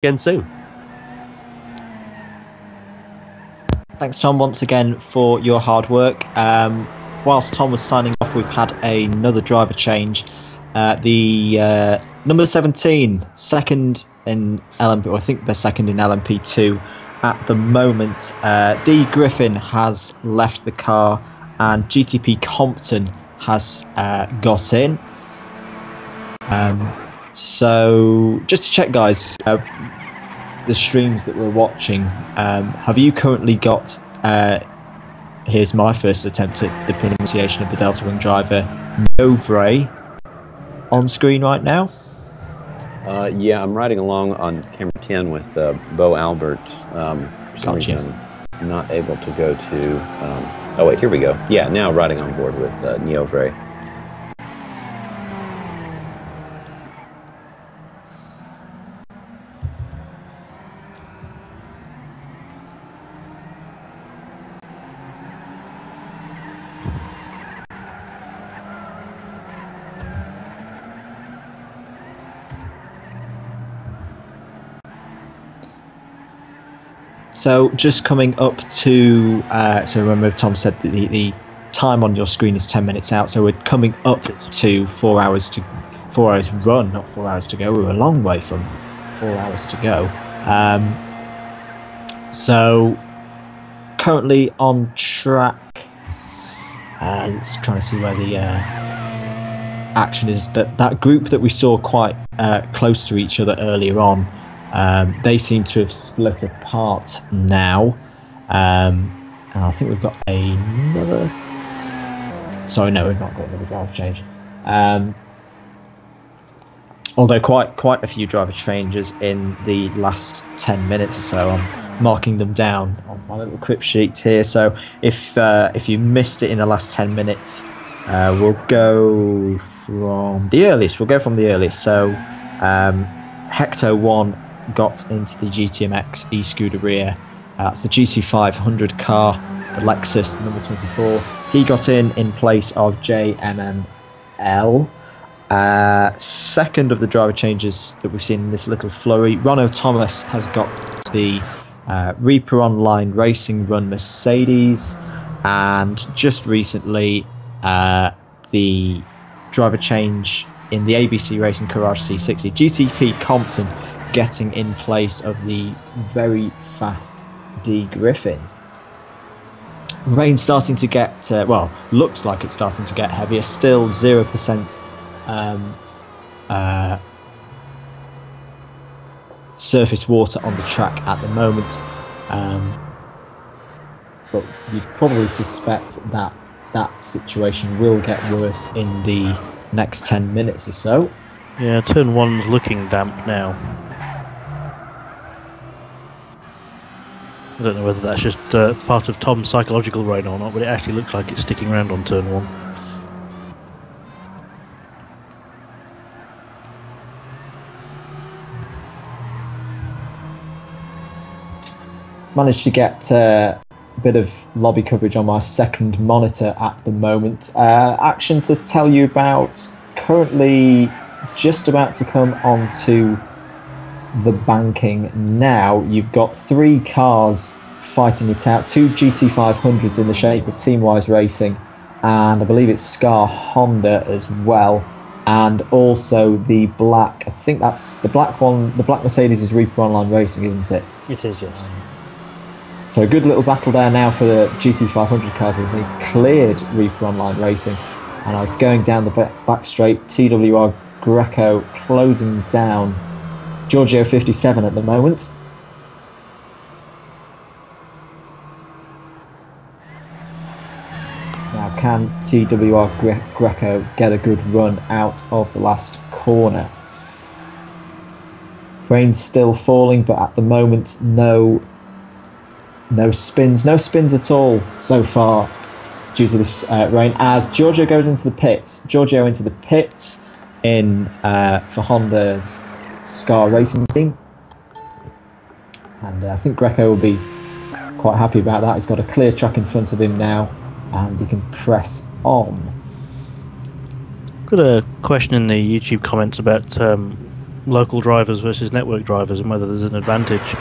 again soon. Thanks, Tom, once again for your hard work. Whilst Tom was signing off, we've had another driver change. The number 17, second in LMP, or I think they're second in LMP2 at the moment. D. Griffin has left the car, and GTP Compton has got in. So just to check, guys, the streams that we're watching, have you currently got, here's my first attempt at the pronunciation of the Delta Wing driver, Novre, on screen right now? Yeah, I'm riding along on camera 10 with Bo Albert. For some reason I'm not able to go to... oh wait, here we go. Yeah, now riding on board with Novre. So just coming up to, so remember Tom said that the time on your screen is 10 minutes out, so we're coming up to 4 hours run, not 4 hours to go. We're a long way from 4 hours to go. So currently on track, let's try to see where the action is, but that group that we saw quite close to each other earlier on, they seem to have split apart now, and I think we've got another... Sorry, no, we've not got another driver change. Although quite a few driver changes in the last 10 minutes or so. I'm marking them down on my little crib sheet here. So if you missed it in the last 10 minutes, we'll go from the earliest. So Hector 1 got into the GTMX e-Scuderia. That's the GT500 car, the Lexus, the number 24. He got in place of JMML. Second of the driver changes that we've seen in this little flurry, Ronno Thomas has got the Reaper Online Racing Run Mercedes, and just recently the driver change in the ABC Racing Courage C60, GTP Compton getting in place of the very fast D. Griffin. Rain starting to get, well, looks like it's starting to get heavier, still 0% surface water on the track at the moment, but you'd probably suspect that that situation will get worse in the next 10 minutes or so. Yeah, turn 1's looking damp now. I don't know whether that's just part of Tom's psychological rain or not, but it actually looks like it's sticking around on turn 1. Managed to get a bit of lobby coverage on my second monitor at the moment. Action to tell you about, currently just about to come onto the banking now. You've got 3 cars fighting it out, 2 GT500s in the shape of Teamwise Racing, and I believe it's Scar Honda as well, and also the black, I think that's the black one, the black Mercedes is Reaper Online Racing, isn't it? It is, yes. So a good little battle there now for the GT500 cars as they cleared Reaper Online Racing and are going down the back straight. TWR Greco closing down Giorgio 57 at the moment. Now can TWR Greco get a good run out of the last corner? Rain's still falling, but at the moment no spins at all so far due to this rain, as Giorgio goes into the pits. Giorgio into the pits in for Honda's Scar Racing team, and I think Greco will be quite happy about that. He's got a clear track in front of him now and he can press on. Got a question in the YouTube comments about local drivers versus network drivers and whether there's an advantage.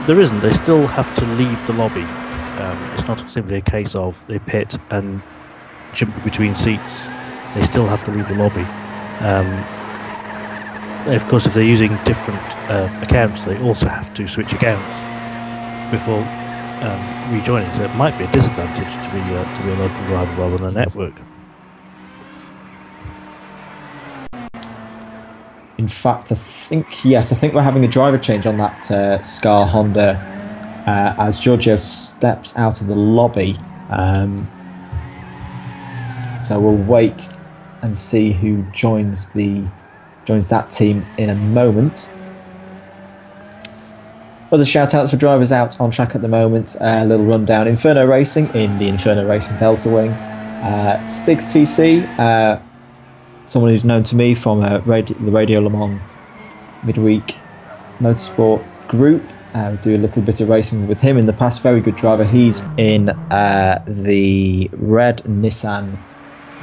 There isn't. They still have to leave the lobby. It's not simply a case of they pit and jump between seats. They still have to leave the lobby. Of course, if they're using different accounts, they also have to switch accounts before rejoining. So it might be a disadvantage to be a local driver rather than a network. In fact, I think we're having a driver change on that Scar Honda as Giorgio steps out of the lobby. So we'll wait and see who joins that team in a moment. Other shout-outs for drivers out on track at the moment. A little rundown. Inferno Racing in the Inferno Racing Delta Wing. Stiggs TC, someone who's known to me from the Radio Le Mans midweek motorsport group. Do a little bit of racing with him in the past. Very good driver. He's in the red Nissan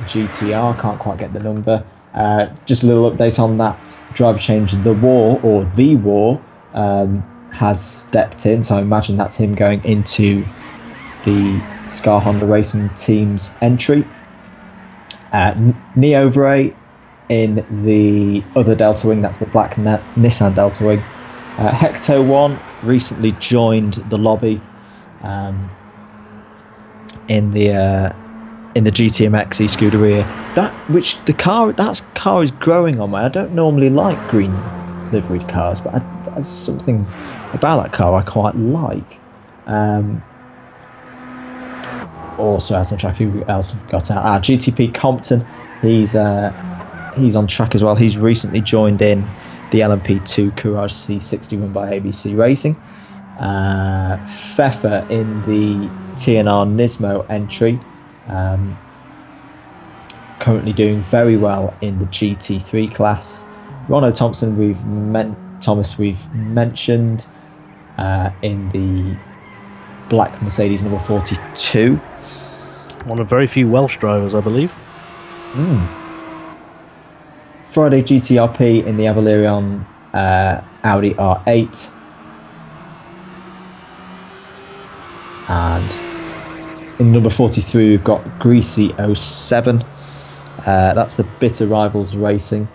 GTR. Can't quite get the number. Just a little update on that driver change. The War has stepped in, so I imagine that's him going into the Scar Honda Racing team's entry. Neovray in the other Delta Wing, that's the black Nissan Delta Wing. Hecto 1 recently joined the lobby in the GTMX Scuderia. That car is growing on me. I don't normally like green liveried cars, but there's something about that car I quite like. Also out on track, who else got out? GTP Compton, he's on track as well. He's recently joined in the LMP2 Courage C60 run by ABC Racing. Pfeffer in the TNR Nismo entry, currently doing very well in the GT3 class. Ronno Thompson we've mentioned in the black Mercedes number 42. One of very few Welsh drivers, I believe. Friday GTRP in the Avalerion Audi R8. And in number 43 we've got Greasy 07. That's the Bitter Rivals Racing.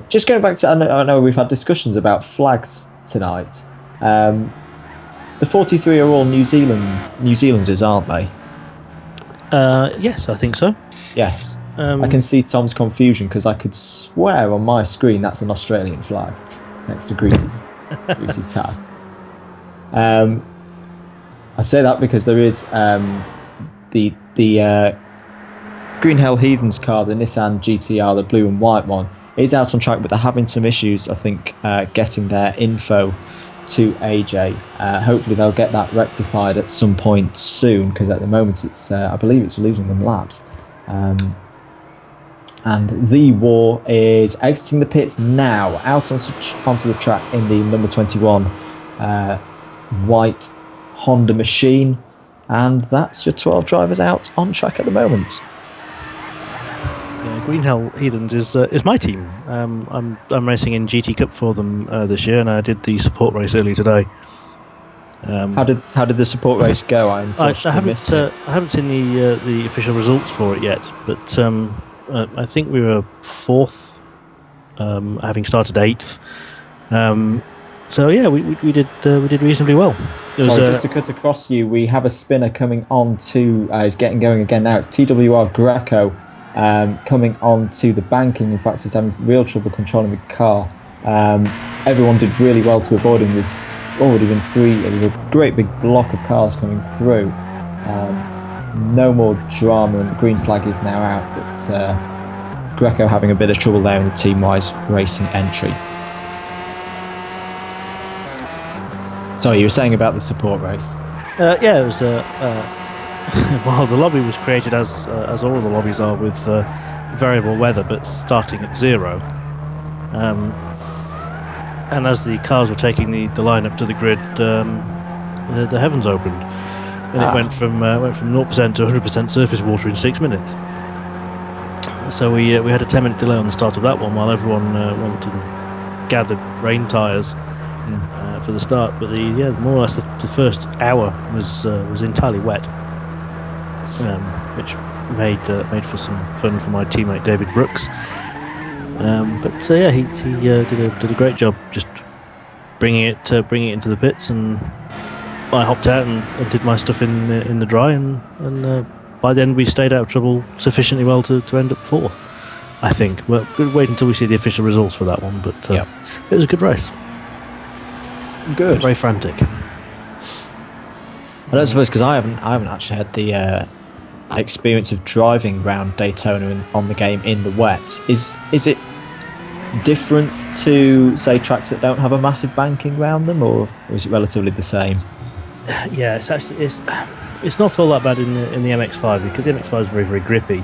Just going back to, I know we've had discussions about flags tonight. The 43 are all New Zealanders, aren't they? Yes, I think so. Yes. I can see Tom's confusion because I could swear on my screen that's an Australian flag next to Greasy's tag. I say that because there is the Green Hell Heathens car, the Nissan GTR, the blue and white one, is out on track, but they're having some issues, I think, getting their info to AJ. Hopefully they'll get that rectified at some point soon, because at the moment it's I believe it's losing them laps. And the War is exiting the pits now, out onto the track in the number 21 white Honda machine, and that's your 12 drivers out on track at the moment. Green Hell Heathens is my team. I'm racing in GT Cup for them this year, and I did the support race earlier today. How did the support race go? I haven't seen the official results for it yet, but I think we were fourth, having started eighth. So yeah, we did reasonably well. Just to cut across you, we have a spinner coming on to is getting going again now. It's TWR Greco coming on to the banking. In fact, he's having real trouble controlling the car. Everyone did really well to avoid him. There's already been there was a great big block of cars coming through. No more drama, and the green flag is now out, but Greco having a bit of trouble there in the team-wise racing entry. Sorry, you were saying about the support race? Yeah, it was well, the lobby was created as all the lobbies are, with variable weather, but starting at 0. And as the cars were taking the line up to the grid, the heavens opened, and it went from 0% to 100% surface water in 6 minutes. So we had a 10-minute delay on the start of that one, while everyone went and gathered rain tyres for the start, but more or less the first hour was entirely wet, which made for some fun for my teammate David Brooks. He did a great job just bringing it into the pits, and I hopped out and did my stuff in the dry, and by then we stayed out of trouble sufficiently well to end up fourth, I think. Well, we'll wait until we see the official results for that one, but it was a good race. Good. Very frantic. I don't suppose, because I haven't actually had the experience of driving around Daytona on the game in the wet. Is it different to, say, tracks that don't have a massive banking around them, or is it relatively the same? Yeah, it's not all that bad in the MX-5, because the MX-5 is very, very grippy.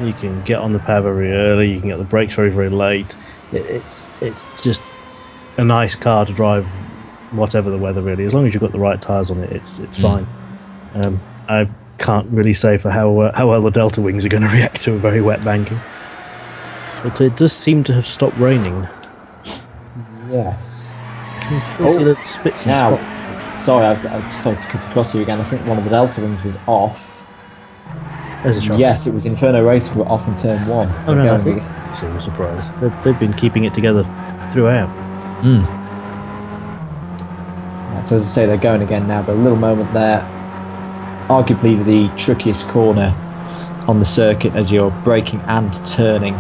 You can get on the power very early, you can get the brakes very, very late. It's just a nice car to drive whatever the weather, really. As long as you've got the right tyres on it, it's fine. I can't really say for how well the Delta Wings are going to react to a very wet banking. But it does seem to have stopped raining. Yes. Can you still see the spits and spots? Sorry, I've sorry to cut across you again. I think one of the Delta Wings was off. There's a shot. Yes, it was Inferno Racing were off in turn 1. Oh no, that isn't actually a surprise. They've been keeping it together throughout. So as I say, they're going again now, but a little moment there. Arguably the trickiest corner on the circuit, as you're braking and turning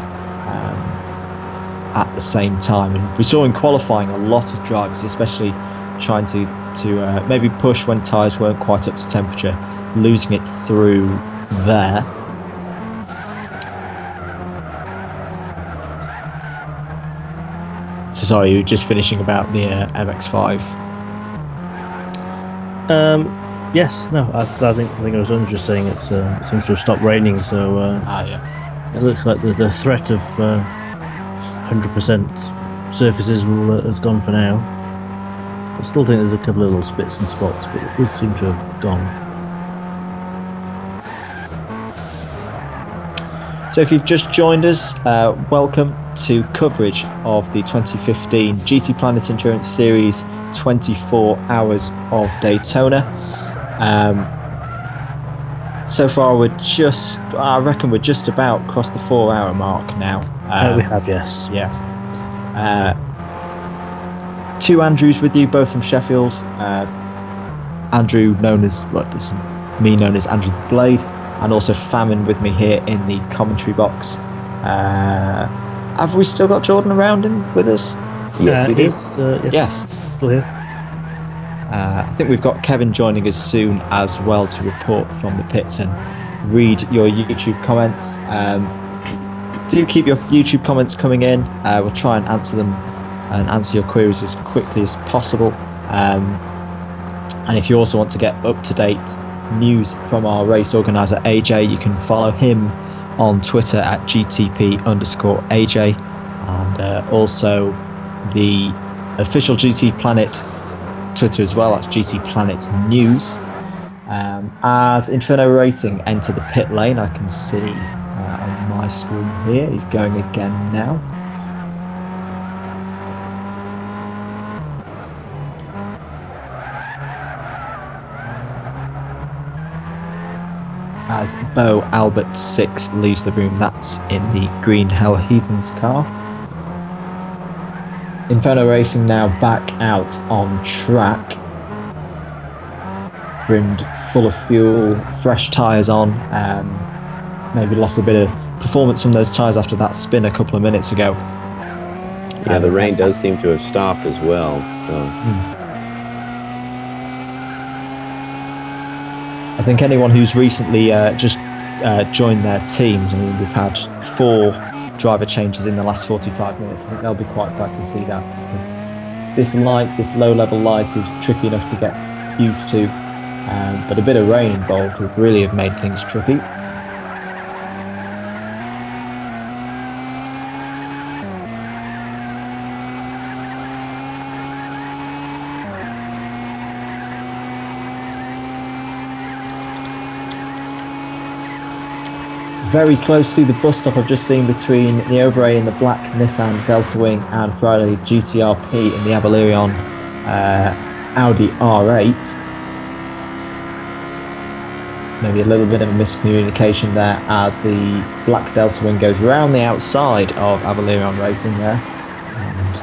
at the same time. And we saw in qualifying a lot of drivers, especially trying to maybe push when tyres weren't quite up to temperature, losing it through there. So sorry, you were just finishing about the MX-5. Yes, no, I think I was only just saying it seems to have stopped raining, so it looks like the threat of 100% surfaces has gone for now. I still think there's a couple of little spits and spots, but it does seem to have gone. So if you've just joined us, welcome to coverage of the 2015 GTPlanet Endurance Series 24 Hours of Daytona. So far I reckon we're just about across the 4-hour mark now. We have, yes. Yeah. 2 Andrews with you, both from Sheffield. Andrew known as Andrew the Blade, and also Famine with me here in the commentary box. Have we still got Jordan around with us? Yes, we do. Yes. Still here. I think we've got Kevin joining us soon as well to report from the pits and read your YouTube comments. Do keep your YouTube comments coming in. We'll try and answer them and answer your queries as quickly as possible. And if you also want to get up-to-date news from our race organizer AJ, you can follow him on Twitter at GTP_AJ, and also the official GTPlanet Twitter as well. That's GTPlanet News. As Inferno Racing enter the pit lane, I can see on my screen here, he's going again now. As Bo Albert 6 leaves the room, that's in the green Hell Heathens car. Inferno Racing now back out on track, brimmed full of fuel, fresh tyres on. Maybe lost a bit of performance from those tyres after that spin a couple of minutes ago. Yeah, the rain does seem to have stopped as well. So. I think anyone who's recently just joined their teams, I mean, we've had 4 driver changes in the last 45 minutes. I think they'll be quite glad to see that, because this low-level light is tricky enough to get used to, but a bit of rain involved would really have made things tricky. very close to the bus stop I've just seen between the Overray in the black Nissan Delta Wing and Friday GTRP in the Avalerion Audi R8. Maybe a little bit of a miscommunication there as the black Delta Wing goes around the outside of Avalerion Racing there and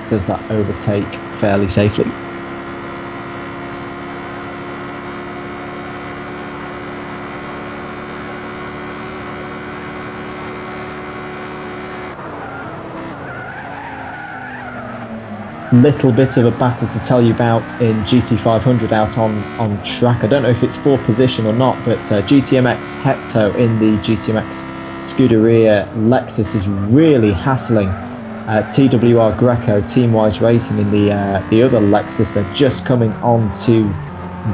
does that overtake fairly safely. Little bit of a battle to tell you about in GT500 out on track. I don't know if it's for position or not, but GTMX Hecto in the GTMX Scuderia Lexus is really hassling TWR Greco Teamwise Racing in the other Lexus. They're just coming onto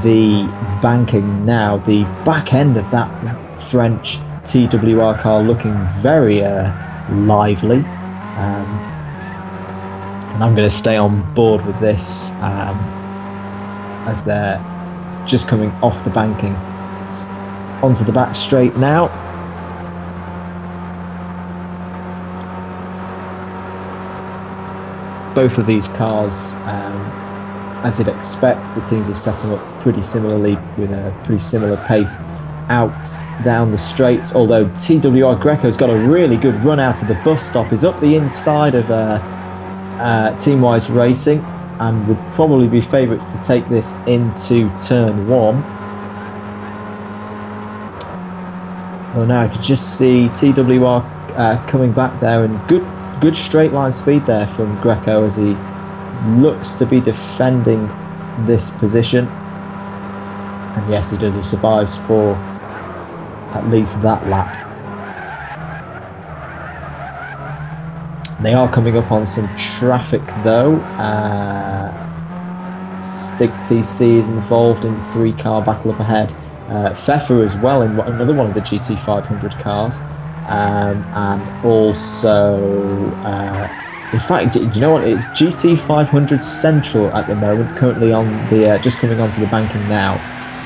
the banking now. The back end of that French TWR car looking very lively. And I'm going to stay on board with this as they're just coming off the banking onto the back straight now. Both of these cars, as you'd expect, the teams have set them up pretty similarly with a pretty similar pace out down the straights, although TWR Greco's got a really good run out of the bus stop. He's up the inside of Teamwise Racing and would probably be favourites to take this into turn one. Well, now I could just see TWR coming back there, and good straight line speed there from Greco as he looks to be defending this position. And yes, he does. He survives for at least that lap. They are coming up on some traffic though. Stiggs TC is involved in the 3-car battle up ahead. Pfeffer as well in another one of the GT500 cars. And also, in fact, do you know what? It's GT500 Central at the moment, currently on the just coming onto the banking now.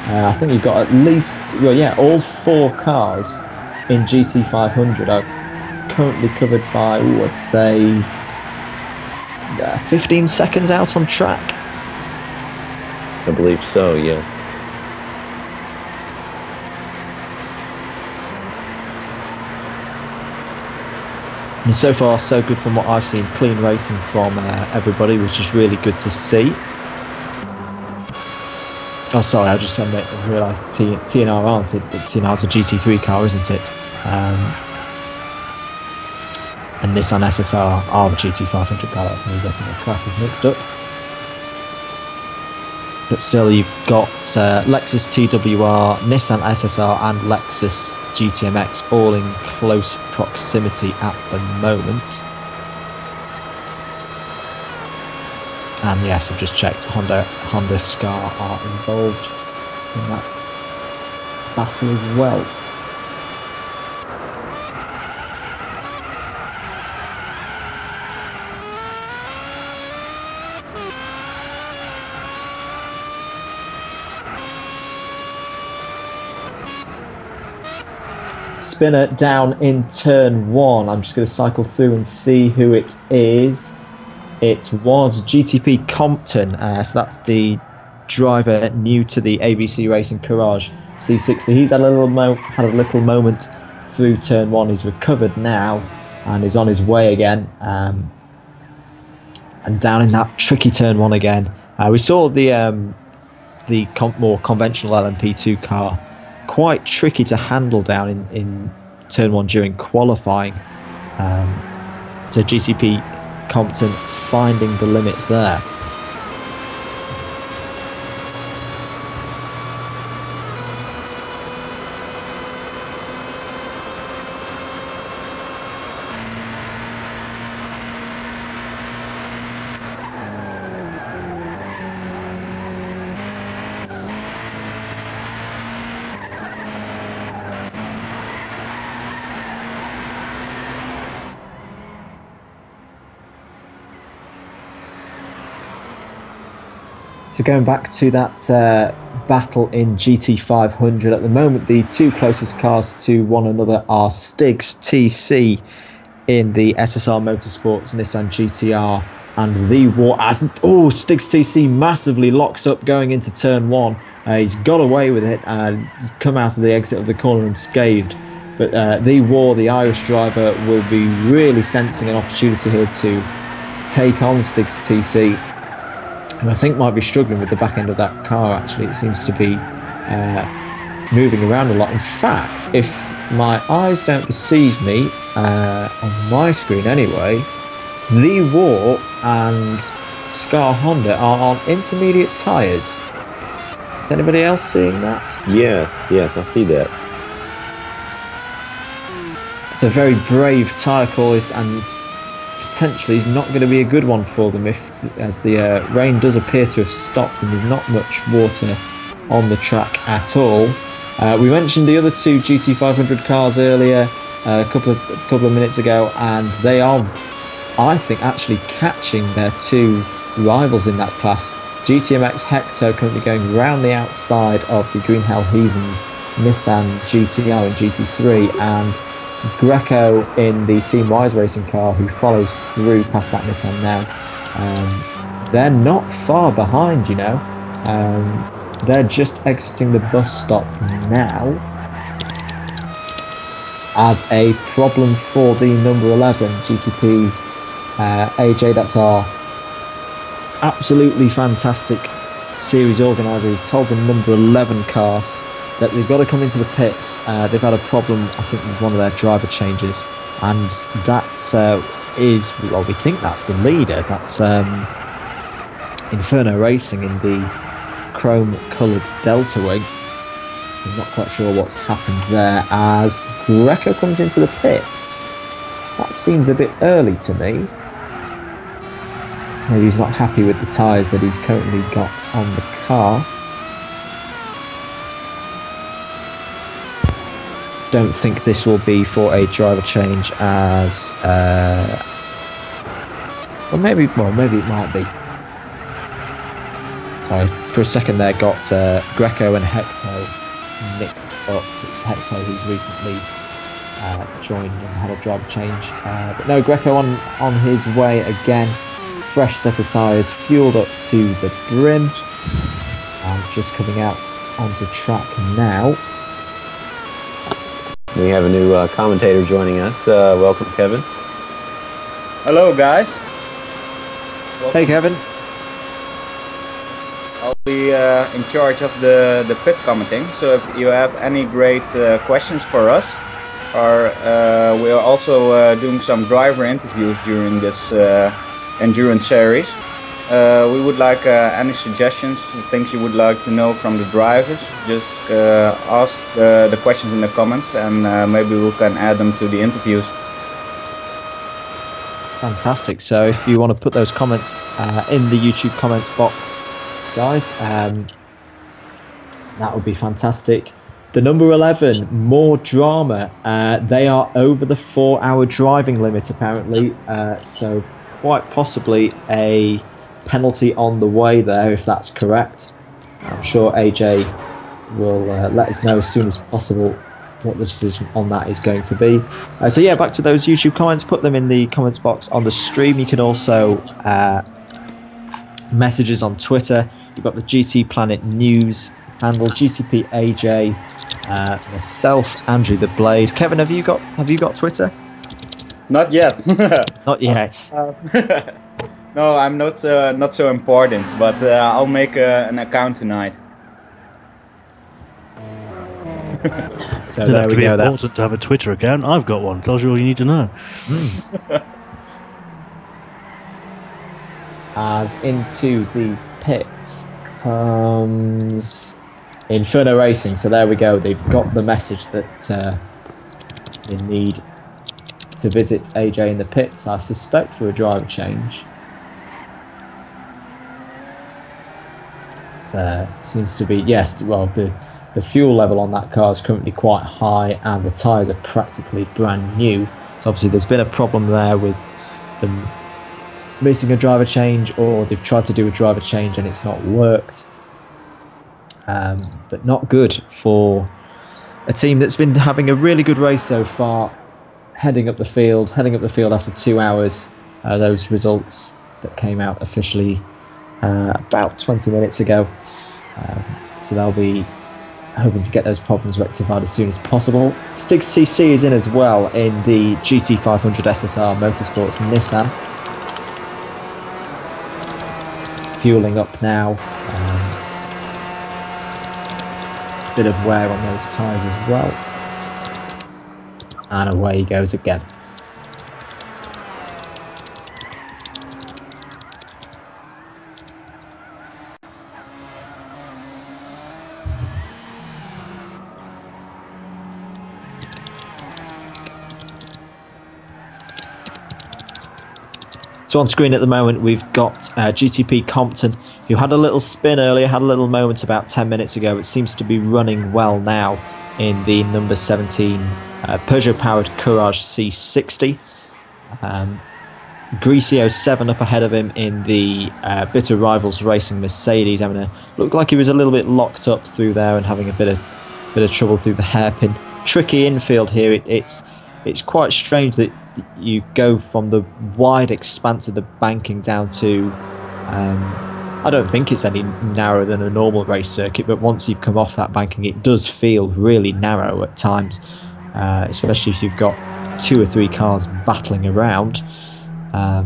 I think you've got at least, well, yeah, all 4 cars in GT500 are currently covered by, I'd say, 15 seconds out on track. I believe so, yes. And so far, so good from what I've seen. Clean racing from everybody, which is really good to see. Oh, sorry, I just realised TNR aren't it, but TNR's a GT3 car, isn't it? And Nissan SSR are the GT500 car. That's me getting the classes mixed up. But still, you've got Lexus TWR, Nissan SSR and Lexus GTMX all in close proximity at the moment. And yes, I've just checked, Honda Scar are involved in that battle as well. Spinner down in turn one. I'm just going to cycle through and see who it is. It was GTP Compton, so that's the driver new to the ABC Racing Courage C60. He's had a little moment through turn one. He's recovered now and is on his way again. And down in that tricky turn one again. We saw the more conventional LMP2 car quite tricky to handle down in turn one during qualifying. So GTP Compton finding the limits there. So going back to that battle in GT500, at the moment the two closest cars to one another are Stig's TC in the SSR Motorsports Nissan GTR and the War. Stig's TC massively locks up going into turn one. He's got away with it and come out of the exit of the corner unscathed. But the War, the Irish driver, will be really sensing an opportunity here to take on Stig's TC. And I think might be struggling with the back end of that car, actually. It seems to be moving around a lot. In fact, if my eyes don't deceive me, on my screen anyway, the War and Scar Honda are on intermediate tyres. Is anybody else seeing that? Yes, I see that. It's a very brave tyre call, and potentially is not going to be a good one for them as the rain does appear to have stopped and there's not much water on the track at all. We mentioned the other two GT500 cars earlier, a couple of minutes ago, and they are, I think, actually catching their two rivals in that class. GTMX Hector currently going round the outside of the Green Hell Heathens Nissan GTR and GT3, and Greco in the Team Wise racing car, who follows through past that Nissan now. They're not far behind, you know. They're just exiting the bus stop now, as a problem for the number 11 GTP AJ. That's our absolutely fantastic series organiser. He's told the number 11 car that they've got to come into the pits. They've had a problem, I think, with one of their driver changes, and that is, well, we think that's the leader. That's Inferno Racing in the chrome-coloured Delta Wing. So I'm not quite sure what's happened there as Greco comes into the pits. That seems a bit early to me. Maybe he's not happy with the tyres that he's currently got on the car. Don't think this will be for a driver change, as maybe it might be. Sorry, for a second there got Greco and Hector mixed up. It's Hector who's recently joined and had a driver change, but no, Greco on his way again. Fresh set of tyres, fueled up to the brim, and just coming out onto track now. We have a new commentator joining us. Welcome, Kevin. Hello, guys. Welcome. Hey, Kevin. I'll be in charge of the pit commenting. So if you have any great questions for us, or we are also doing some driver interviews during this endurance series. We would like any suggestions, things you would like to know from the drivers. Just ask the questions in the comments, and maybe we can add them to the interviews. Fantastic. So if you want to put those comments in the YouTube comments box, guys, that would be fantastic. The number 11, more drama. They are over the 4-hour driving limit, apparently. So quite possibly a penalty on the way there, if that's correct. I'm sure AJ will let us know as soon as possible what the decision on that is going to be. So yeah, back to those YouTube comments. Put them in the comments box on the stream. You can also message us on Twitter. You've got the GTPlanet News handle, GTP AJ, myself, Andrew the Blade. Kevin, have you got Twitter? Not yet. Not yet. No, I'm not so important, but I'll make an account tonight. So Doesn't there have to we be go. important That's to have a Twitter account. I've got one. Tells you all you need to know. as into the pits comes Inferno Racing. So there we go. They've got the message that they need to visit AJ in the pits, I suspect, for a driver change. Seems to be, yes, well, the fuel level on that car is currently quite high and the tyres are practically brand new. So obviously there's been a problem there with them missing a driver change, or they've tried to do a driver change and it's not worked. But not good for a team that's been having a really good race so far, heading up the field after 2 hours. Those results that came out officially about 20 minutes ago. So they'll be hoping to get those problems rectified as soon as possible. Stiggs TC is in as well in the GT500 SSR Motorsports Nissan. Fueling up now. Bit of wear on those tyres as well. And away he goes again. So on screen at the moment we've got GTP Compton, who had a little spin earlier, had a little moment about 10 minutes ago. It seems to be running well now in the number 17 Peugeot powered Courage C60. Greasio 7 up ahead of him in the Bitter Rivals Racing Mercedes, looked like he was a little bit locked up through there and having a bit of trouble through the hairpin. Tricky infield here. It's quite strange that you go from the wide expanse of the banking down to I don't think it's any narrower than a normal race circuit, but once you've come off that banking it does feel really narrow at times, especially if you've got 2 or 3 cars battling around. But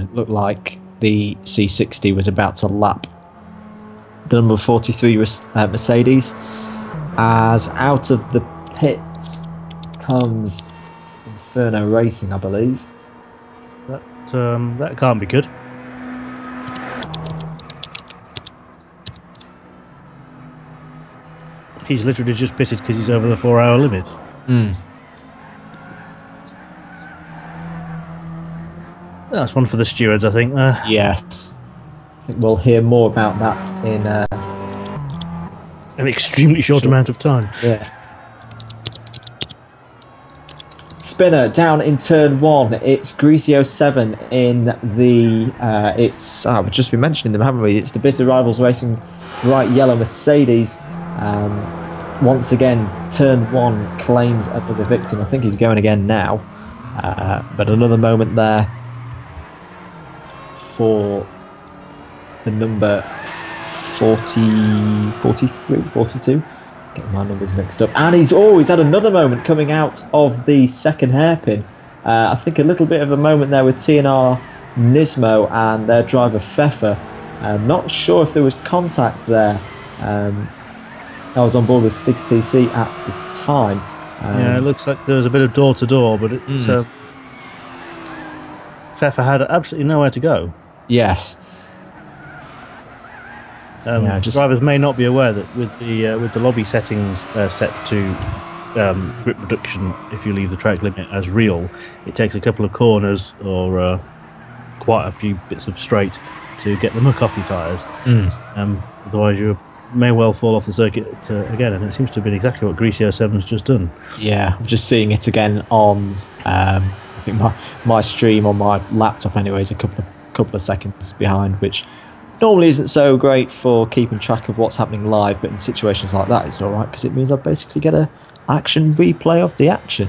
it looked like the C60 was about to lap the number 43 Mercedes, as out of the pits comes Inferno Racing, I believe. That can't be good. He's literally just pitted because he's over the 4-hour limit. That's one for the stewards, I think. Yes. I think we'll hear more about that in an extremely short amount of time. Yeah. Spinner down in turn 1. It's Greasio 7 in the we've just been mentioning them, haven't we? It's the Bitter Rivals Racing bright yellow Mercedes. Once again, turn 1 claims another victim. I think he's going again now. But another moment there for the number 40, 43, 42. Getting my numbers mixed up. And he's had another moment coming out of the second hairpin. I think a little bit of a moment there with TNR Nismo and their driver Pfeffer. I'm not sure if there was contact there. I was on board with Stiggs TC at the time. Yeah, it looks like there was a bit of door-to-door, but it's Pfeffer had absolutely nowhere to go. Yes. Drivers may not be aware that with the lobby settings set to grip reduction, if you leave the track limit as real, it takes a couple of corners or quite a few bits of straight to get the muck off your tyres. Otherwise you may well fall off the circuit again, and it seems to have been exactly what Greasio 7's just done. Yeah, I'm just seeing it again on I think my stream on my laptop anyway is a couple of seconds behind, which normally isn't so great for keeping track of what's happening live, but in situations like that it's alright because it means I basically get a action replay of the action.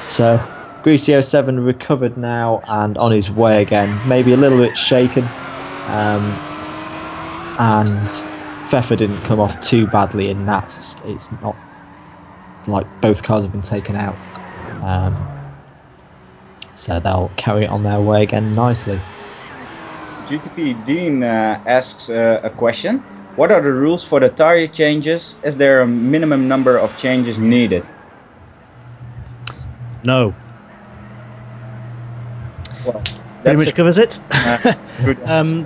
So Greasio 7 recovered now and on his way again, maybe a little bit shaken, and Pfeffer didn't come off too badly in that. It's not like both cars have been taken out, so they'll carry it on their way again nicely. GTP Dean asks a question. What are the rules for the tire changes? Is there a minimum number of changes needed? No. Well, pretty much covers it.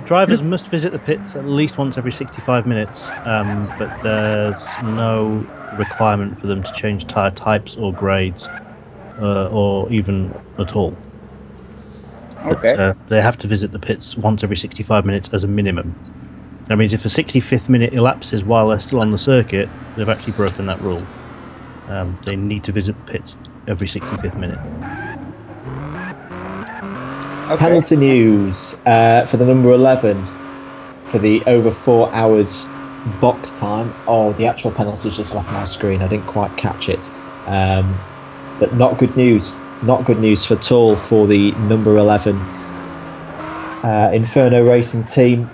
Drivers must visit the pits at least once every 65 minutes, but there's no requirement for them to change tyre types or grades, or even at all. Okay. But, they have to visit the pits once every 65 minutes as a minimum. That means if a 65th minute elapses while they're still on the circuit, they've actually broken that rule. They need to visit the pits every 65th minute. Okay. Penalty news for the number 11 for the over 4 hours box time. Oh, the actual penalty just left my screen. I didn't quite catch it. But not good news. Not good news for all for the number 11 Inferno Racing team.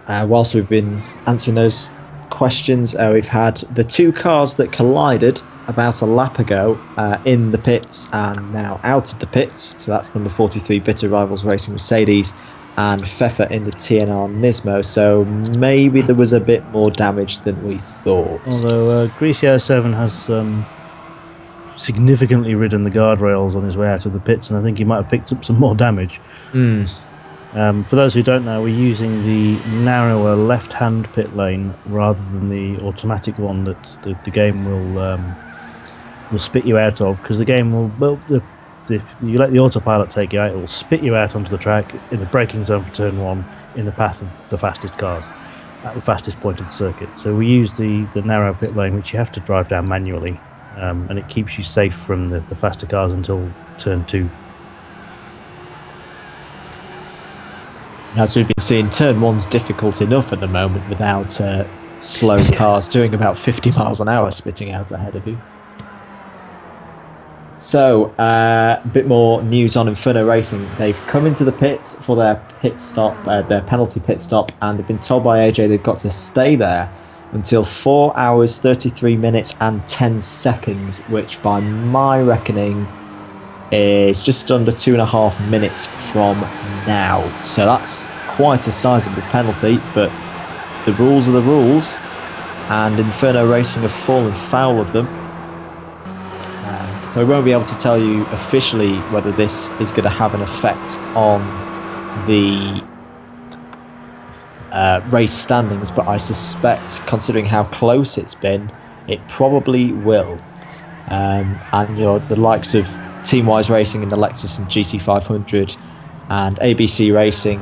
Whilst we've been answering those questions, we've had the two cars that collided about a lap ago in the pits and now out of the pits. So that's number 43 Bitter Rivals Racing Mercedes and Fefa in the TNR Nismo. So maybe there was a bit more damage than we thought. Although Greasy 07 has significantly ridden the guardrails on his way out of the pits, and I think he might have picked up some more damage. For those who don't know, we're using the narrower left-hand pit lane rather than the automatic one that the game will spit you out of, because the game will, if you let the autopilot take you out, it will spit you out onto the track in the braking zone for turn 1 in the path of the fastest cars at the fastest point of the circuit. So we use the narrow pit lane, which you have to drive down manually, and it keeps you safe from the faster cars until turn 2. As we've been seeing, turn 1's difficult enough at the moment without slow cars doing about 50 miles an hour spitting out ahead of you. So, a bit more news on Inferno Racing. They've come into the pits for their pit stop, their penalty pit stop, and they've been told by AJ they've got to stay there until 4 hours, 33 minutes and 10 seconds, which by my reckoning is just under 2.5 minutes from now. So that's quite a sizable penalty, but the rules are the rules, and Inferno Racing have fallen foul of them. So we won't be able to tell you officially whether this is going to have an effect on the race standings, but I suspect, considering how close it's been, it probably will. And the likes of Teamwise Racing in the Lexus and GT500 and ABC Racing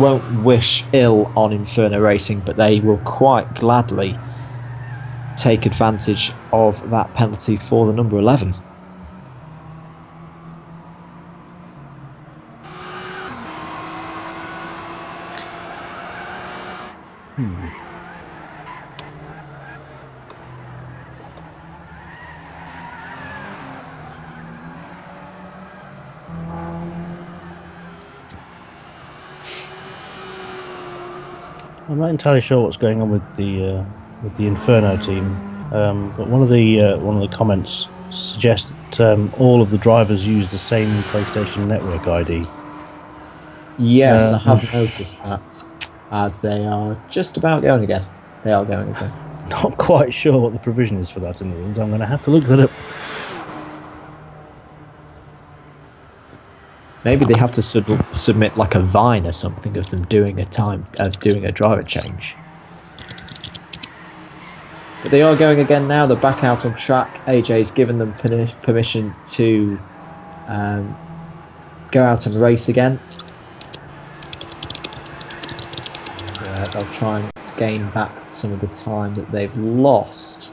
won't wish ill on Inferno Racing, but they will quite gladly take advantage of that penalty for the number 11. I'm not entirely sure what's going on with the Inferno team, but one of the comments suggests that all of the drivers use the same PlayStation Network ID. Yes, I have noticed that, as they are just about going again. They are going again. Not quite sure what the provision is for that in the rules. I'm going to have to look that up. Maybe they have to submit like a Vine or something of them doing a driver change. But they are going again now. They're back out on track. AJ's given them permission to go out and race again. They'll try and gain back some of the time that they've lost.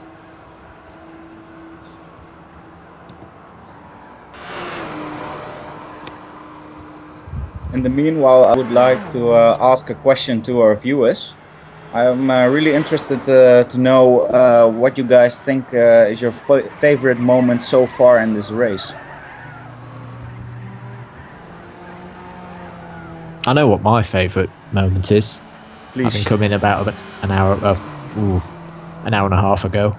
In the meanwhile, I would like to ask a question to our viewers. I'm really interested to know what you guys think is your favorite moment so far in this race. I know what my favourite moment is. Please. Having come in about an hour and a half ago.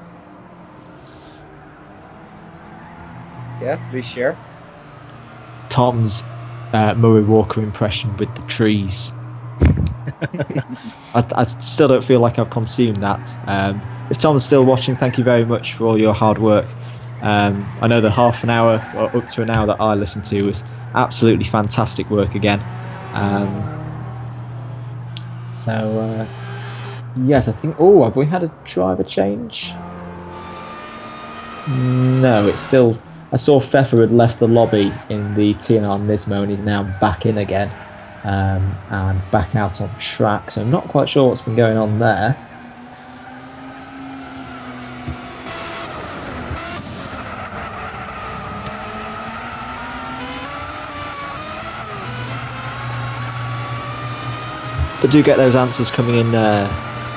Yeah, please share. Tom's Murray Walker impression with the trees. I still don't feel like I've consumed that. If Tom's still watching, thank you very much for all your hard work. I know the half an hour or up to an hour that I listened to was absolutely fantastic work again. Yes, I think... Oh, have we had a driver change? No, it's still... I saw Fefa had left the lobby in the TNR Nismo and he's now back in again and back out on track. So I'm not quite sure what's been going on there. But do get those answers coming in,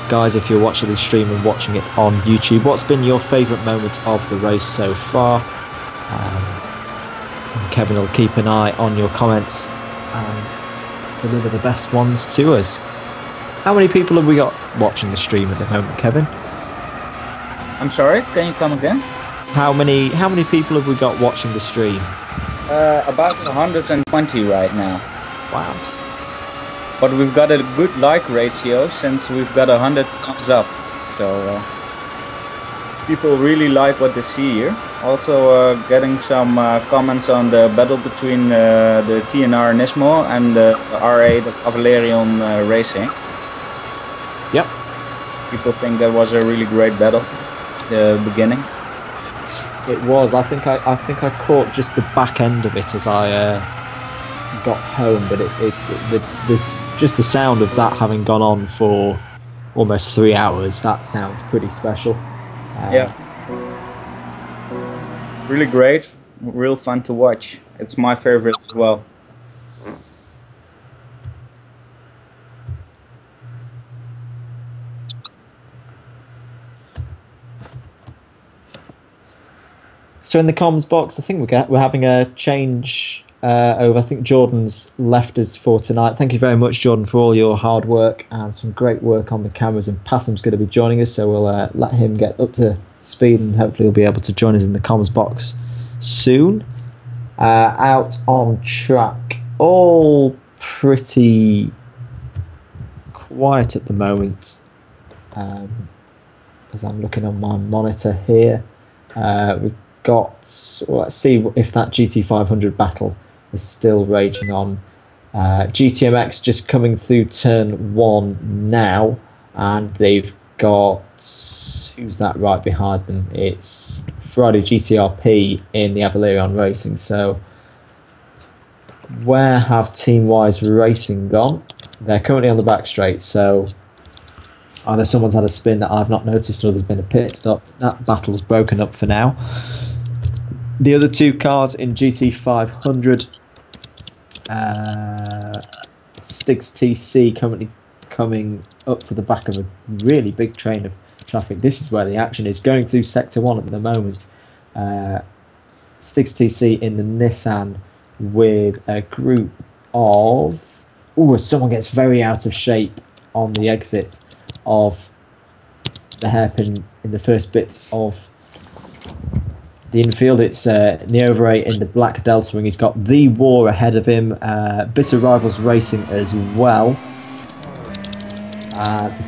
guys, if you're watching the stream and watching it on YouTube. What's been your favourite moment of the race so far? And Kevin will keep an eye on your comments and deliver the best ones to us. How many people have we got watching the stream at the moment, Kevin? I'm sorry, can you come again? How many people have we got watching the stream? About 120 right now. Wow. But we've got a good like ratio since we've got 100 thumbs up. So people really like what they see here. Also getting some comments on the battle between the TNR Nismo and the RA, the Cavalerion Racing. Yep. People think that was a really great battle, the beginning. It was. I think I caught just the back end of it as I got home, but just the sound of that having gone on for almost 3 hours, that sounds pretty special. Yeah. Really great, real fun to watch. It's my favorite as well. So in the comms box, I think we're having a change over. I think Jordan's left us for tonight. Thank you very much, Jordan, for all your hard work and some great work on the cameras. And Passam's going to be joining us, so we'll let him get up to speed and hopefully he'll be able to join us in the comms box soon. Out on track, all pretty quiet at the moment. As I'm looking on my monitor here, we've got, let's see if that GT500 battle is still raging on. GTMX just coming through turn 1 now, and they've got, who's that right behind them? It's Friday GTRP in the Avalerion Racing. So where have Team Wise Racing gone? They're currently on the back straight, so either someone's had a spin that I've not noticed or there's been a pit stop. That battle's broken up for now. The other two cars in GT500, Stigs TC currently coming up to the back of a really big train of traffic. This is where the action is, going through Sector 1 at the moment. Stigs TC in the Nissan with a group of... Ooh, someone gets very out of shape on the exit of the hairpin in the first bit of the infield. It's Neovere in the black Delta Wing. He's got The War ahead of him. Bitter Rivals Racing as well. As I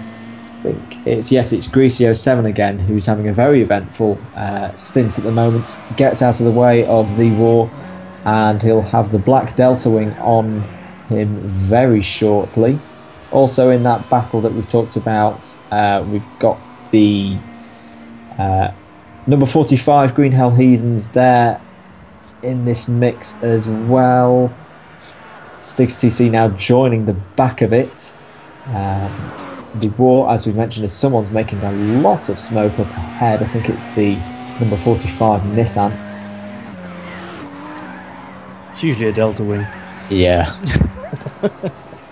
think it's Greasy 07 again, who's having a very eventful stint at the moment. Gets out of the way of The War, and he'll have the black Delta Wing on him very shortly. Also in that battle that we've talked about, we've got the number 45 Green Hell Heathens there in this mix as well. Stigs TC now joining the back of it. The War, as we mentioned, is someone's making a lot of smoke up ahead. I think it's the number 45 Nissan. It's usually a Delta Wing. Yeah.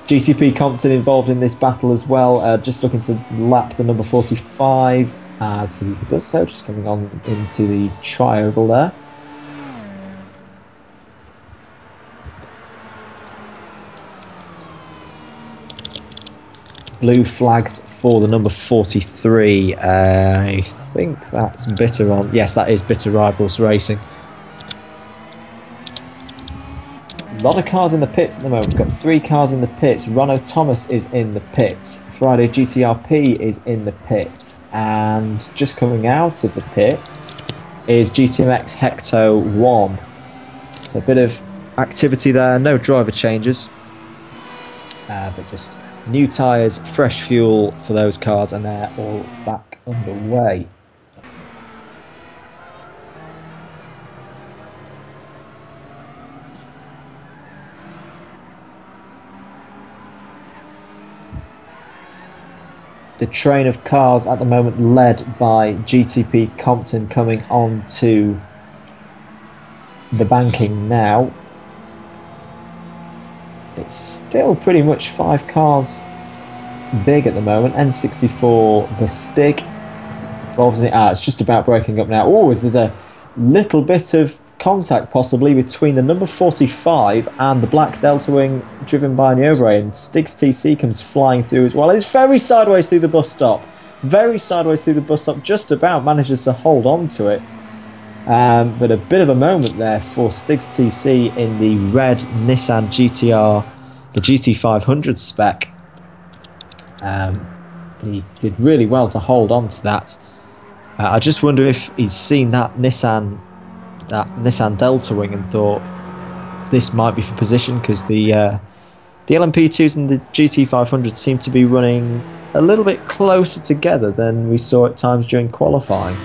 GTP Compton involved in this battle as well, just looking to lap the number 45 as he does so, just coming on into the tri-oval there. Blue flags for the number 43. I think that's Bitter on. Yes, that is Bitter Rivals Racing. A lot of cars in the pits at the moment. We've got 3 cars in the pits. Ronno Thomas is in the pits. Friday GTRP is in the pits. And just coming out of the pits is GTMX Hecto 1. So a bit of activity there. No driver changes. But just new tyres, fresh fuel for those cars, and they're all back underway. The train of cars at the moment led by GTP Compton coming on to the banking now. It's still pretty much 5 cars big at the moment. N64, the stick. It's just about breaking up now. Oh, there's a little bit of contact possibly between the number 45 and the black Delta Wing driven by Neobre, and Stig's TC comes flying through as well. It's very sideways through the bus stop. Very sideways through the bus stop, just about manages to hold on to it. But a bit of a moment there for Stig's TC in the red Nissan GTR, the GT500 spec. He did really well to hold on to that. I just wonder if he's seen that Nissan Delta Wing and thought this might be for position, because the LMP2s and the GT500 seem to be running a little bit closer together than we saw at times during qualifying.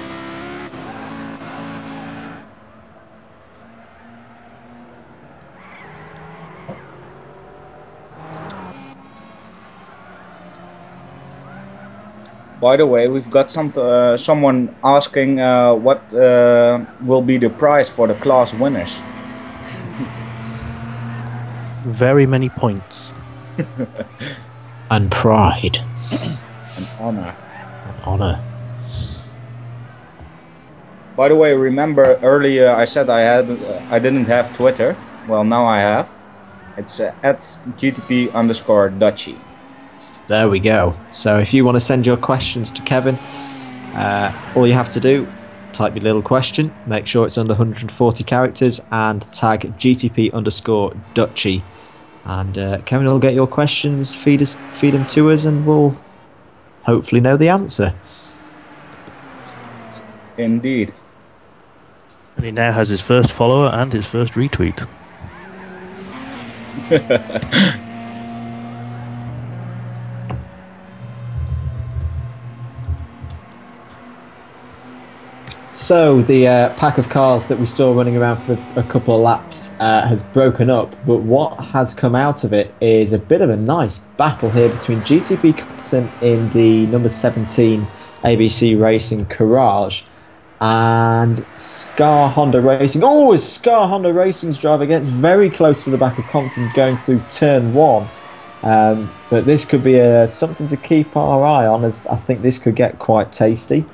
By the way, we've got someone asking what will be the prize for the class winners. Very many points. And pride. An honor. An honor. By the way, remember earlier I said I didn't have Twitter. Well, now I have. It's at GTP_Dutchy. There we go. So if you want to send your questions to Kevin, all you have to do, type your little question, make sure it's under 140 characters, and tag GTP_Dutchy. And Kevin will get your questions, feed them to us, and we'll hopefully know the answer. Indeed. And he now has his first follower and his first retweet. So the pack of cars that we saw running around for a couple of laps has broken up, but what has come out of it is a bit of a nice battle here between GTP Compton in the number 17 ABC Racing Courage and Scar Honda Racing. Oh, as Scar Honda Racing's driver gets very close to the back of Compton going through turn 1. But this could be something to keep our eye on, as I think this could get quite tasty.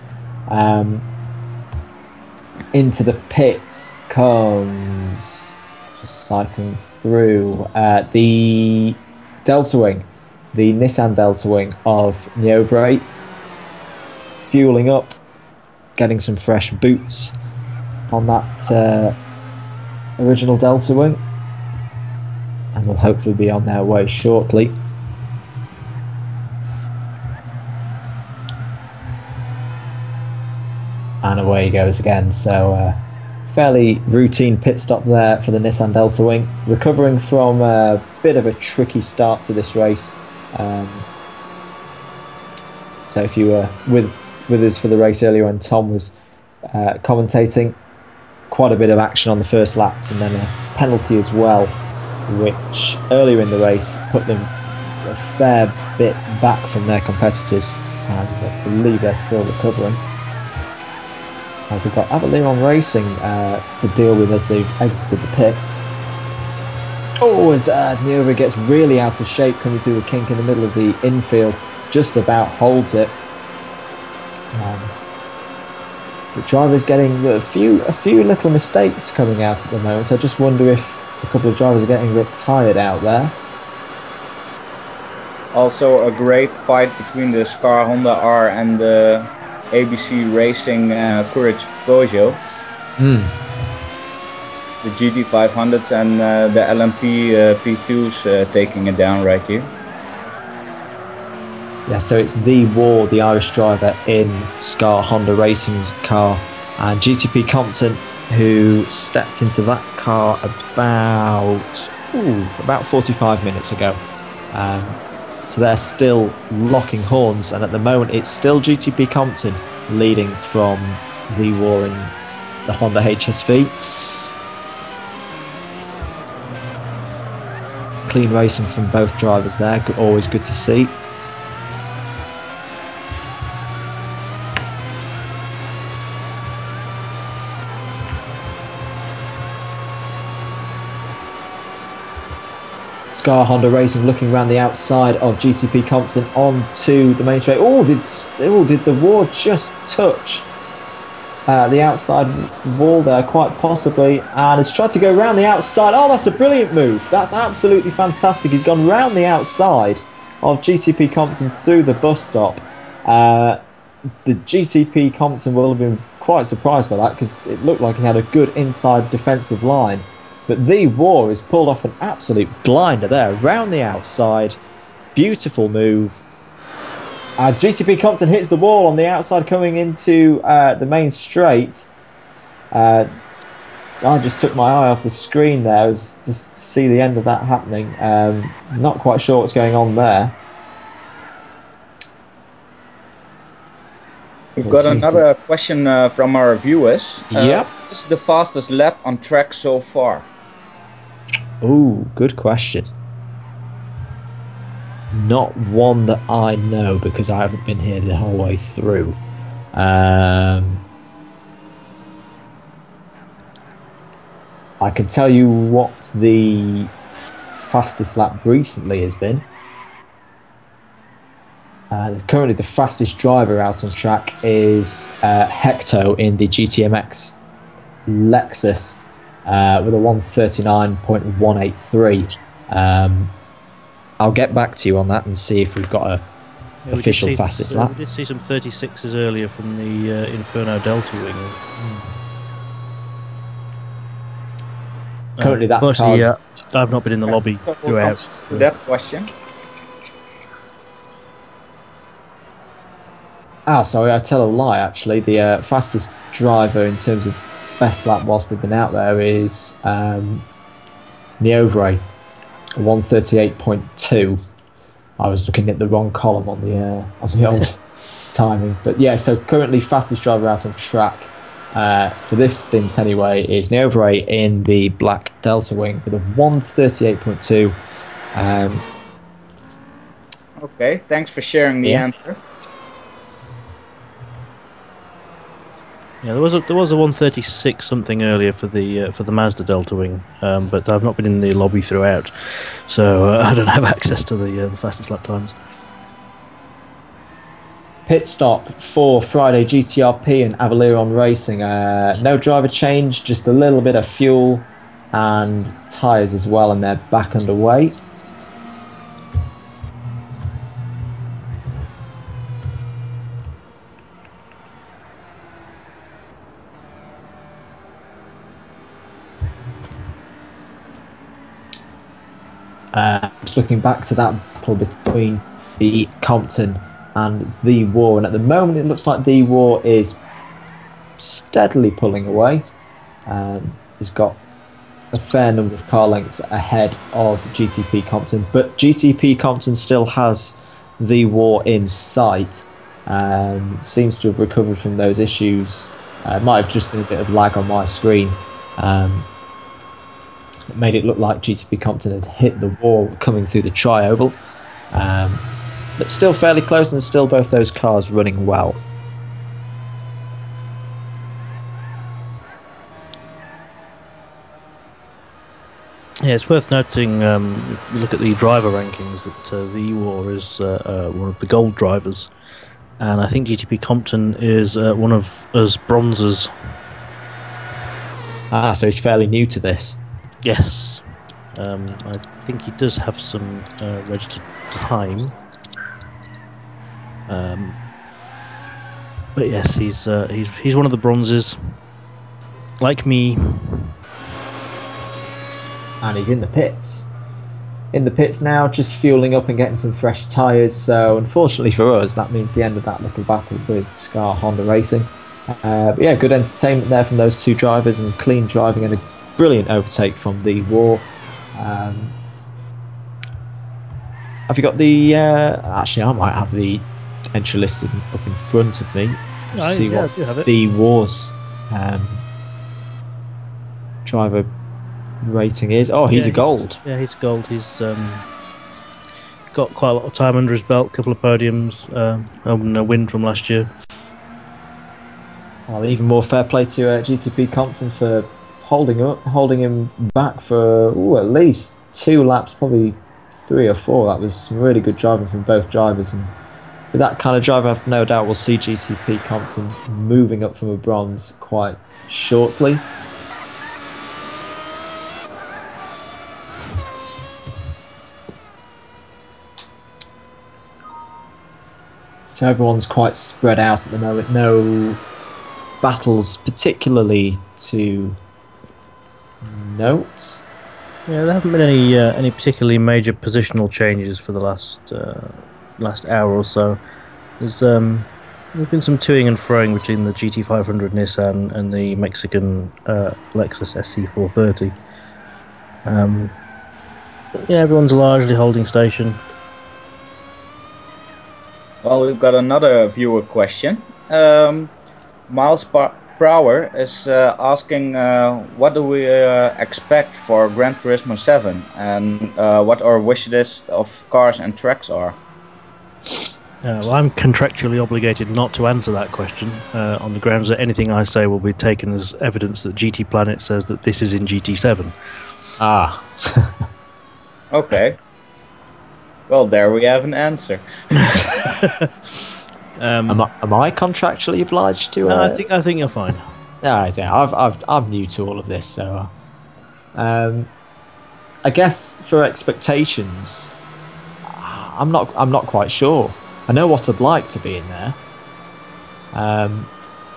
Into the pits comes, just cycling through, the Delta Wing, the Nissan Delta Wing of Neobre, fueling up, getting some fresh boots on that original Delta Wing, and will hopefully be on their way shortly. And away he goes again. So fairly routine pit stop there for the Nissan Delta Wing, recovering from a bit of a tricky start to this race. So if you were with us for the race earlier when Tom was commentating, quite a bit of action on the first laps, and then a penalty as well, which earlier in the race put them a fair bit back from their competitors, and I believe they're still recovering. We've got Avaliron Racing to deal with as they've exited the pits. Oh, as Neobre gets really out of shape coming through the kink in the middle of the infield, just about holds it. The driver's getting a few little mistakes coming out at the moment. I just wonder if a couple of drivers are getting a bit tired out there. Also a great fight between the Scar Honda R and the ABC Racing Courage Peugeot. The GT500s and the LMP P2s taking it down right here. Yeah, so it's the War, the Irish driver in Scar Honda Racing's car, and GTP Compton, who stepped into that car about 45 minutes ago. So they're still locking horns, and at the moment it's still GTP Compton leading from the War in the Honda HSV. Clean racing from both drivers there, always good to see. Scar Honda Racing looking around the outside of GTP Compton onto the main straight. Oh, did the War just touch the outside wall there, quite possibly, and has tried to go around the outside. Oh, that's a brilliant move. That's absolutely fantastic. He's gone round the outside of GTP Compton through the bus stop. The GTP Compton will have been quite surprised by that because it looked like he had a good inside defensive line. But the War has pulled off an absolute blinder there, round the outside. Beautiful move. As GTP Compton hits the wall on the outside coming into the main straight. I just took my eye off the screen there just to see the end of that happening. Not quite sure what's going on there. We've got another question from our viewers. Yep. What is the fastest lap on track so far? Ooh, good question. Not one that I know because I haven't been here the whole way through. I can tell you what the fastest lap recently has been. Currently the fastest driver out on track is Hecto in the GTMX Lexus with a 1:39.183. I'll get back to you on that and see if we've got a official fastest lap. We did see some 36s earlier from the Inferno Delta Wing. Currently that car's... I've not been in the lobby throughout. That question. Ah, sorry, I tell a lie actually. The fastest driver in terms of best lap whilst they've been out there is Niovre, 1:38.2. I was looking at the wrong column on the old timing, but yeah. So currently, fastest driver out on track for this stint anyway is Niovre in the black Delta Wing with a 1:38.2. Okay, thanks for sharing the answer. Yeah, there was a 136 something earlier for the Mazda Delta Wing, but I've not been in the lobby throughout, so I don't have access to the fastest lap times. Pit stop for Friday GTRP and Avaliron Racing. No driver change, just a little bit of fuel and tyres as well, and they're back underway. Just looking back to that battle between the Compton and the War, and at the moment it looks like the War is steadily pulling away. He's got a fair number of car lengths ahead of GTP Compton, but GTP Compton still has the War in sight. Seems to have recovered from those issues. It might have just been a bit of lag on my screen. It made it look like GTP Compton had hit the wall coming through the tri-oval, but still fairly close, and still both those cars running well. Yeah, it's worth noting, if you look at the driver rankings, that the War is one of the gold drivers, and I think GTP Compton is one of us bronzes. Ah, so he's fairly new to this. Yes, I think he does have some registered time, but yes, he's one of the bronzes, like me. And he's in the pits. In the pits now, just fueling up and getting some fresh tyres. So unfortunately for us, that means the end of that little battle with Scar Honda Racing. But yeah, good entertainment there from those two drivers, and clean driving and a brilliant overtake from the War. Have you got the... actually, I might have the entry listed up in front of me. See what the War's driver rating is. Oh, he's a gold. Yeah, he's gold. He's got quite a lot of time under his belt, a couple of podiums, and a win from last year. Well, even more fair play to GTP Compton for holding him back for at least 2 laps, probably 3 or 4. That was some really good driving from both drivers, and with that kind of driving, I've no doubt we'll see GTP Compton moving up from a bronze quite shortly. So everyone's quite spread out at the moment. No battles particularly to note. Yeah, there haven't been any particularly major positional changes for the last hour or so. There's been some toing and froing between the GT500 Nissan and the Mexican Lexus SC430. Yeah, everyone's largely holding station. Well, we've got another viewer question. Miles Prower is asking what do we expect for Gran Turismo 7 and what our wish list of cars and tracks are. Well, I'm contractually obligated not to answer that question on the grounds that anything I say will be taken as evidence that GTPlanet says that this is in GT7. Ah. Okay. Well, there we have an answer. Am I contractually obliged to? No, I think you're fine. Yeah, I'm new to all of this, so I guess for expectations, I'm not quite sure. I know what I'd like to be in there.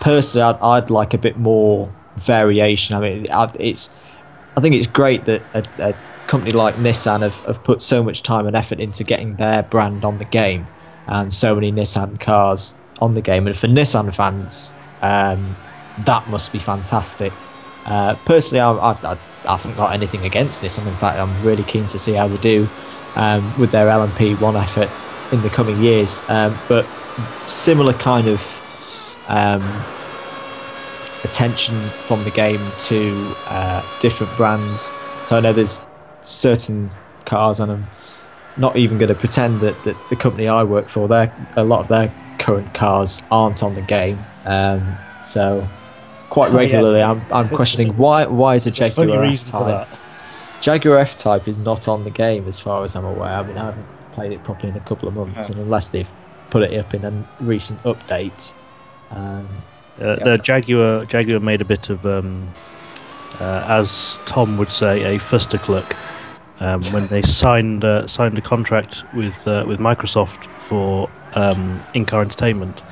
Personally, I'd like a bit more variation. I mean, I think it's great that a company like Nissan have put so much time and effort into getting their brand on the game, and so many Nissan cars on the game. And for Nissan fans, that must be fantastic. Personally, I haven't got anything against Nissan. In fact, I'm really keen to see how they do with their LMP1 effort in the coming years. But similar kind of attention from the game to different brands. So I know there's certain cars, and I'm not even going to pretend that the company I work for, a lot of their current cars aren't on the game. So quite regularly, I'm questioning why is a Jaguar F-Type? Jaguar F-Type is not on the game as far as I'm aware. I mean, I haven't played it properly in a couple of months, and unless they've put it up in a recent update. The Jaguar made a bit of, as Tom would say, a fisticuffs when they signed a contract with Microsoft for in-car entertainment.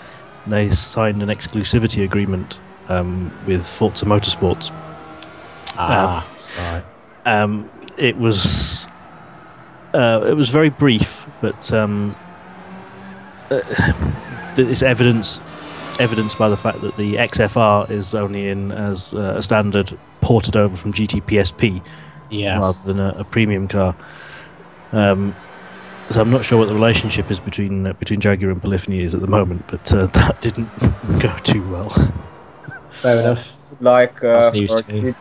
They signed an exclusivity agreement with Forza Motorsports. Right. It was very brief, but it's evidenced by the fact that the XFR is only in as a standard ported over from GT PSP, rather than a premium car. So I'm not sure what the relationship is between Jaguar and Polyphony is at the moment, but that didn't go too well. Fair enough. That's news to me.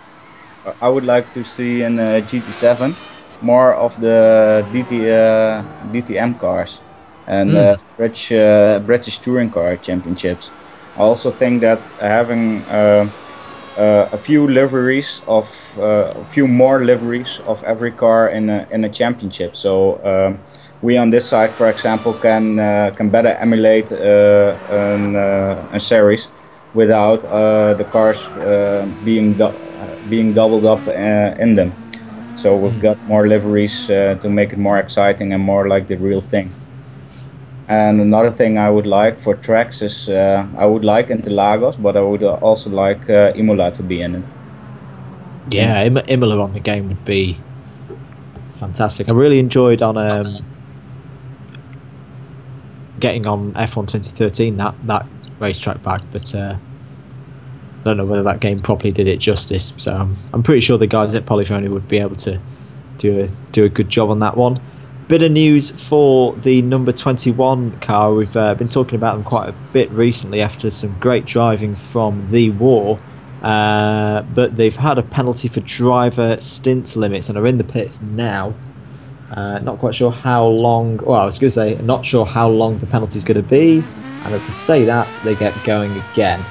I would like to see in GT7 more of the DTM cars and British Touring Car Championships. I also think that having a few more liveries of every car in a championship. So we on this side, for example, can better emulate a series without the cars being doubled up in them. So we've got more liveries to make it more exciting and more like the real thing. And another thing I would like for tracks is I would like Interlagos, but I would also like Imola to be in it. Yeah, Imola on the game would be fantastic. I really enjoyed on getting on F1 2013 that racetrack back, but I don't know whether that game properly did it justice. So I'm pretty sure the guys at Polyphony would be able to do a good job on that one. Bit of news for the number 21 car. We've been talking about them quite a bit recently after some great driving from The War, but they've had a penalty for driver stint limits and are in the pits now. Not quite sure how long. Well, I was going to say, not sure how long the penalty is going to be, and as I say that, they get going again.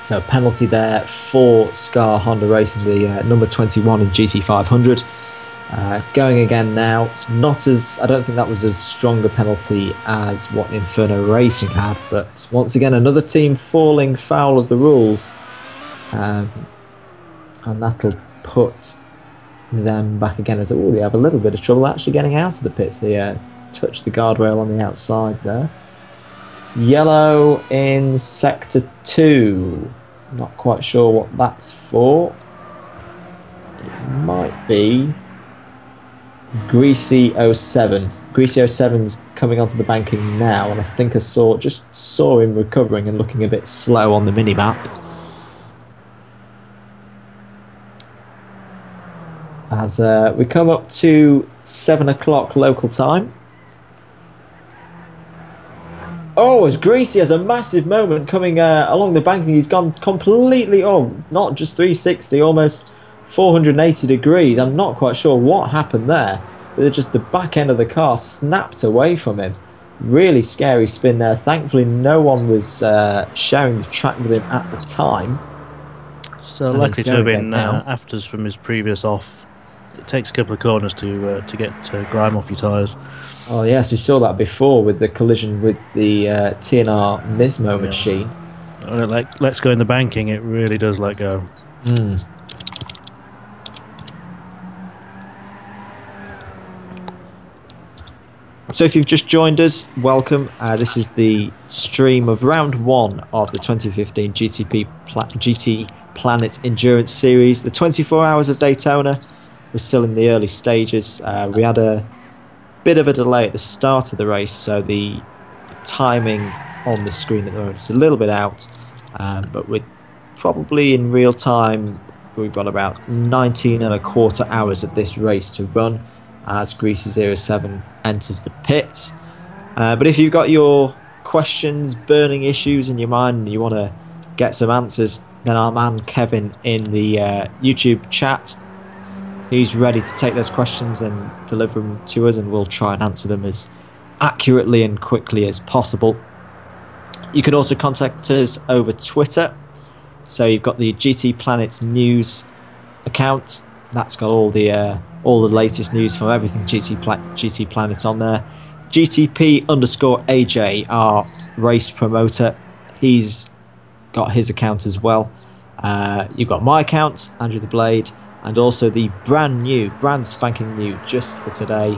So penalty there for Scar Honda Racing, the number 21 in GT500. Going again now. Not as, I don't think that was as strong a penalty as what Inferno Racing had, but once again another team falling foul of the rules, and that'll put them back again as they have a little bit of trouble actually getting out of the pits. They touched the guardrail on the outside there. Yellow in sector 2. Not quite sure what that's for. It might be Greasy 07. Greasy 07's coming onto the banking now, and I think I just saw him recovering and looking a bit slow on the mini-map. As we come up to 7 o'clock local time. Oh, as Greasy has a massive moment coming along the banking. He's gone completely, not just 360, almost 480 degrees. I'm not quite sure what happened there, but just the back end of the car snapped away from him. Really scary spin there. Thankfully, no one was sharing the track with him at the time. So likely to have been afters from his previous off. It takes a couple of corners to get grime off your tyres. Oh yes, we saw that before with the collision with the TNR Nismo machine. Let's go in the banking. It really does let go. So if you've just joined us, welcome. This is the stream of round 1 of the 2015 GTPlanet Endurance Series, the 24 Hours of Daytona. We're still in the early stages. We had a bit of a delay at the start of the race, so the timing on the screen at the moment is a little bit out, but we're probably in real time. We've got about 19 and a quarter hours of this race to run as Greasy07 enters the pits. But if you've got your questions, burning issues in your mind, and you want to get some answers, then our man Kevin in the YouTube chat, he's ready to take those questions and deliver them to us, and we'll try and answer them as accurately and quickly as possible. You can also contact us over Twitter. So you've got the GTPlanet News account. That's got all the latest news from everything GTPlanet on there. GTP_AJ, our race promoter, he's got his account as well. You've got my account, Andrew the Blade, and also the brand spanking new, just for today,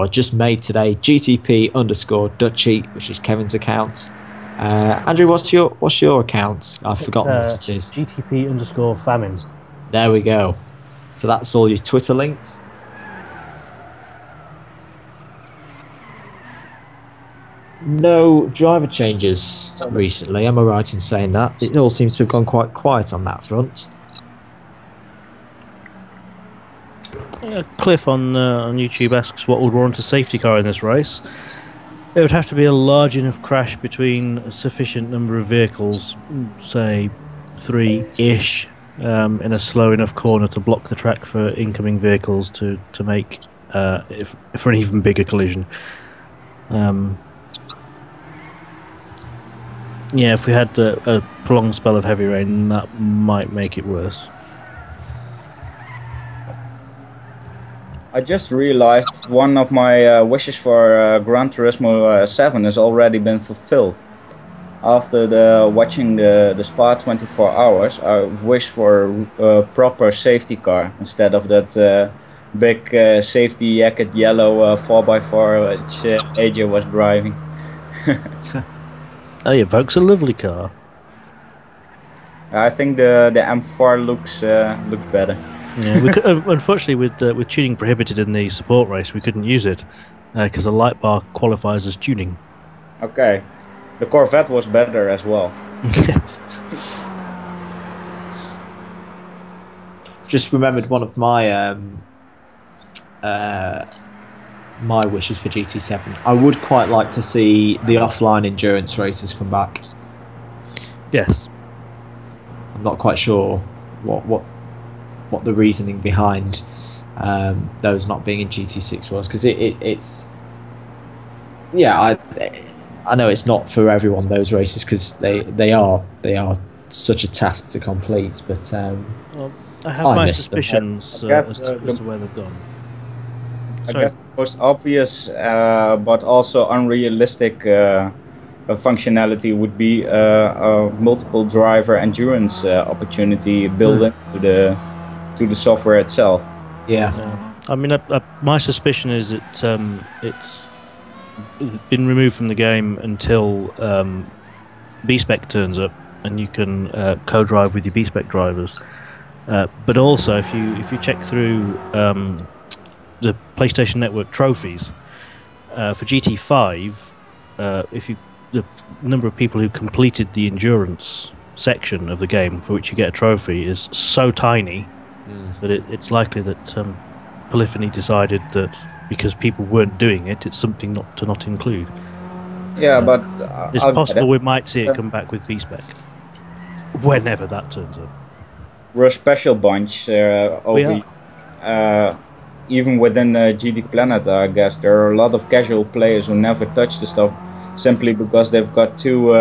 just made today, GTP_Dutchy, which is Kevin's account. Andrew, what's your account? I've forgotten what it is. GTP_Famine. There we go. So that's all your Twitter links. No driver changes recently, am I right in saying that? It all seems to have gone quite quiet on that front. Cliff on YouTube asks what would warrant a safety car in this race. There would have to be a large enough crash between a sufficient number of vehicles, say 3-ish, in a slow enough corner to block the track for incoming vehicles to make for an even bigger collision. Yeah, if we had a prolonged spell of heavy rain, that might make it worse. I just realized one of my wishes for Gran Turismo 7 has already been fulfilled. After watching the Spa 24 hours, I wish for a proper safety car instead of that big safety jacket yellow 4x4 which AJ was driving. Oh yeah, Vogue's a lovely car. I think the M4 looks better. Yeah, we could, unfortunately, with tuning prohibited in the support race, we couldn't use it because the light bar qualifies as tuning. Okay, the Corvette was better as well. Yes. Just remembered one of my my wishes for GT7. I would quite like to see the offline endurance races come back. Yes. I'm not quite sure what the reasoning behind those not being in GT6 was, because it's I know it's not for everyone, those races, because they are such a task to complete, but well, I have my suspicions as to where they've gone. I guess the most obvious, but also unrealistic functionality would be a multiple driver endurance opportunity built into the software itself. Yeah. I mean, my suspicion is that it's been removed from the game until B-Spec turns up, and you can co-drive with your B-Spec drivers. But also, if you check through the PlayStation Network trophies for GT5, the number of people who completed the endurance section of the game for which you get a trophy is so tiny that it's likely that Polyphony decided that because people weren't doing it, it's something not to include. Yeah, but it's possible we might see it come back with B-Spec whenever that turns up. We're a special bunch over. Even within GTPlanet, I guess there are a lot of casual players who never touch the stuff simply because they've got two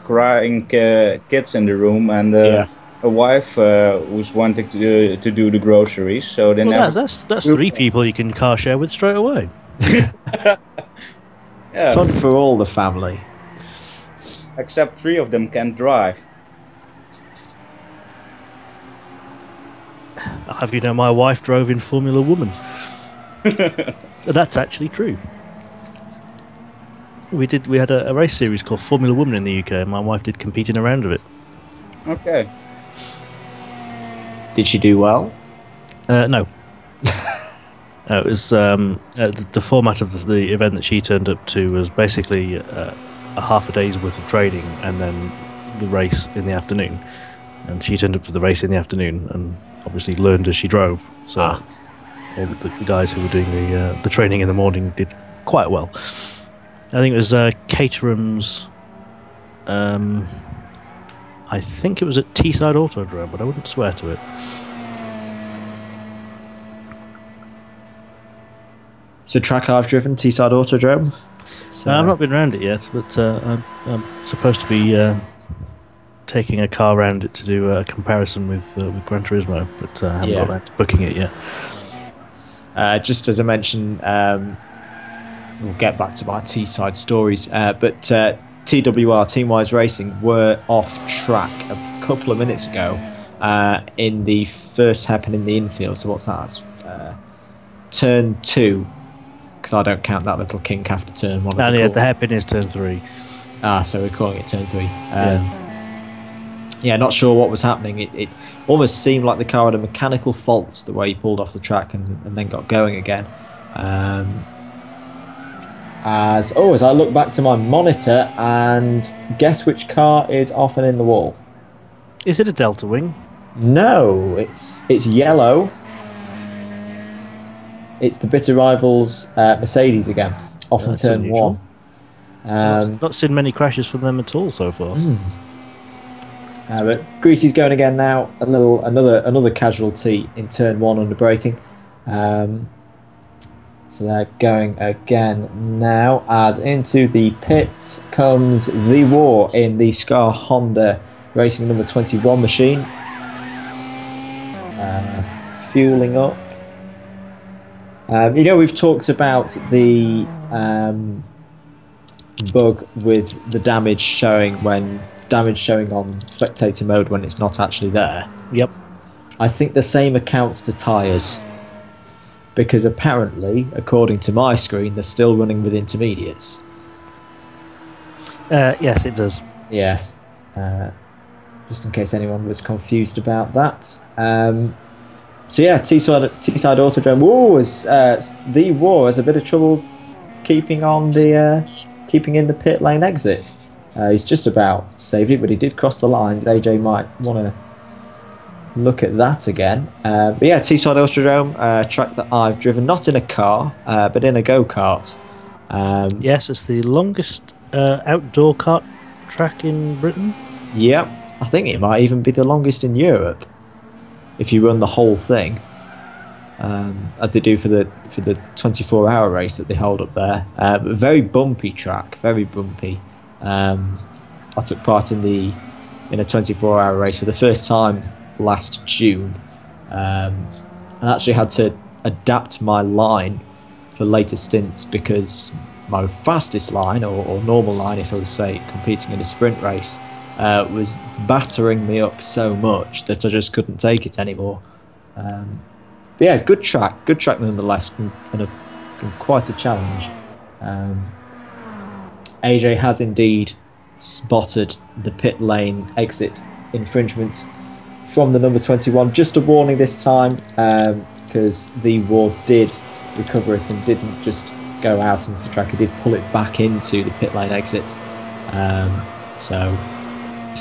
crying kids in the room and a wife who's wanting to do the groceries. So they never. That's 3 people you can car share with straight away. Yeah. Fun for all the family. Except 3 of them can't drive. I'll have you know, my wife drove in Formula Woman. That's actually true. We had a race series called Formula Woman in the UK, and my wife did compete in a round of it. Okay. Did she do well? No. It was the format of the event that she turned up to was basically a half a day's worth of training and then the race in the afternoon. And she turned up for the race in the afternoon and obviously learned as she drove. So all the guys who were doing the training in the morning did quite well. I think it was Caterham's. I think it was at Teesside Autodrome, but I wouldn't swear to it. So track I've driven, Teesside Autodrome. So I've not been around it yet, but I'm supposed to be taking a car around it to do a comparison with Gran Turismo, but I haven't got around to booking it yet. Just as I mentioned, we'll get back to my Teesside stories, but TWR, Teamwise Racing, were off track a couple of minutes ago in the first hairpin in the infield. So what's that? Turn 2, because I don't count that little kink after turn 1. And yeah, the hairpin is turn 3. So we're calling it turn 3. Yeah, not sure what was happening. It almost seemed like the car had a mechanical fault the way he pulled off the track and then got going again. As I look back to my monitor and guess which car is off and in the wall. Is it a Delta Wing? No, it's yellow. It's the Bitter Rivals Mercedes again, off in turn unusual. 1. I've not seen many crashes from them at all so far. But Greasy's going again now. Another casualty in turn 1 under braking. So they're going again now. As into the pits comes the war in the Scar Honda Racing number 21 machine. Fueling up. We've talked about the bug with the damage showing on spectator mode when it's not actually there. Yep. I think the same accounts to tyres, because apparently, according to my screen, they're still running with intermediates. Yes, it does. Yes. Just in case anyone was confused about that. So yeah, Teesside Autodrome. The War has a bit of trouble keeping in the pit lane exit. He's just about saved it, but he did cross the lines. AJ might want to look at that again. But yeah, Teesside Autodrome, track that I've driven, not in a car, but in a go-kart. Yes, it's the longest outdoor kart track in Britain. Yep, I think it might even be the longest in Europe if you run the whole thing, as they do for the 24-hour race that they hold up there. But very bumpy track, very bumpy. I took part in a 24-hour race for the first time last June, and actually had to adapt my line for later stints because my fastest line, or normal line if I was, say, competing in a sprint race, was battering me up so much that I just couldn't take it anymore. But yeah, good track nonetheless, and quite a challenge. AJ has indeed spotted the pit lane exit infringement from the number 21. Just a warning this time, because the ward did recover it and didn't just go out into the track. He did pull it back into the pit lane exit. So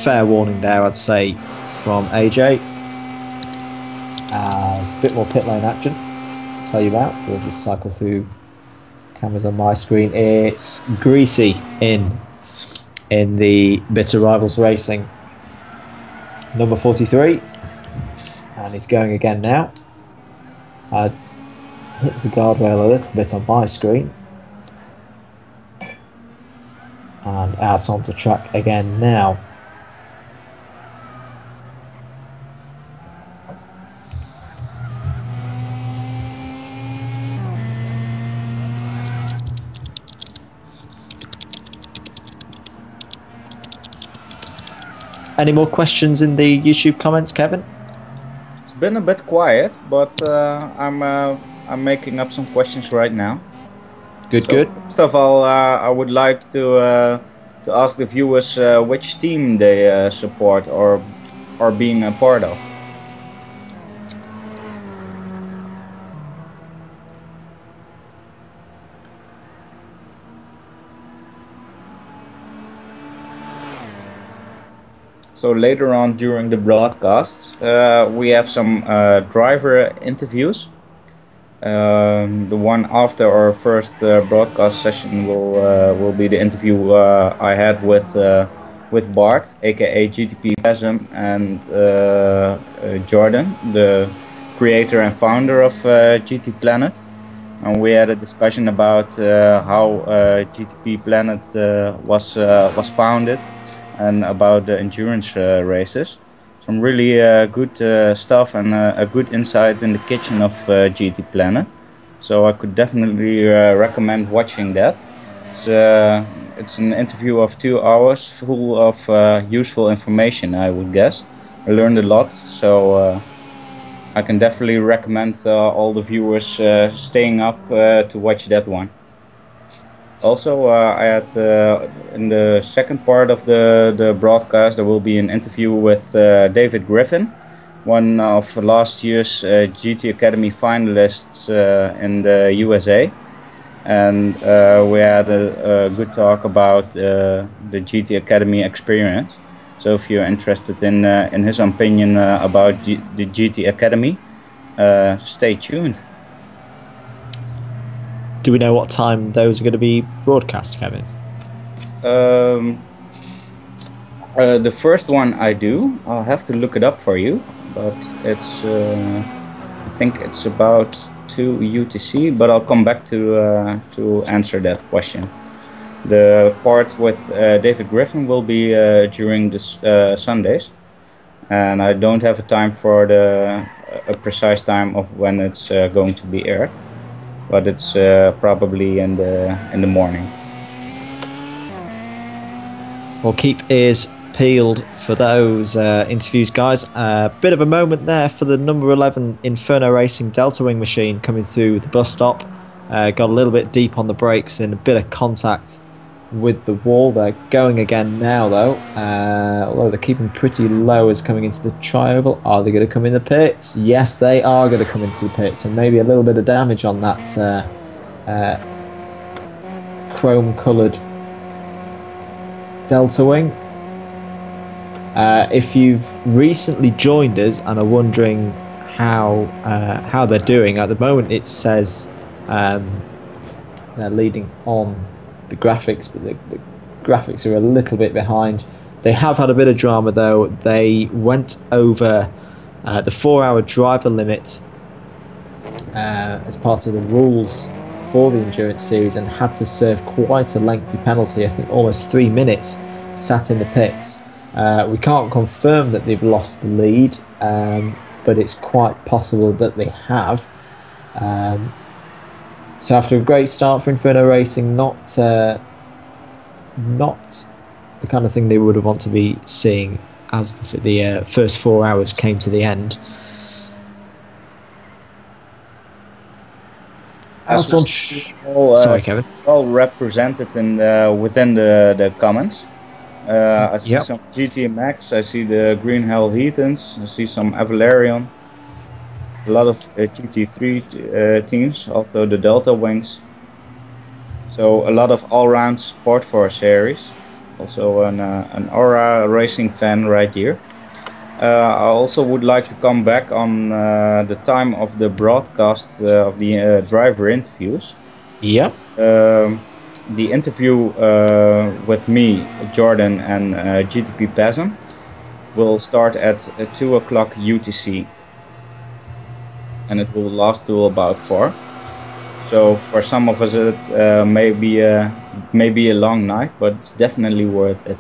fair warning there, I'd say, from AJ. There's a bit more pit lane action to tell you about. We'll just cycle through cameras on my screen. It's Greasy in the Bitter Rivals Racing number 43, and he's going again now. As hits the guardrail a little bit on my screen, and out onto track again now. Any more questions in the YouTube comments, Kevin? It's been a bit quiet, but I'm making up some questions right now. Good. First of all, I would like to ask the viewers which team they support or are being a part of. So later on during the broadcasts, we have some driver interviews. The one after our first broadcast session will be the interview I had with Bart, aka GTPlanet, and Jordan, the creator and founder of GTPlanet. And we had a discussion about how GTPlanet was founded, and about the endurance races. Some really good stuff and a good insight in the kitchen of GTPlanet. So I could definitely recommend watching that. It's an interview of 2 hours full of useful information, I would guess. I learned a lot, so I can definitely recommend all the viewers staying up to watch that one. Also, I had in the second part of the broadcast, there will be an interview with David Griffin, one of last year's GT Academy finalists in the USA. And we had a good talk about the GT Academy experience. So if you're interested in his opinion about the GT Academy, stay tuned. Do we know what time those are going to be broadcast, Kevin? The first one I do. I'll have to look it up for you, but it's I think it's about 2 UTC, but I'll come back to answer that question. The part with David Griffin will be during this Sundays, and I don't have a time for a precise time of when it's going to be aired. But it's probably in the morning. Well, keep ears peeled for those interviews, guys. A bit of a moment there for the number 11 Inferno Racing Delta Wing machine coming through the bus stop. Got a little bit deep on the brakes and a bit of contact with the wall. They're going again now, though. Although they're keeping pretty low as coming into the tri-oval. Are they going to come in the pits? Yes, they are going to come into the pits. And maybe a little bit of damage on that chrome-coloured Delta Wing. If you've recently joined us and are wondering how they're doing, at the moment it says they're leading on the graphics, but the graphics are a little bit behind. They have had a bit of drama though. They went over the 4-hour driver limit as part of the rules for the Endurance Series and had to serve quite a lengthy penalty. I think almost 3 minutes sat in the pits. We can't confirm that they've lost the lead, but it's quite possible that they have. So after a great start for Inferno Racing, not the kind of thing they would have want to be seeing as the first 4 hours came to the end. Sorry, Kevin. All represented in within the comments. I see some GT Max. I see the Green Hell Heathens. I see some Avalarion. A lot of GT3 teams, also the Delta Wings. So a lot of all-round support for our series. Also an Aura Racing fan right here. I also would like to come back on the time of the broadcast of the driver interviews. Yeah. The interview with me, Jordan, and GTP Pasm will start at 2 o'clock UTC. And it will last till about 4. So for some of us it may be a long night, but it's definitely worth it.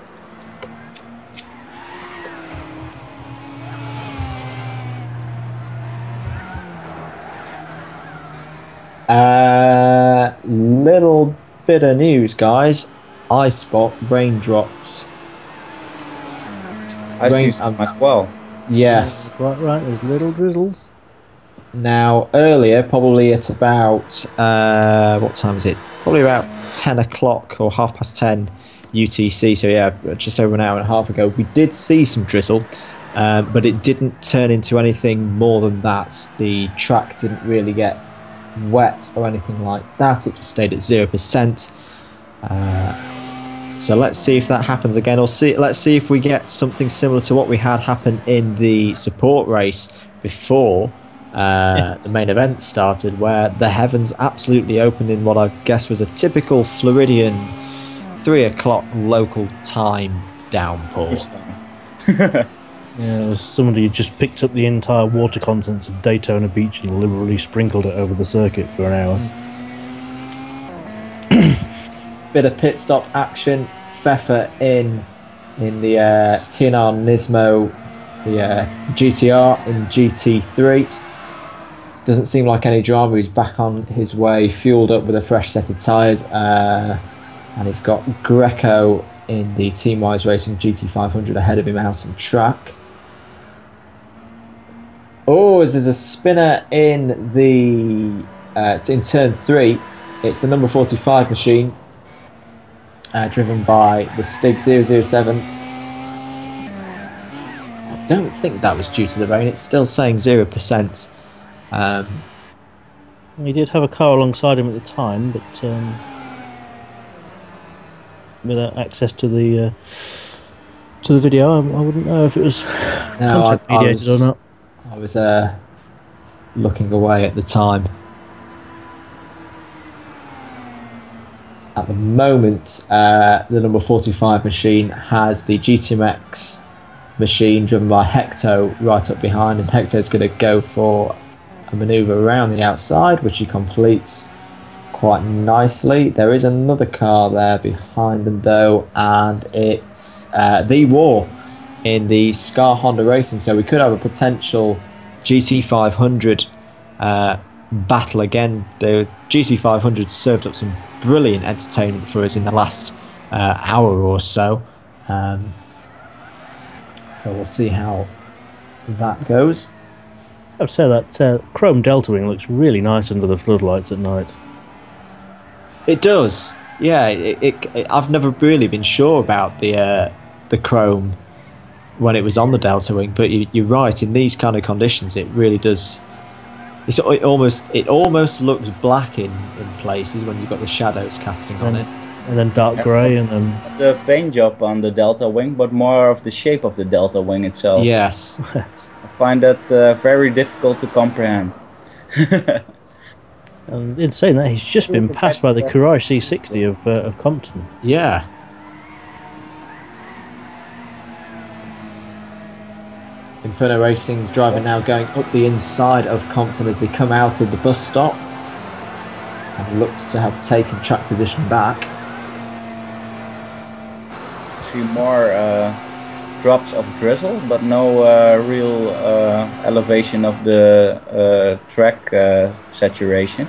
Little bit of news, guys. I spot raindrops. I see some as well. Yes. Right. There's little drizzles. Now, earlier, probably at about, what time is it? Probably about 10 o'clock or 10:30 UTC. So yeah, just over an hour and a half ago, we did see some drizzle, but it didn't turn into anything more than that. The track didn't really get wet or anything like that. It just stayed at 0%. So let's see if that happens again, or let's see if we get something similar to what we had happen in the support race before the main event started, where the heavens absolutely opened in what I guess was a typical Floridian 3 o'clock local time downpour. Yeah, it was somebody who just picked up the entire water contents of Daytona Beach and liberally sprinkled it over the circuit for an hour. Bit of pit stop action. Pfeffer in the TNR Nismo, the GTR in GT3. Doesn't seem like any drama. He's back on his way, fueled up with a fresh set of tyres, and he's got Greco in the Teamwise Racing GT500 ahead of him out on track. Oh, as there's a spinner in the in turn 3, it's the number 45 machine, driven by the Stig 007. I don't think that was due to the rain. It's still saying 0%. He did have a car alongside him at the time, but without access to the video, I wouldn't know if it was contact mediated or not. I was looking away at the time. At the moment, the number 45 machine has the GTMX machine driven by Hecto right up behind, and Hecto's going to go for a manoeuvre around the outside, which he completes quite nicely. There is another car there behind them though, and it's the War in the Scar Honda Racing, so we could have a potential GT500 battle again. The GT500 served up some brilliant entertainment for us in the last hour or so, so we'll see how that goes. I'd say that Chrome Delta Wing looks really nice under the floodlights at night. It does, yeah. I've never really been sure about the Chrome when it was on the Delta Wing, but you're right. In these kind of conditions, it really does. It almost looks black in places when you've got the shadows casting on it, and then dark grey, and then the paint job on the Delta Wing, but more of the shape of the Delta Wing itself. Yes. I find that very difficult to comprehend. And in saying that, he's just been passed by the Courage C60 of Compton. Yeah. Inferno Racing's driver now going up the inside of Compton as they come out of the bus stop, and looks to have taken track position back. See more drops of drizzle, but no real elevation of the track saturation.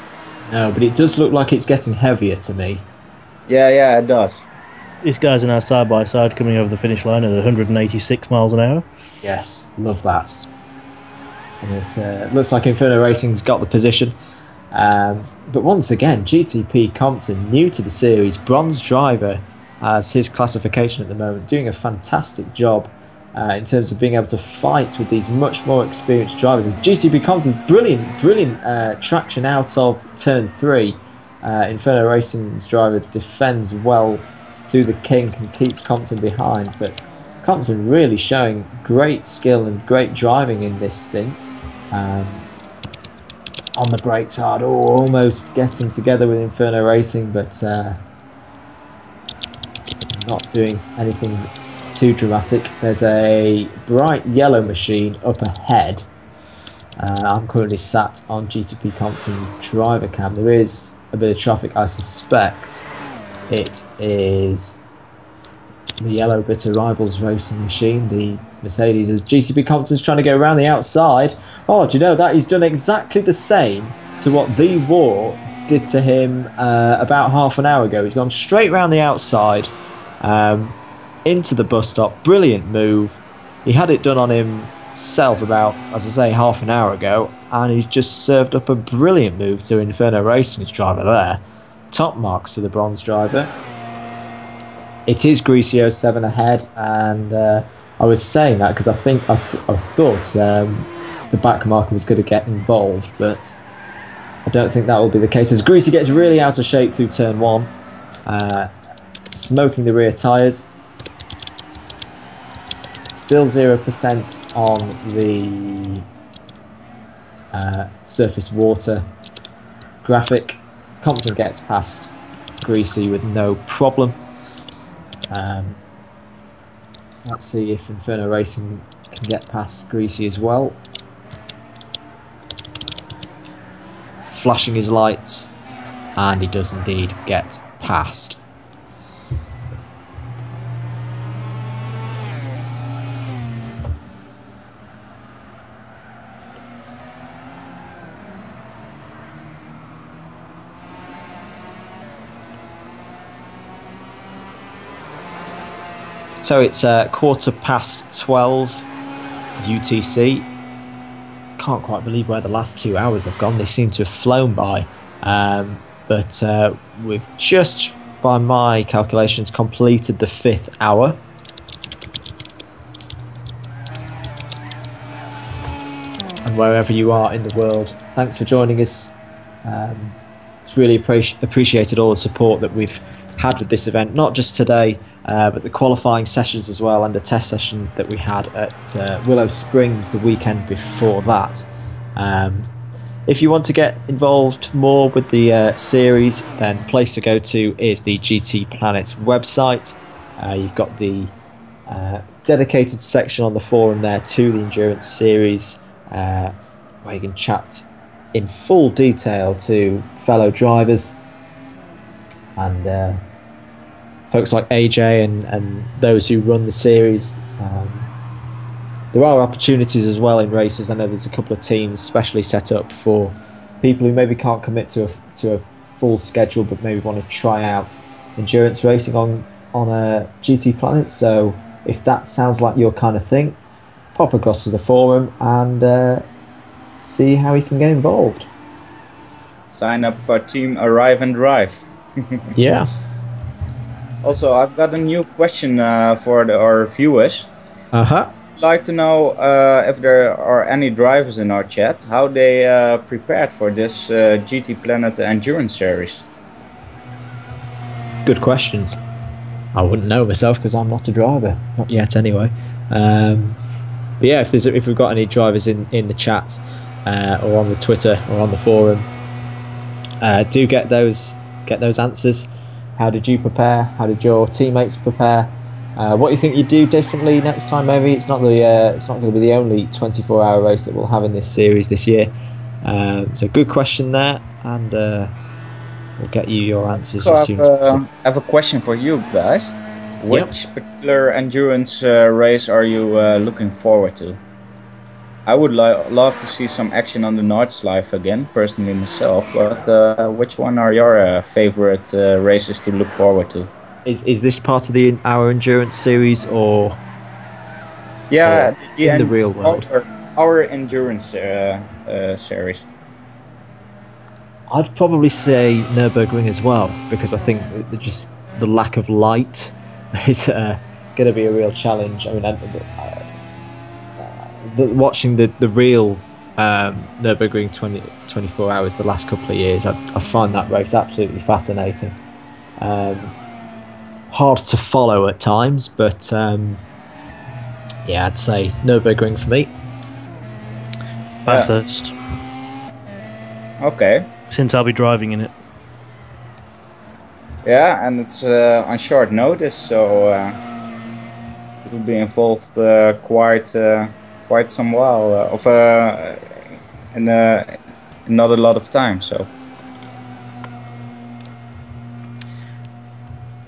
No, but it does look like it's getting heavier to me. Yeah, it does. These guys are now side by side coming over the finish line at 186 miles an hour. Yes, love that. And it looks like Inferno Racing's got the position. But once again, GTP Compton, new to the series, bronze driver as his classification at the moment, doing a fantastic job in terms of being able to fight with these much more experienced drivers. As GTP Compton's brilliant traction out of turn 3. Inferno Racing's driver defends well through the kink and keeps Compton behind, but Compton really showing great skill and great driving in this stint. On the brakes hard, almost getting together with Inferno Racing, but not doing anything too dramatic. There's a bright yellow machine up ahead. I'm currently sat on GTP Compton's driver cam. There is a bit of traffic. I suspect it is the yellow Bitter Rivals racing machine, the Mercedes, as GTP Compton's trying to go around the outside. Oh, do you know that? He's done exactly the same to what The War did to him about half an hour ago. He's gone straight round the outside into the bus stop. Brilliant move. He had it done on himself about, as I say, half an hour ago, and he's just served up a brilliant move to Inferno Racing's driver there. Top marks to the bronze driver. It is Greasy 07 ahead, and I was saying that because I thought the back marker was going to get involved, but I don't think that will be the case, as Greasy gets really out of shape through turn 1, smoking the rear tyres. Still 0% on the surface water graphic. Compton gets past Greasy with no problem. Let's see if Inferno Racing can get past Greasy as well. Flashing his lights, and he does indeed get past. So it's 12:15 UTC. Can't quite believe where the last 2 hours have gone. They seem to have flown by. But we've just, by my calculations, completed the 5th hour. And wherever you are in the world, thanks for joining us. It's really appreciated all the support that we've had with this event, not just today, but the qualifying sessions as well, and the test session that we had at Willow Springs the weekend before that. If you want to get involved more with the series, then the place to go to is the GTPlanet website. You've got the dedicated section on the forum there to the Endurance Series, where you can chat in full detail to fellow drivers and folks like AJ and those who run the series. There are opportunities as well in races. I know there's a couple of teams specially set up for people who maybe can't commit to a full schedule, but maybe want to try out endurance racing on a GTPlanet. So if that sounds like your kind of thing, pop across to the forum and see how you can get involved. Sign up for Team Arrive and Drive. Yeah. Also, I've got a new question for our viewers. Uh-huh. I'd like to know if there are any drivers in our chat, how they prepared for this GTPlanet Endurance Series. Good question. I wouldn't know myself because I'm not a driver, not yet anyway. But yeah, if we've got any drivers in the chat or on the Twitter or on the forum, do get those answers. How did you prepare? How did your teammates prepare? What do you think you do differently next time? Maybe it's not going to be the only 24-hour race that we'll have in this series this year. So good question there, and we'll get you your answers as soon as possible. I have a question for you guys. Which particular endurance race are you looking forward to? I would love to see some action on the Nordschleife again, personally myself. But which one are your favorite races to look forward to? Is this part of our endurance series or Yeah, in the real world? Our endurance series. I'd probably say Nürburgring as well, because I think just the lack of light is going to be a real challenge. I mean, watching the real Nürburgring 24 hours the last couple of years, I find that race absolutely fascinating. Hard to follow at times, but yeah, I'd say Nürburgring for me. Bathurst. Okay. Since I'll be driving in it. Yeah, and it's on short notice, so you'll be involved quite some while in not a lot of time. So.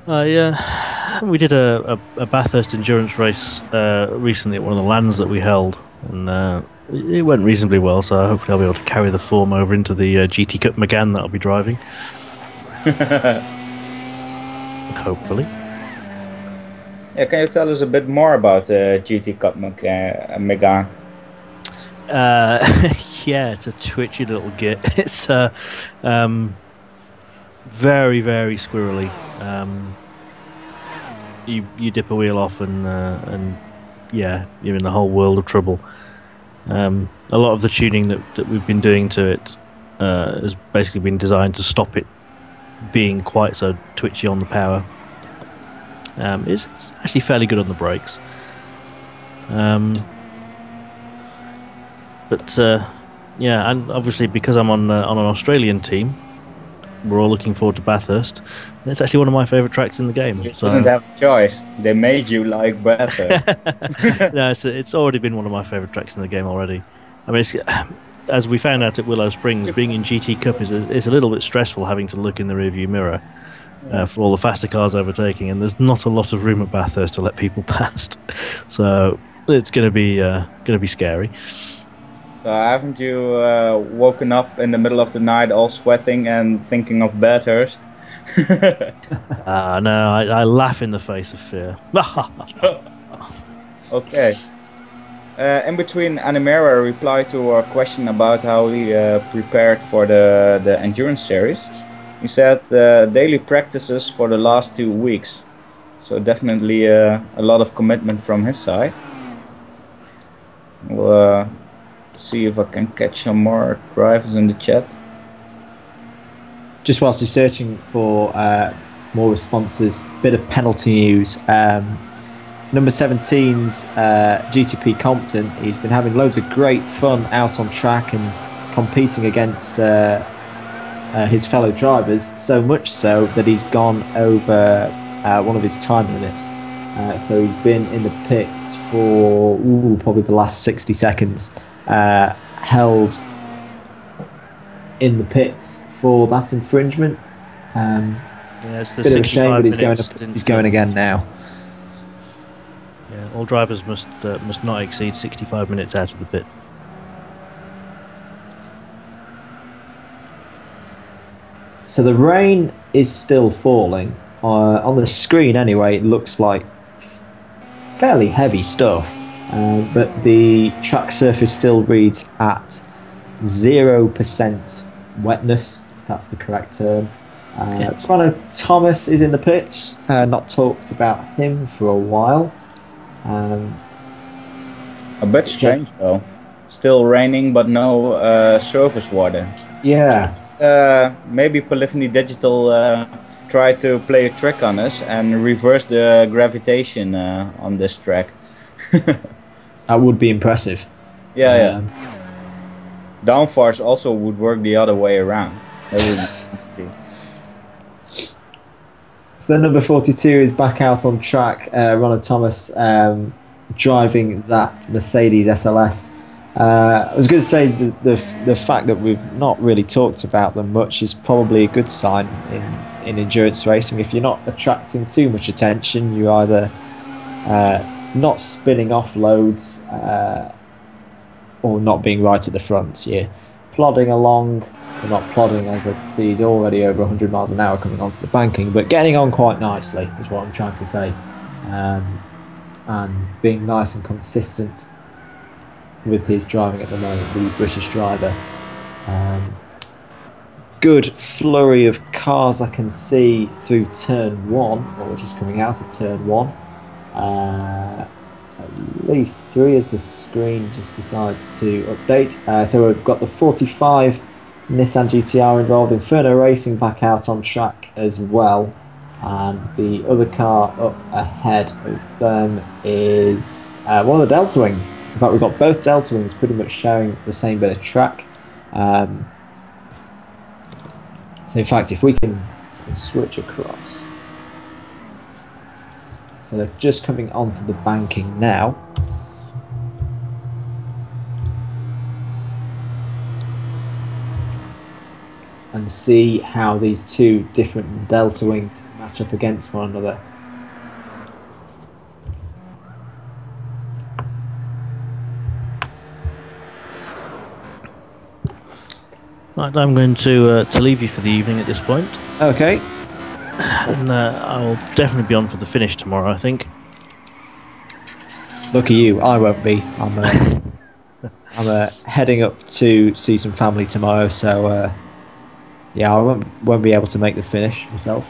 Yeah, we did a Bathurst endurance race recently at one of the lands that we held, and it went reasonably well. So hopefully I'll be able to carry the form over into the GT Cup Megane that I'll be driving. Hopefully. Yeah, can you tell us a bit more about GT Cup Megane? Yeah, it's a twitchy little git. It's very, very squirrely. You dip a wheel off and yeah, you're in the whole world of trouble. A lot of the tuning that we've been doing to it has basically been designed to stop it being quite so twitchy on the power. It's actually fairly good on the brakes. But yeah, and obviously because I'm on an Australian team, we're all looking forward to Bathurst. And it's actually one of my favourite tracks in the game. You didn't have a choice. They made you like Bathurst. No, it's already been one of my favourite tracks in the game already. I mean, as we found out at Willow Springs, being in GT Cup is a little bit stressful, having to look in the rearview mirror for all the faster cars overtaking, and there's not a lot of room at Bathurst to let people past. So it's going to be scary. So haven't you woken up in the middle of the night all sweating and thinking of Bathurst? No, I laugh in the face of fear. Okay. In between, Animera replied to our question about how he prepared for the endurance series. He said daily practices for the last 2 weeks. So definitely a lot of commitment from his side. We'll see if I can catch some more drivers in the chat. Just whilst you're searching for more responses, bit of penalty news. Number 17's GTP Compton, he's been having loads of great fun out on track and competing against his fellow drivers, so much so that he's gone over one of his time limits. So he's been in the pits for probably the last 60 seconds, held in the pits for that infringement. Yeah, it's the bit of a shame, but he's going again now. Yeah, all drivers must not exceed 65 minutes out of the pit. So the rain is still falling. On the screen anyway, it looks like fairly heavy stuff, but the track surface still reads at 0% wetness, if that's the correct term. Brano Thomas is in the pits, not talked about him for a while. A bit strange though. Still raining, but no surface water. Yeah. Maybe Polyphony Digital tried to play a trick on us and reverse the gravitation on this track. That would be impressive. Yeah. Downforce also would work the other way around. So then number 42 is back out on track. Ronald Thomas driving that Mercedes SLS. I was going to say the fact that we've not really talked about them much is probably a good sign in endurance racing. If you're not attracting too much attention, you're either not spinning off loads, or not being right at the front. You're plodding along, well, not plodding, as I see he's already over 100 miles an hour coming onto the banking, but getting on quite nicely is what I'm trying to say. And being nice and consistent with his driving at the moment, the British driver. Good flurry of cars I can see through turn 1, or just coming out of turn 1. At least 3 as the screen just decides to update. So we've got the 45 Nissan GTR involved, Inferno Racing back out on track as well. And the other car up ahead of them is one of the Delta Wings. In fact, we've got both Delta Wings pretty much sharing the same bit of track. So in fact, if we can switch across. So they're just coming onto the banking now. And see how these two different Delta Wings match up against one another. Right, I'm going to leave you for the evening at this point. Okay. And I'll definitely be on for the finish tomorrow, I think. Lucky you, I won't be. I'm heading up to see some family tomorrow, so yeah, I won't be able to make the finish myself.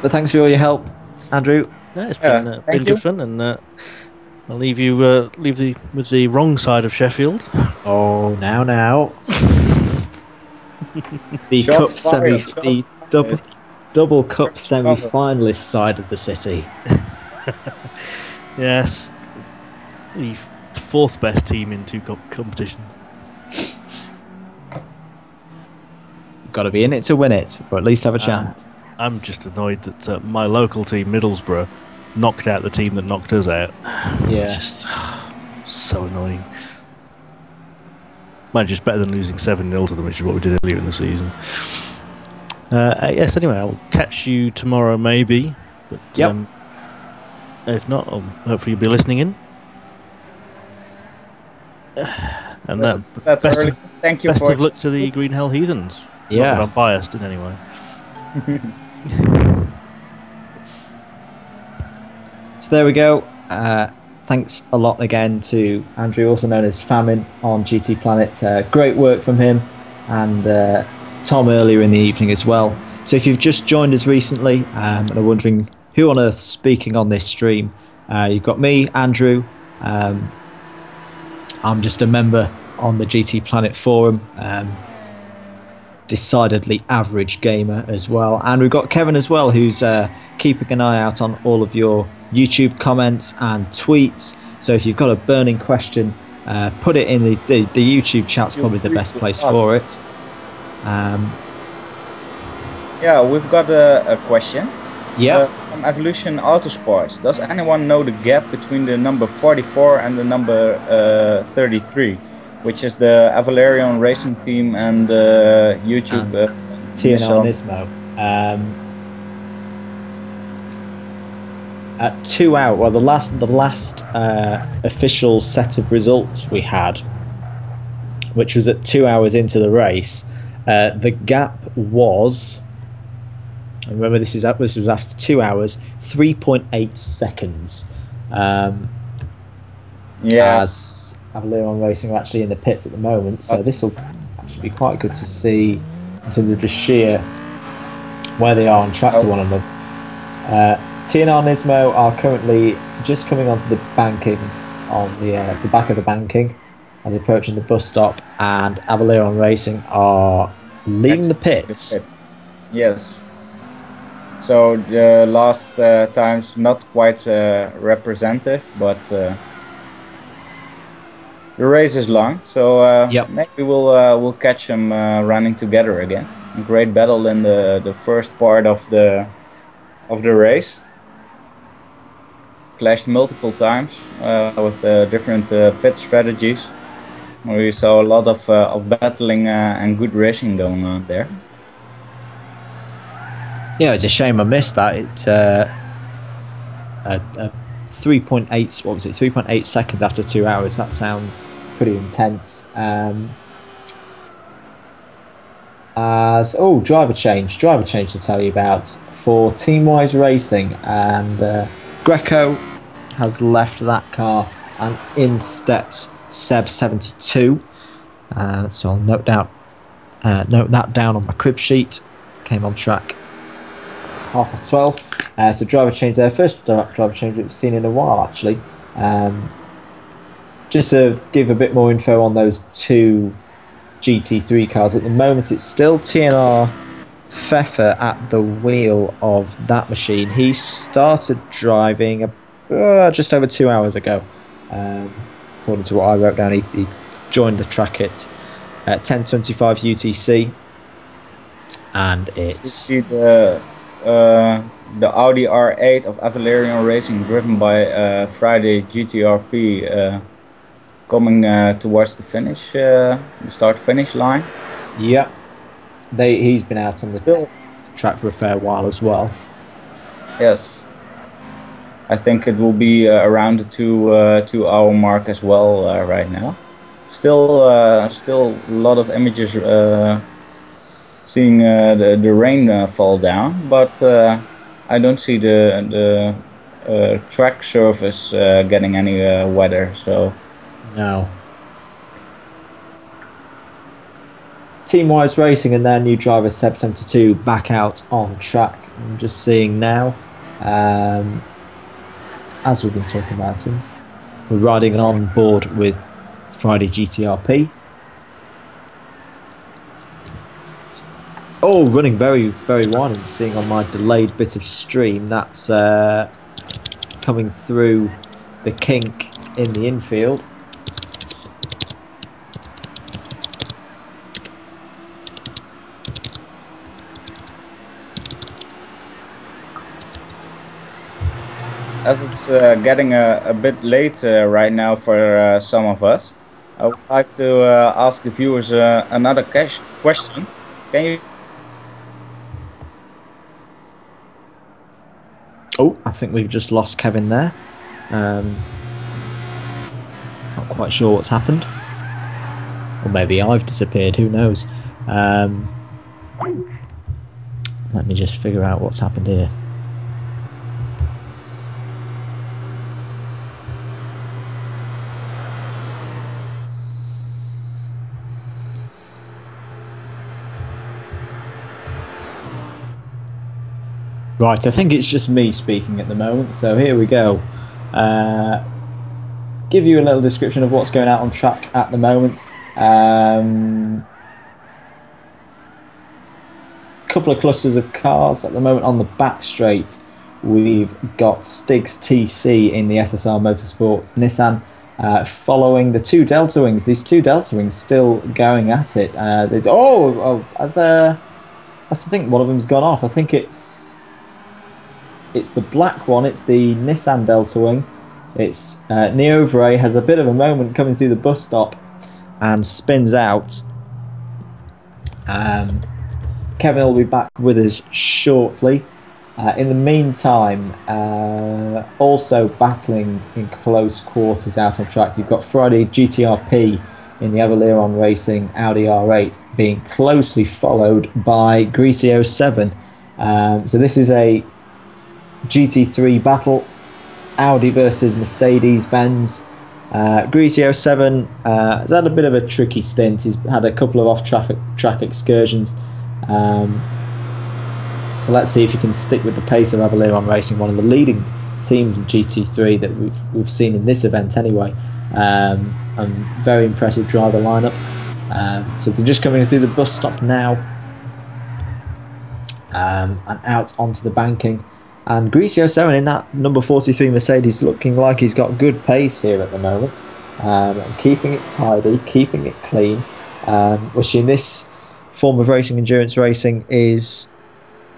But thanks for all your help, Andrew. Yeah, it's been good fun, and I'll leave you with the wrong side of Sheffield. Oh, now. The Shots cup semi, fired, the shots double cup semi-finalist side of the city. Yes, the fourth best team in 2 competitions. Got to be in it to win it, or at least have a chance. I'm just annoyed that my local team, Middlesbrough, knocked out the team that knocked us out. Yeah. Just so annoying. Might just better than losing 7-0 to them, which is what we did earlier in the season. Yes, anyway, I'll catch you tomorrow maybe. But yep. If not, hopefully you'll be listening in. And best of luck to the Green Hell Heathens. Yeah. Not that I'm biased in any way. So there we go. Thanks a lot again to Andrew, also known as Famine on GTPlanet. Great work from him, and Tom earlier in the evening as well. So if you've just joined us recently and are wondering who on earth's speaking on this stream, you've got me, Andrew. I'm just a member on the GTPlanet forum. Decidedly average gamer as well, and we've got Kevin as well, who's keeping an eye out on all of your YouTube comments and tweets. So if you've got a burning question, put it in the YouTube chat's probably the best place for it. Yeah, we've got a question. Yeah. From Evolution Autosports. Does anyone know the gap between the number 44 and the number 33? Which is the Avalarion Racing Team and YouTube TNR Nismo. At 2 hours, well, the last official set of results we had, which was at 2 hours into the race, the gap was, I remember this was after 2 hours, 3.8 seconds. Yeah. As Avalarion Racing are actually in the pits at the moment, so this will actually be quite good to see in terms of just sheer where they are on track to one another. TNR Nismo are currently just coming onto the banking, on the back of the banking, as approaching the bus stop, and Avalarion Racing are leaving the pits. Yes. So the last times not quite representative, but the race is long, so maybe we'll catch them running together again. A great battle in the first part of the race. Clashed multiple times with different pit strategies. We saw a lot of battling and good racing going on there. Yeah, it's a shame I missed that. It's a 3.8, what was it, 3.8 seconds after 2 hours. That sounds pretty intense. Driver change to tell you about for Teamwise Racing, and Greco has left that car and in steps Seb72. So I'll note that down on my crib sheet. Came on track 12:30. So driver change there. First driver change we've seen in a while, actually. Just to give a bit more info on those two GT3 cars. At the moment, it's still TNR Pfeffer at the wheel of that machine. He started driving just over 2 hours ago. According to what I wrote down, he joined the track at 10:25 UTC, and it's the Audi R8 of Avalerian Racing, driven by Friday GTRP, coming towards the finish, the start-finish line. Yeah, he's been out on the track for a fair while as well. Yes, I think it will be around the 2 hour mark as well right now. Still a lot of images seeing the rain fall down, but I don't see the track surface getting any wetter. So no. Teamwise Racing and their new driver Seb72 back out on track. I'm just seeing now, as we've been talking about him, we're riding on board with Friday GTRP. Oh, running very, very wide. I'm seeing on my delayed bit of stream that's coming through the kink in the infield. as it's getting a bit late right now for some of us, I would like to ask the viewers another question. Can you? Oh, I think we've just lost Kevin there. Not quite sure what's happened. Or maybe I've disappeared, who knows. Let me just figure out what's happened here. Right, I think it's just me speaking at the moment, so here we go. Give you a little description of what's going out on track at the moment. Couple of clusters of cars at the moment on the back straight. We've got Stig's TC in the SSR Motorsports Nissan, following the two Delta Wings. These two Delta Wings still going at it. I think one of them's gone off. I think it's the black one. It's the Nissan Delta Wing. It's Neovray has a bit of a moment coming through the bus stop and spins out. Kevin will be back with us shortly. In the meantime, also battling in close quarters out on track, you've got Friday GTRP in the Avalerian Racing Audi R8 being closely followed by Greasy 07. So this is a GT3 battle, Audi versus Mercedes-Benz. Greasy 07 has had a bit of a tricky stint. He's had a couple of off-track excursions. So let's see if he can stick with the pace of Avalerian Racing, one of the leading teams in GT3 that we've seen in this event anyway. And very impressive driver lineup. So they're just coming through the bus stop now, and out onto the banking. And Greasy 07 in that number 43 Mercedes looking like he's got good pace here at the moment. Keeping it tidy, keeping it clean, which in this form of racing, endurance racing, is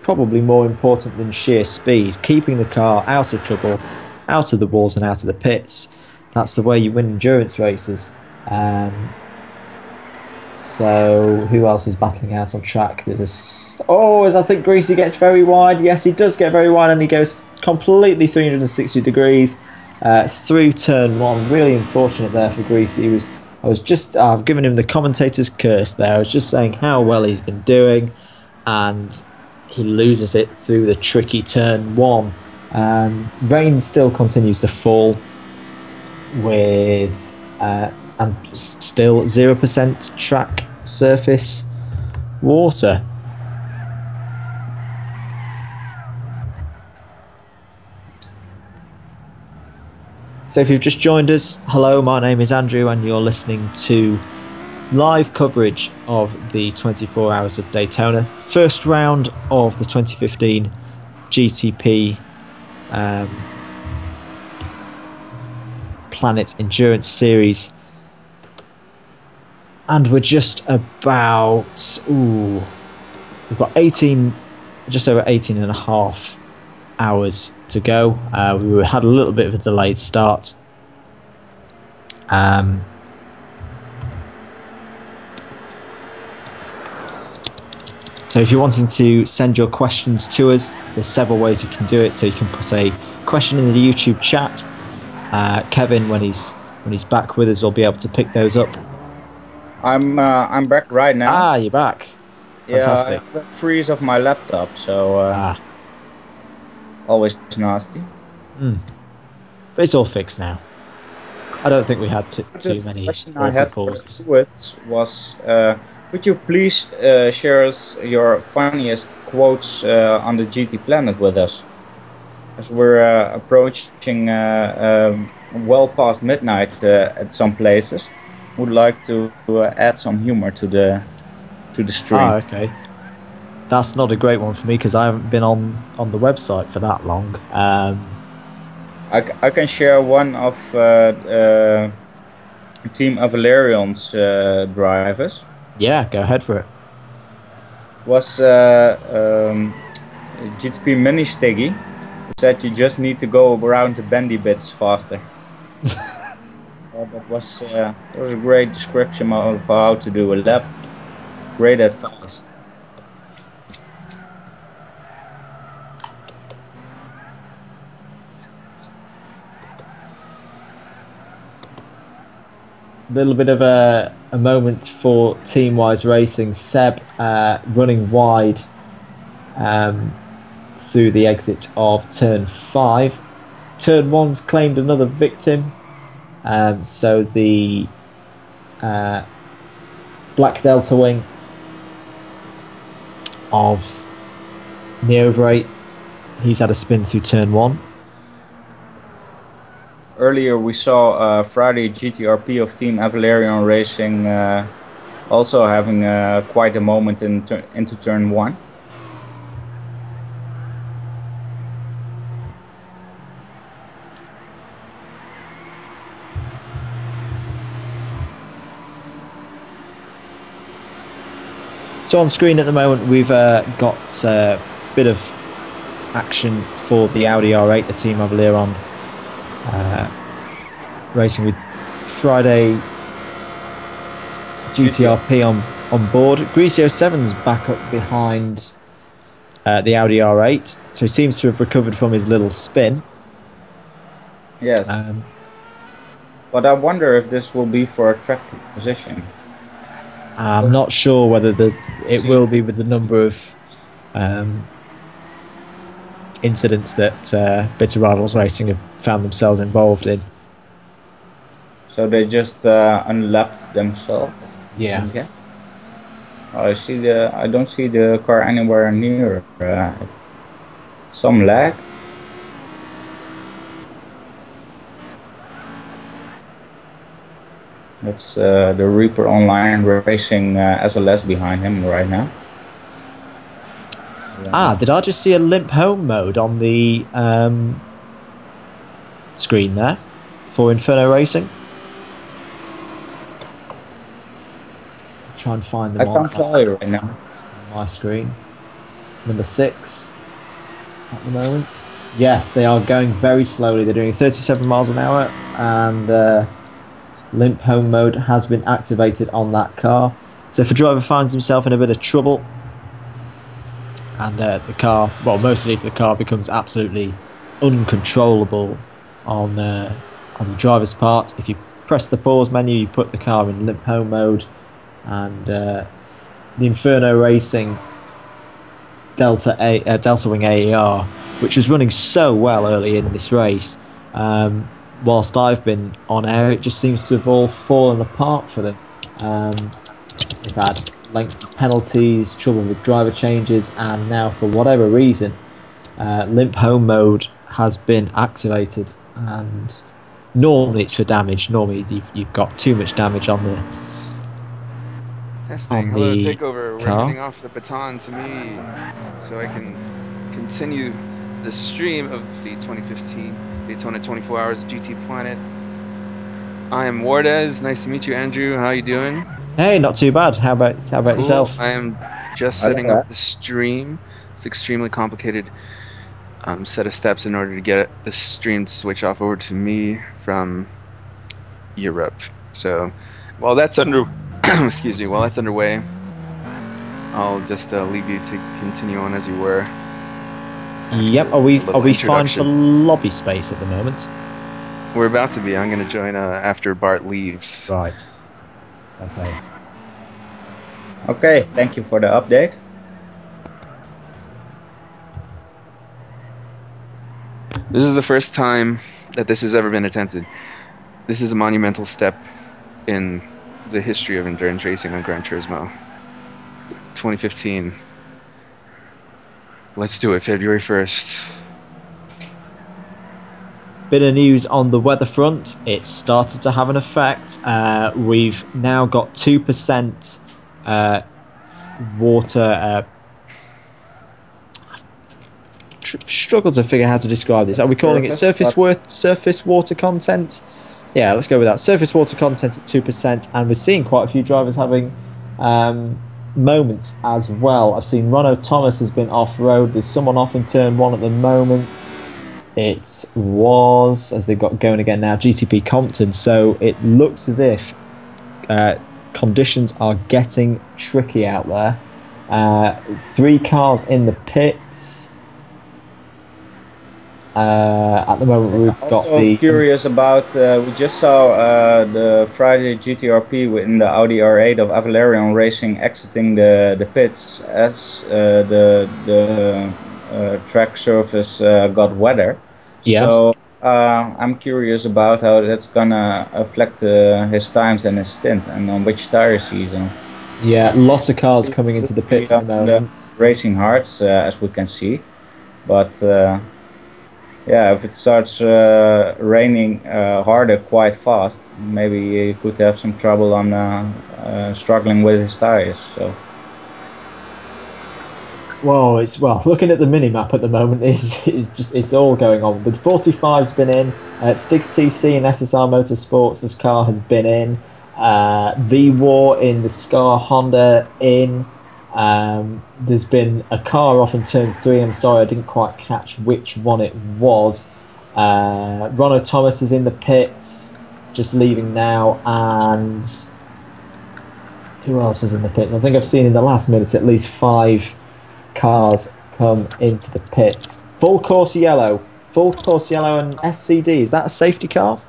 probably more important than sheer speed. Keeping the car out of trouble, out of the walls and out of the pits. That's the way you win endurance races. So who else is battling out on track? As I think Greasy gets very wide. Yes, he does get very wide, and he goes completely 360 degrees. through turn one. Really unfortunate there for Greasy. I've given him the commentator's curse there. I was just saying how well he's been doing, and he loses it through the tricky turn one. Rain still continues to fall with and still 0% track surface water. So if you've just joined us, hello, my name is Andrew and you're listening to live coverage of the 24 Hours of Daytona, first round of the 2015 GTP Planet Endurance Series. And we're just about, we've got just over 18 and a half hours to go. We had a little bit of a delayed start. So if you're wanting to send your questions to us, there's several ways you can do it. So you can put a question in the YouTube chat. Kevin, when he's back with us, will be able to pick those up. I'm back right now. Ah, you're back. Fantastic. Yeah, I have a freeze of my laptop, so always nasty. But it's all fixed now. I don't think we had too many question I had calls. Was could you please share us your funniest quotes on the GTPlanet with us? As we're approaching well past midnight at some places, would like to add some humor to the stream. Ah, okay. That's not a great one for me because I haven't been on the website for that long. I can share one of Team Avalerion's drivers. Yeah, go ahead for it. Was GTP Mini Stiggy, who said you just need to go around the bendy bits faster. That was a great description of how to do a lap. Great advice. A little bit of a moment for Team-Wise Racing. Seb running wide through the exit of turn 5. Turn 1's claimed another victim. So the Black Delta wing of Neoverate, he's had a spin through turn 1. Earlier we saw Friday GTRP of Team Avalerion Racing also having quite a moment into turn 1. So on screen at the moment we've got a bit of action for the Audi R8, the Team Avaleron racing with Friday GTRP on board. Greasy 07's back up behind the Audi R8, so he seems to have recovered from his little spin. Yes. But I wonder if this will be for a track position. I'm not sure whether it will be with the number of incidents that Bitter Rivals Racing have found themselves involved in. So they just unlapped themselves. Yeah. Okay. I don't see the car anywhere near some lag. That's the Reaper Online Racing SLS behind him right now. Ah, did I just see a limp home mode on the screen there for Inferno Racing? Try and find them. I can't tell you right now. On my screen. Number 6 at the moment. Yes, they are going very slowly. They're doing 37 miles an hour, and limp home mode has been activated on that car. So if a driver finds himself in a bit of trouble, and the car, well, mostly if the car becomes absolutely uncontrollable on the driver's part. If you press the pause menu, you put the car in limp home mode, and the Inferno Racing Delta Wing AER, which was running so well early in this race, whilst I've been on air, it just seems to have all fallen apart for them. They've had lengthy penalties, trouble with driver changes, and now for whatever reason, limp home mode has been activated. And normally it's for damage. Normally you've got too much damage on the Testing. Hello, Takeover. We're handing off the baton to me so I can continue the stream of the 2015 Daytona 24 Hours GTPlanet. I am Wardez. Nice to meet you, Andrew. How you doing? Hey, not too bad. How about Cool. yourself? I am just setting up the stream. It's extremely complicated set of steps in order to get the stream to switch off over to me from Europe. So while that's excuse me, while that's underway, I'll just leave you to continue on as you were. Yep. Are we fine for lobby space at the moment? We're about to be. I'm going to join after Bart leaves. Right. Okay. Okay, thank you for the update. This is the first time that this has ever been attempted. This is a monumental step in the history of endurance racing on Gran Turismo. 2015. Let's do it, February 1st. Bit of news on the weather front. It started to have an effect. We've now got 2% water. Struggle to figure how to describe this. Are we calling it surface water content? Yeah, let's go with that. Surface water content at 2%, and we're seeing quite a few drivers having moments as well. I've seen Ronald Thomas has been off-road. There's someone off in turn 1 at the moment. It was, as they've got going again now, GTP Compton. So it looks as if conditions are getting tricky out there. 3 cars in the pits. At the moment, we've got the. Curious about. We just saw the Friday GTRP in the Audi R8 of Avalarion Racing exiting the pits as the track surface got wetter. Yeah. So I'm curious about how that's gonna affect his times and his stint, and on which tires he's on. Yeah, lots of cars coming into the pits at the moment. Racing hard, as we can see, but. Yeah, if it starts raining harder quite fast, maybe he could have some trouble on struggling with his tires. So. Well, looking at the mini map at the moment, it's all going on. The 45's been in. Stiggs TC and SSR Motorsports, this car has been in. V-War in the Scar Honda in. There's been a car off in turn 3. I'm sorry, I didn't quite catch which one it was. Ronald Thomas is in the pits, just leaving now, and who else is in the pits? I think I've seen in the last minute at least 5 cars come into the pits. Full course yellow and SCD. Is that a safety car?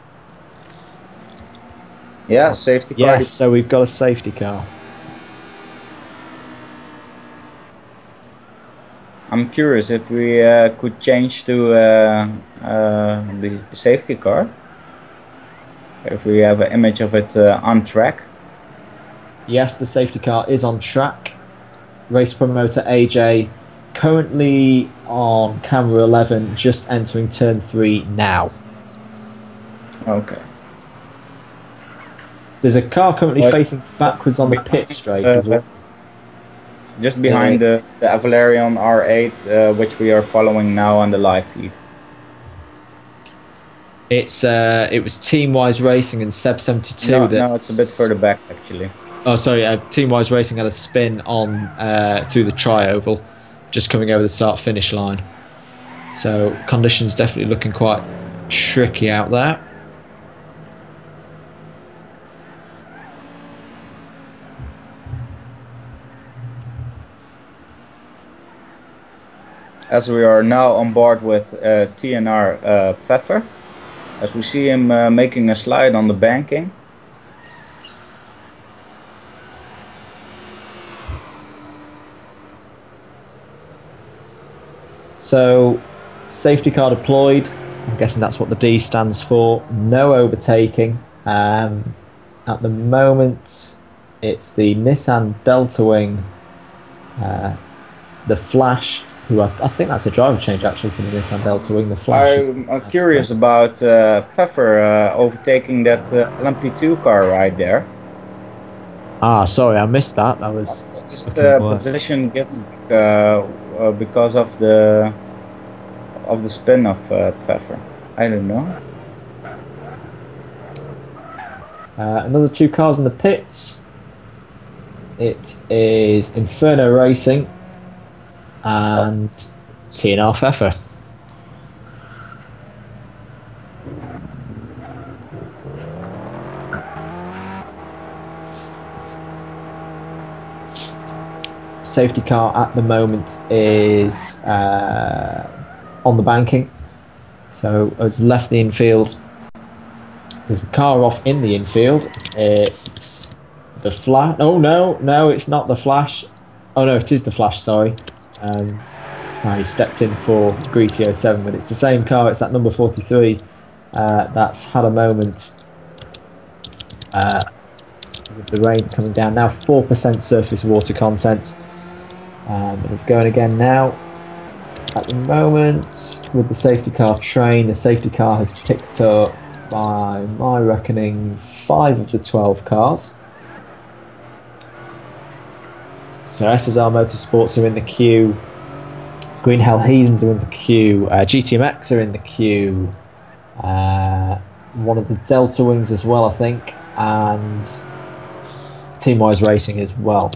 Yeah, safety car. Yes, so we've got a safety car. I'm curious if we could change to the safety car. If we have an image of it on track. Yes, the safety car is on track. Race promoter AJ currently on camera 11, just entering turn 3 now. Okay. There's a car currently facing backwards on the pit straight as well. Just behind the Avalarion R8, which we are following now on the live feed. It was Teamwise Racing and Seb72. No, it's a bit further back actually. Oh, sorry. Teamwise Racing had a spin on through the tri-oval, just coming over the start-finish line. So conditions definitely looking quite tricky out there. As we are now on board with TNR Pfeffer, as we see him making a slide on the banking. So, safety car deployed. I'm guessing that's what the D stands for. No overtaking. At the moment, it's the Nissan Delta Wing, the Flash, who I think that's a driver change actually for the Nissan Delta Wing. The Flash. I'm curious about Pfeffer overtaking that LMP2 car right there. Ah, sorry, I missed that. That was just position given because of the spin of Pfeffer. I don't know. Another 2 cars in the pits. It is Inferno Racing and TNR Pfeffer. Safety car at the moment is on the banking, so has left the infield. There's a car off in the infield. It's the Flash. Oh no, it's not the Flash. Oh no, it is the Flash. Sorry. He stepped in for Greasy 07, but it's the same car. It's that number 43 that's had a moment with the rain coming down. Now 4% surface water content. And it's going again now. At the moment, with the safety car train, the safety car has picked up, by my reckoning, 5 of the 12 cars. So SSR Motorsports are in the queue, Green Hell Heathens are in the queue, GTMX are in the queue, one of the Delta Wings as well, I think, and Teamwise Racing as well.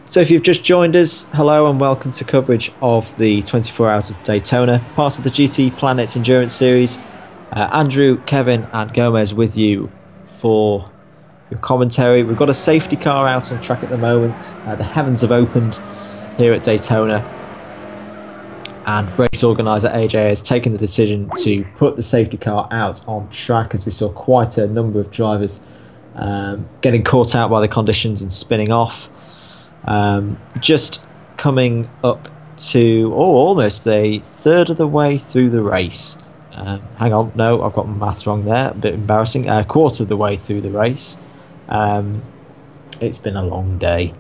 So if you've just joined us, hello and welcome to coverage of the 24 Hours of Daytona, part of the GTPlanet Endurance Series. Andrew, Kevin and Gomez with you for your commentary. We've got a safety car out on track at the moment. The heavens have opened here at Daytona, and race organiser AJ has taken the decision to put the safety car out on track, as we saw quite a number of drivers getting caught out by the conditions and spinning off. Just coming up to almost a third of the way through the race. Hang on, no, I've got my maths wrong there, a bit embarrassing. A quarter of the way through the race. It's been a long day,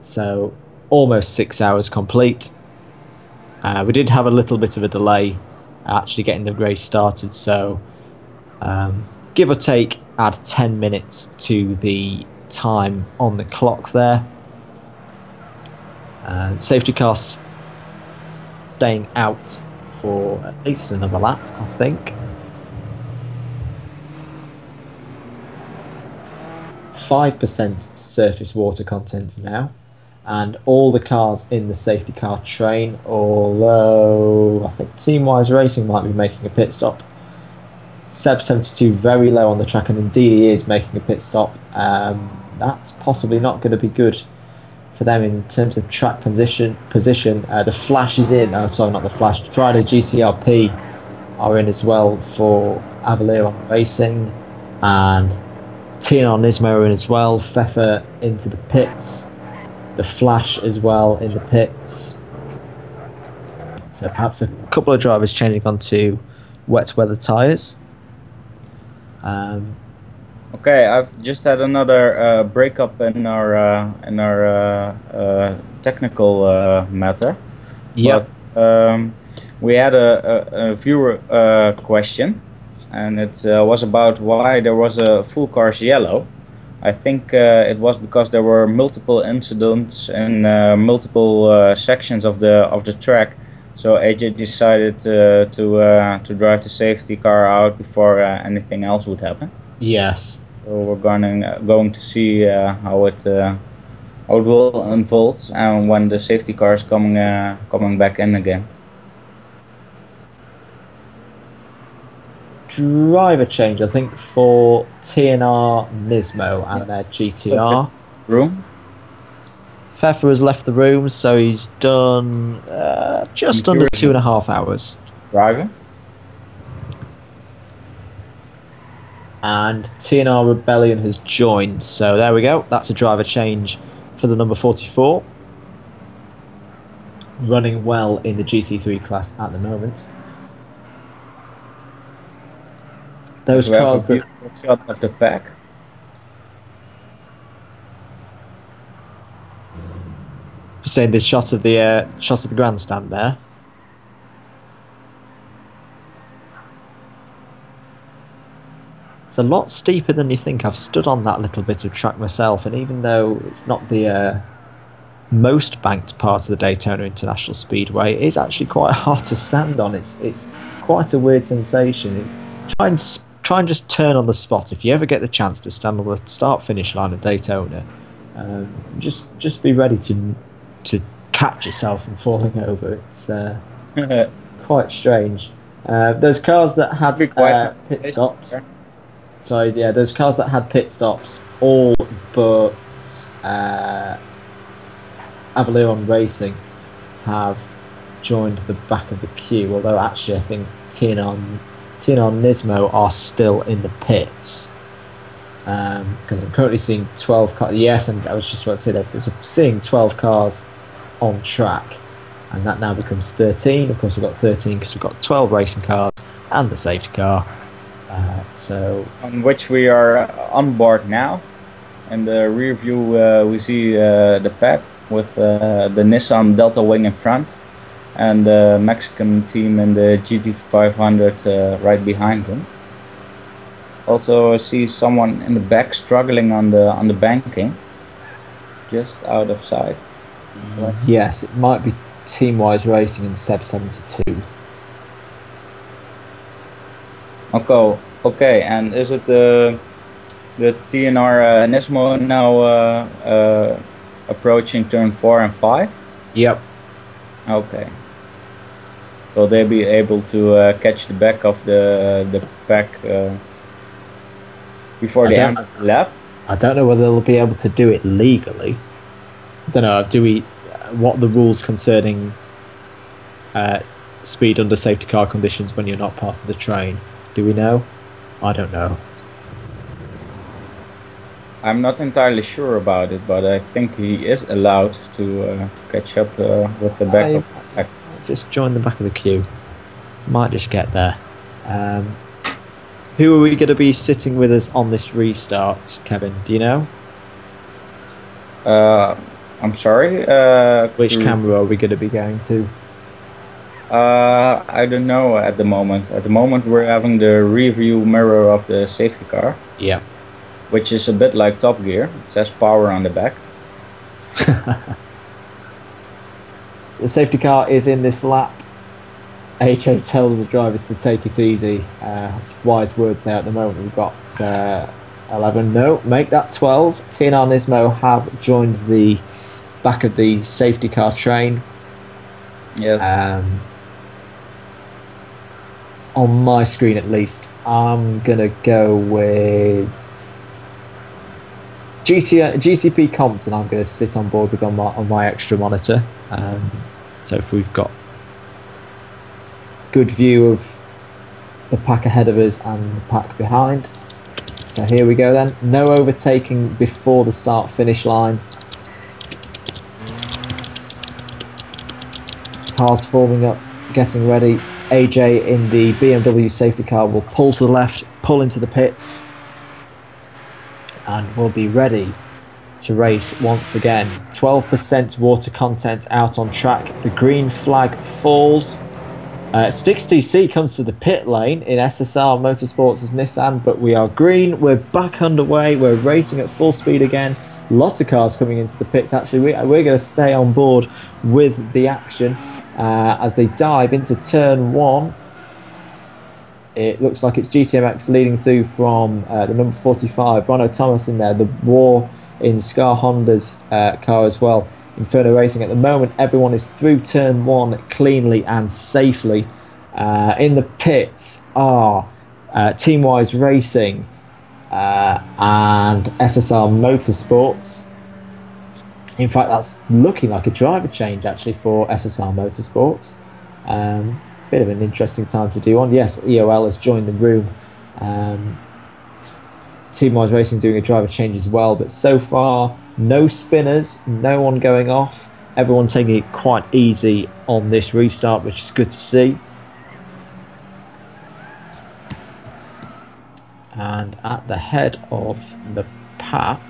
so almost 6 hours complete. We did have a little bit of a delay actually getting the race started, so give or take add 10 minutes to the time on the clock there. Safety car staying out for at least another lap, I think. 5% surface water content now, and all the cars in the safety car train, although I think Teamwise Racing might be making a pit stop. Seb72 very low on the track, and indeed he is making a pit stop. That's possibly not going to be good for them in terms of track position. The Flash is in. Oh, sorry, not the Flash. Friday GTRP are in as well for Avalier Racing, and TNR Nismo are in as well. Pfeffer into the pits. The Flash as well in the pits. So perhaps a couple of drivers changing onto wet weather tyres. Okay, I've just had another breakup in our technical matter. Yeah. We had a viewer question, and it was about why there was a full cars yellow. I think it was because there were multiple incidents in multiple sections of the track. So AJ decided to drive the safety car out before anything else would happen. Yes. So we're going to see how it will unfold, and when the safety car is coming back in again. driver change, I think, for TNR Nismo and their GTR. Room. Pfeffer has left the room, so he's done just under 2.5 hours. Driving. And TNR Rebellion has joined, so there we go. That's a driver change for the number 44. Running well in the GT3 class at the moment. Those cars that shot of the pack. Saying this shot of the grandstand there. It's a lot steeper than you think. I've stood on that little bit of track myself, and even though it's not the most banked part of the Daytona International Speedway, it is actually quite hard to stand on. It's quite a weird sensation. Try and just turn on the spot if you ever get the chance to stand on the start-finish line of Daytona. Just be ready to catch yourself from falling over. It's quite strange. Those cars that had pit stops. So yeah, those cars that had pit stops, all but Avalion Racing have joined the back of the queue. Although actually, I think TNR Nismo are still in the pits. Because I'm currently seeing 12 cars. Yes, and I was just about to say that I was seeing 12 cars on track, and that now becomes 13. Of course, we've got 13 because we've got 12 racing cars and the safety car. So on which we are on board now. In the rear view, we see the pack with the Nissan Delta Wing in front, and the Mexican team in the GT500 right behind them. Also, I see someone in the back struggling on the banking, just out of sight. Yes, it might be Teamwise Racing in Seb 72. Okay, and is it the TNR Nismo now approaching turn 4 and 5? Yep. Okay. Will they be able to catch the back of the pack before the end of the lap? I don't know whether they'll be able to do it legally. I don't know. What the rules concerning speed under safety car conditions when you're not part of the train? Do we know? I don't know. I'm not entirely sure about it, but I think he is allowed to catch up with the back of the pack. Just join the back of the queue. Might just get there. Who are we going to be sitting with us on this restart, Kevin? Do you know? I'm sorry. Which camera are we going to be going to? I don't know at the moment. At the moment, we're having the rear view mirror of the safety car. Yeah. Which is a bit like Top Gear. It says power on the back. The safety car is in this lap. AJ tells the drivers to take it easy. It's wise words there at the moment. We've got 11. No, make that 12. TNR Nismo have joined the back of the safety car train. Yes. On my screen, at least, I'm gonna go with GCP Compton. I'm gonna sit on board with on my extra monitor. So if we've got good view of the pack ahead of us and the pack behind. So here we go then. No overtaking before the start finish line. Cars forming up, getting ready. AJ in the BMW safety car will pull to the left, pull into the pits, and we'll be ready to race once again. 12% water content out on track. The green flag falls. Stix TC comes to the pit lane in SSR Motorsports as Nissan, but we are green. We're back underway. We're racing at full speed again. Lots of cars coming into the pits. Actually, we're going to stay on board with the action as they dive into turn 1. It looks like it's GTMX leading through from the number 45. Ronald Thomas in there. The War in Scar Honda's car as well. Inferno Racing at the moment. Everyone is through turn 1 cleanly and safely. In the pits are Teamwise Racing and SSR Motorsports. In fact, that's looking like a driver change actually for SSR Motorsports. Bit of an interesting time to do one. Yes, EOL has joined the room. Teamwise Racing doing a driver change as well, but so far no spinners, no one going off. Everyone taking it quite easy on this restart, which is good to see. And at the head of the pack,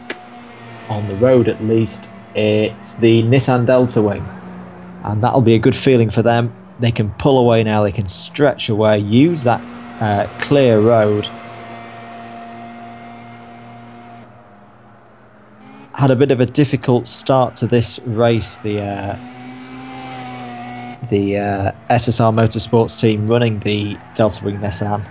on the road at least, it's the Nissan Delta Wing, and that'll be a good feeling for them. They can pull away now, they can stretch away, use that clear road. Had a bit of a difficult start to this race, the SSR Motorsports team running the Delta Wing Nissan.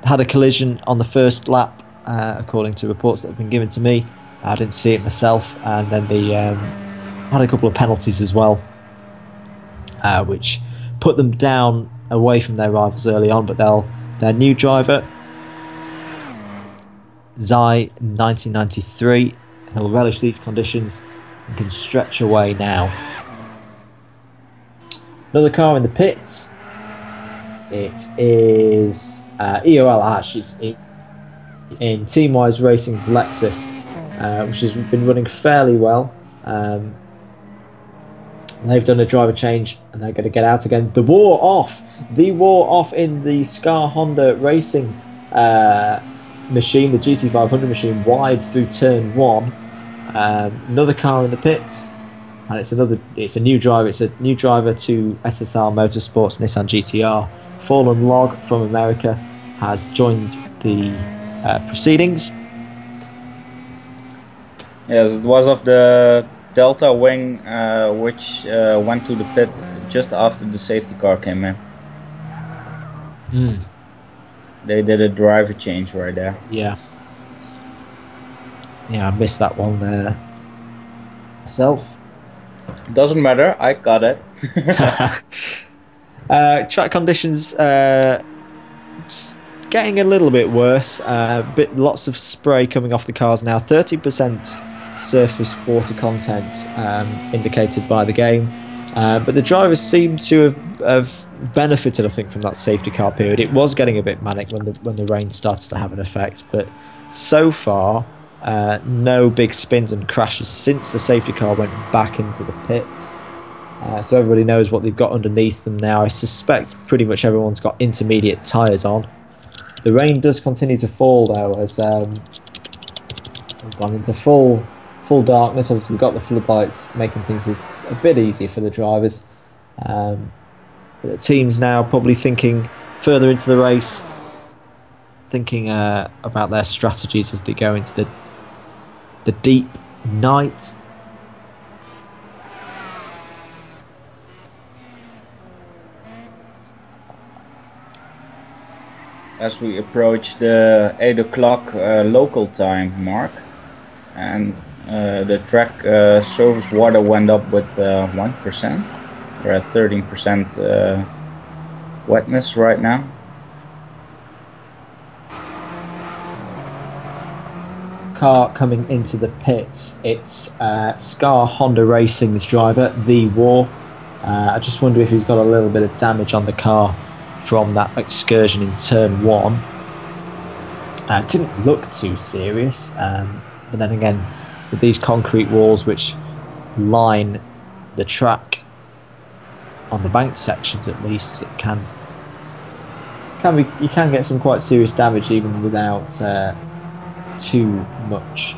Had a collision on the first lap, according to reports that have been given to me. I didn't see it myself, and then they had a couple of penalties as well, which put them down away from their rivals early on. But their new driver, Zai 1993, he'll relish these conditions and can stretch away now. Another car in the pits. It is EOL actually in Teamwise Racing's Lexus, which has been running fairly well. They've done a driver change and they're going to get out again. The war off in the Scar Honda Racing machine, the GT500 machine, wide through turn 1. Another car in the pits, and it's a new driver. It's a new driver to SSR Motorsports Nissan GTR. Fallen Log from America has joined the proceedings. Yes, it was of the Delta Wing, which went to the pit just after the safety car came in. They did a driver change right there. Yeah, I missed that one there myself. Doesn't matter, I got it. Track conditions just getting a little bit worse. Lots of spray coming off the cars now. 30% surface water content indicated by the game, but the drivers seem to have benefited, I think, from that safety car period. It was getting a bit manic when the rain started to have an effect, but so far no big spins and crashes since the safety car went back into the pits. So everybody knows what they've got underneath them now. I suspect pretty much everyone's got intermediate tyres on. The rain does continue to fall though, as we've gone into full darkness. Obviously we've got the floodlights making things a bit easier for the drivers. But the team's now probably thinking further into the race, thinking about their strategies as they go into the deep night. As we approach the 8 o'clock local time mark, and the track surface water went up with 1%. We're at 13% wetness right now. Car coming into the pits, it's Scar Honda Racing's driver, The War. I just wonder if he's got a little bit of damage on the car from that excursion in turn 1. It didn't look too serious, but then again, with these concrete walls which line the track on the banked sections, at least, it can be, you can get some quite serious damage even without too much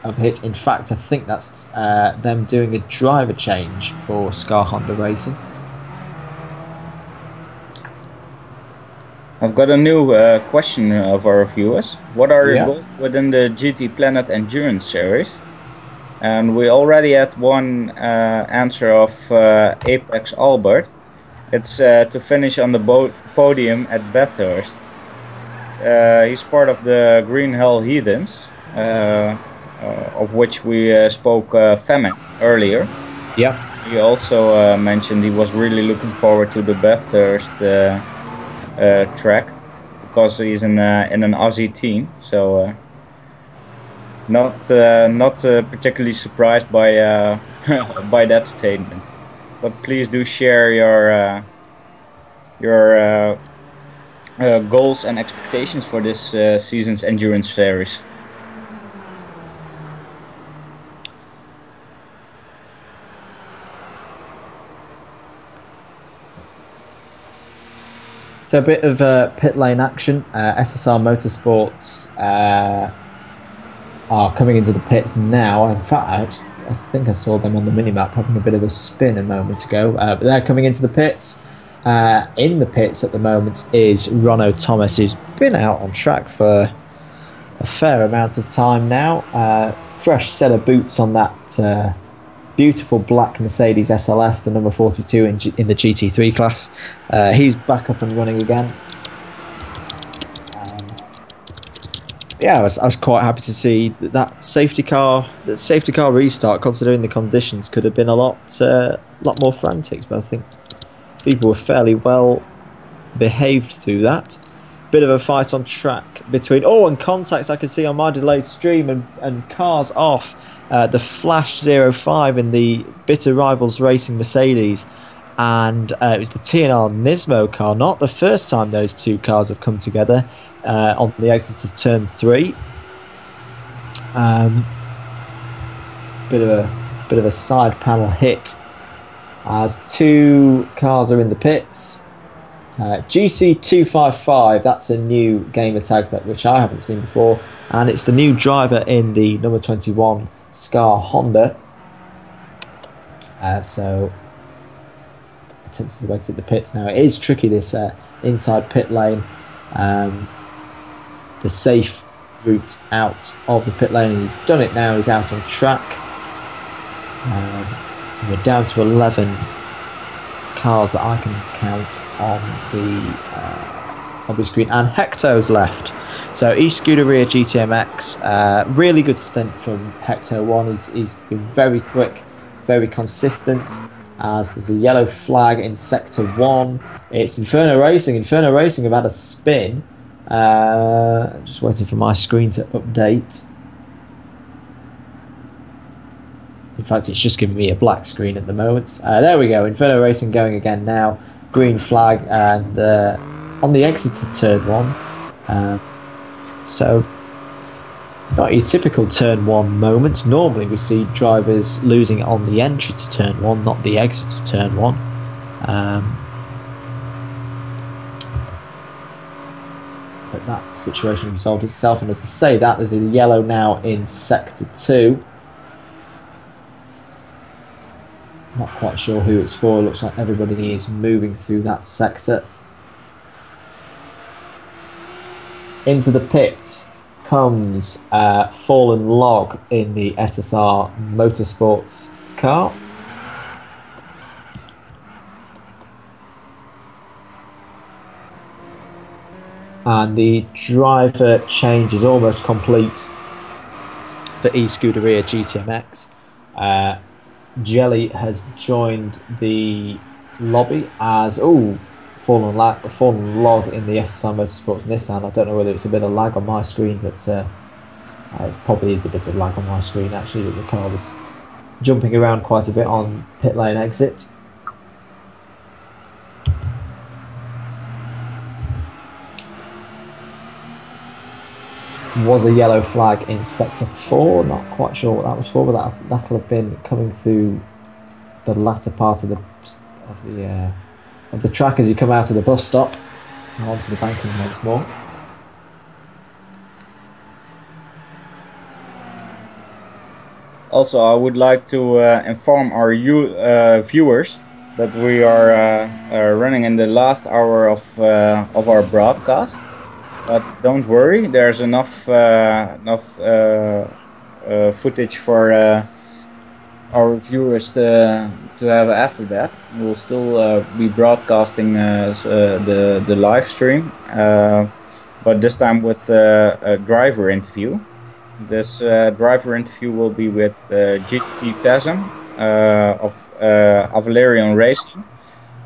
of a hit. In fact, I think that's them doing a driver change for Scar Honda Racing. I've got a new question of our viewers. What are your goals within the GTPlanet Endurance Series? And we already had one answer of Apex Albert. It's to finish on the podium at Bathurst. He's part of the Green Hell Heathens, of which we spoke Femin earlier. Yeah. He also mentioned he was really looking forward to the Bathurst track, because he's in an Aussie team. So not particularly surprised by by that statement. But please do share your goals and expectations for this season's endurance series. So a bit of pit lane action. SSR Motorsports are coming into the pits now. In fact, I think I saw them on the minimap having a bit of a spin a moment ago. But they're coming into the pits. In the pits at the moment is Ronno Thomas, who's been out on track for a fair amount of time now. Fresh set of boots on that beautiful black Mercedes SLS, the number 42 in the GT3 class. He's back up and running again. Yeah, I was quite happy to see that safety car restart, considering the conditions, could have been a lot more frantic, but I think people were fairly well behaved through that. Bit of a fight on track between and contacts I can see on my delayed stream, and cars off. The Flash 05 in the Bitter Rivals Racing Mercedes, and it was the TNR Nismo car. Not the first time those two cars have come together on the exit of turn 3. Bit of a side panel hit as two cars are in the pits. GC255, that's a new gamer tag which I haven't seen before, and it's the new driver in the number 21 Scar Honda. So attempting to exit the pits now. It is tricky, this inside pit lane. The safe route out of the pit lane. He's done it now. He's out on track. We're down to 11 cars that I can count on the screen, and Hector's left. So e-Scuderia GTMX, really good stint from Hector 1. He's been very quick, very consistent, as there's a yellow flag in Sector 1. It's Inferno Racing. Inferno Racing have had a spin. Just waiting for my screen to update. In fact, it's just giving me a black screen at the moment. There we go, Inferno Racing going again now. Green flag, and on the exit of turn 1. So, not your typical turn 1 moment. Normally we see drivers losing on the entry to turn 1, not the exit of turn 1. But that situation resolved itself, and as I say that, there's a yellow now in Sector 2. Not quite sure who it's for. Looks like everybody is moving through that sector. Into the pits comes Fallen Log in the SSR Motorsports car. And the driver change is almost complete for e-Scuderia GTMX. Jelly has joined the lobby as Fallen Log in the SSR Motorsports Nissan. I don't know whether it's a bit of lag on my screen, but it probably is a bit of lag on my screen actually, that the car was jumping around quite a bit on pit lane exit. Was a yellow flag in Sector 4, not quite sure what that was for, but that'll have been coming through the latter part of the track as you come out of the bus stop and onto the banking once more. Also, I would like to inform our viewers that we are running in the last hour of our broadcast. But don't worry, there's enough footage for our viewers to have after that. We'll still be broadcasting the live stream, but this time with a driver interview. This driver interview will be with GT500 of Valerian Racing,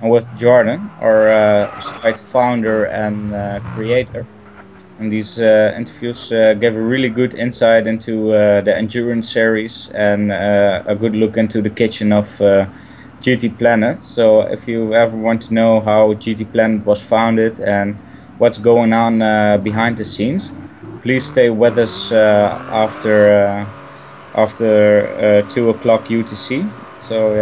with Jordan, our site founder and creator. And these interviews gave a really good insight into the Endurance Series and a good look into the kitchen of GTPlanet. So if you ever want to know how GTPlanet was founded and what's going on behind the scenes, please stay with us after 2 o'clock UTC. So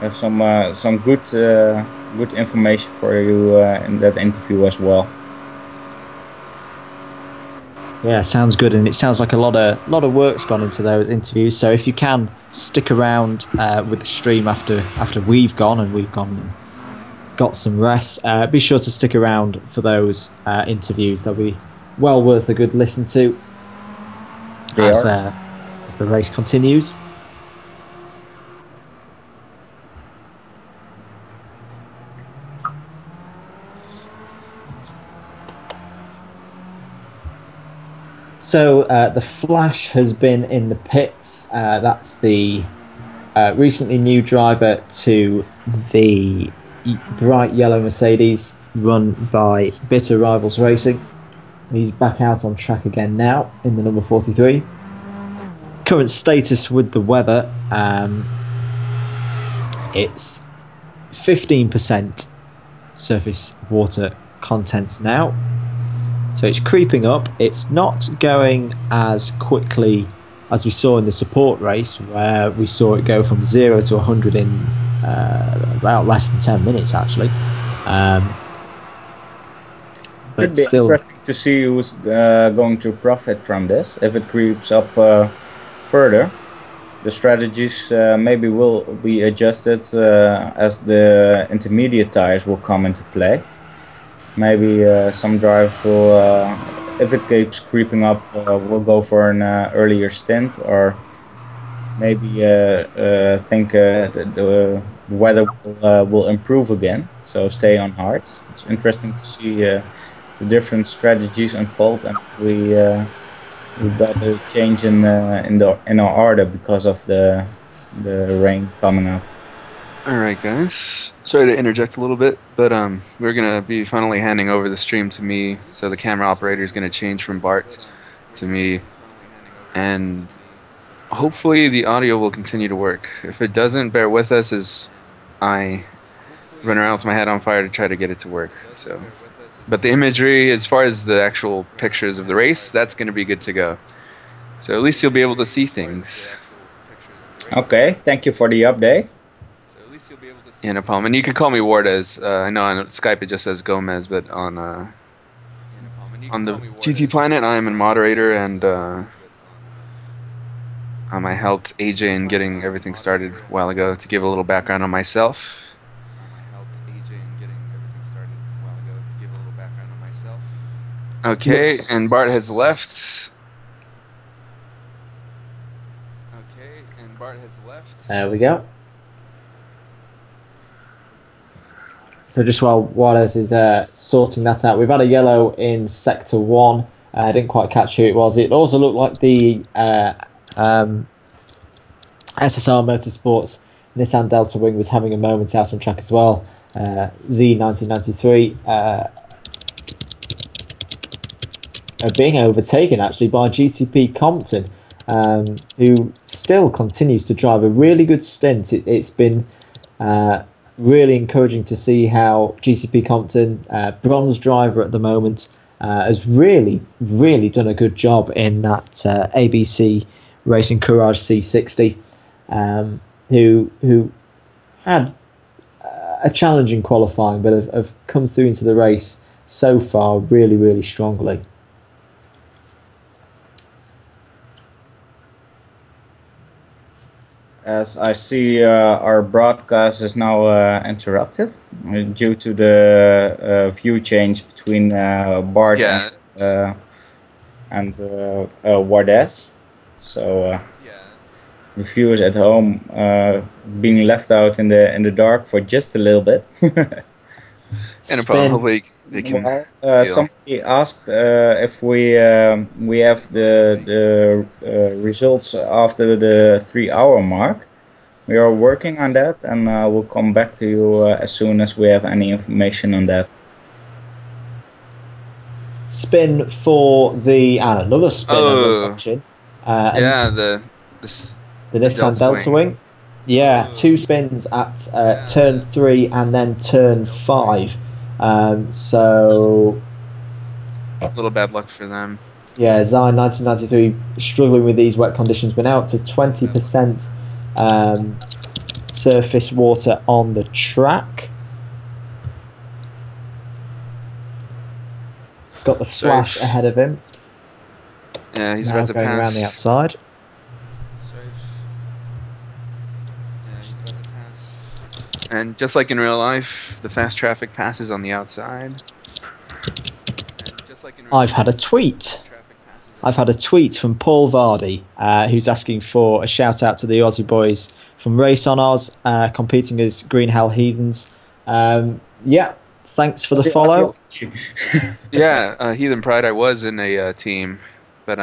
have some good information for you in that interview as well. Yeah, sounds good, and it sounds like a lot of work's gone into those interviews. So if you can stick around with the stream after we've gone and got some rest, be sure to stick around for those interviews. They'll be well worth a good listen to as the race continues. So the Flash has been in the pits. That's the recently new driver to the bright yellow Mercedes run by Bitter Rivals Racing. He's back out on track again now in the number 43. Current status with the weather, it's 15% surface water content now. So it's creeping up. It's not going as quickly as we saw in the support race, where we saw it go from 0 to 100 in about less than 10 minutes, actually. But Could be still interesting to see who's going to profit from this. If it creeps up further, the strategies maybe will be adjusted as the intermediate tires will come into play. Maybe some drivers will, if it keeps creeping up, will go for an earlier stint, or maybe think the weather will improve again, so stay on hards. It's interesting to see the different strategies unfold, and we got a change in our order because of the rain coming up. Alright guys, sorry to interject a little bit, but we're going to be finally handing over the stream to me, so the camera operator is going to change from Bart to me, and hopefully the audio will continue to work. If it doesn't, bear with us as I run around with my head on fire to try to get it to work. So, but the imagery, as far as the actual pictures of the race, that's going to be good to go. So at least you'll be able to see things. Okay, thank you for the update. Yeah, no problem. And you can call me Wardes. I know on Skype it just says Gomez, but on the GTPlanet I am a moderator, and I helped AJ in getting everything started a while ago. To give a little background on myself. Okay, and Bart has left. There we go. So just while Juarez is sorting that out, we've had a yellow in Sector 1. I didn't quite catch who it was. It also looked like the SSR Motorsports Nissan Delta Wing was having a moment out on track as well. Z1993 being overtaken actually by GTP Compton, who still continues to drive a really good stint. It's been really encouraging to see how GTP Compton, bronze driver at the moment, has really done a good job in that ABC Racing Courage C60, who had a challenging qualifying, but have come through into the race so far really strongly. As I see, our broadcast is now interrupted due to the view change between Bart and Wardes. So the viewers at home being left out in the dark for just a little bit. And probably they can. Somebody asked if we have the results after the 3 hour mark. We are working on that, and we'll come back to you as soon as we have any information on that. Spin for the another spin as I'm watching. Yeah, the Nissan Delta Wing. Yeah, 2 spins at turn 3 and then turn 5. So a little bad luck for them. Yeah, Zine 1993 struggling with these wet conditions. We're now up to 20% surface water on the track. Got the flash ahead of him. Yeah, he's now about to going pass. around the outside. Yeah, he's about to pass. And just like in real life, the fast traffic passes on the outside. I've had a tweet. I've had a tweet from Paul Vardy, who's asking for a shout out to the Aussie boys from Race on Oz, competing as Green Hell Heathens. Yeah, thanks for the follow. Yeah, Heathen Pride. I was in a team, but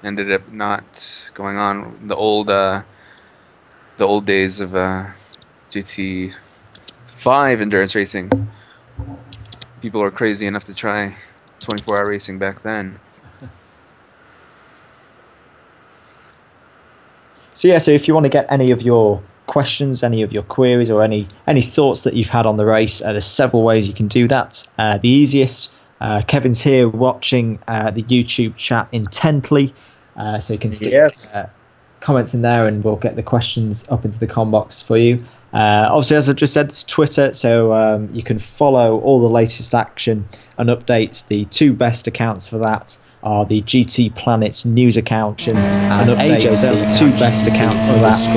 ended up not going on. The old days of GT5 endurance racing. People were crazy enough to try 24-hour racing back then. So yeah, so if you want to get any of your questions, any of your queries, or any thoughts that you've had on the race, there's several ways you can do that. The easiest, Kevin's here watching the YouTube chat intently, so you can stick comments in there and we'll get the questions up into the com box for you. Obviously, as I just said, it's Twitter, so you can follow all the latest action and updates. The 2 best accounts for that are the GTPlanet news account and AJ's the 2 best accounts for that.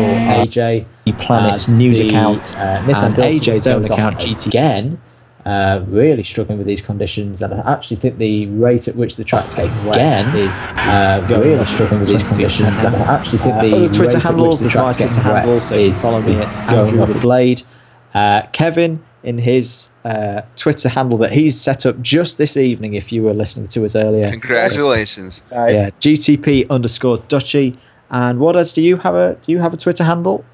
AJ Planet's news account and AJ's own account GT again. Really struggling with these conditions, and I actually think the rate at which the track's getting wet is really struggling with these conditions. And I actually think the Twitter handles, the track's getting wet, is going up the blade. Kevin, in his Twitter handle that he's set up just this evening, if you were listening to us earlier. Congratulations. Yeah, GTP_Dutchy. And what else do you have a Twitter handle?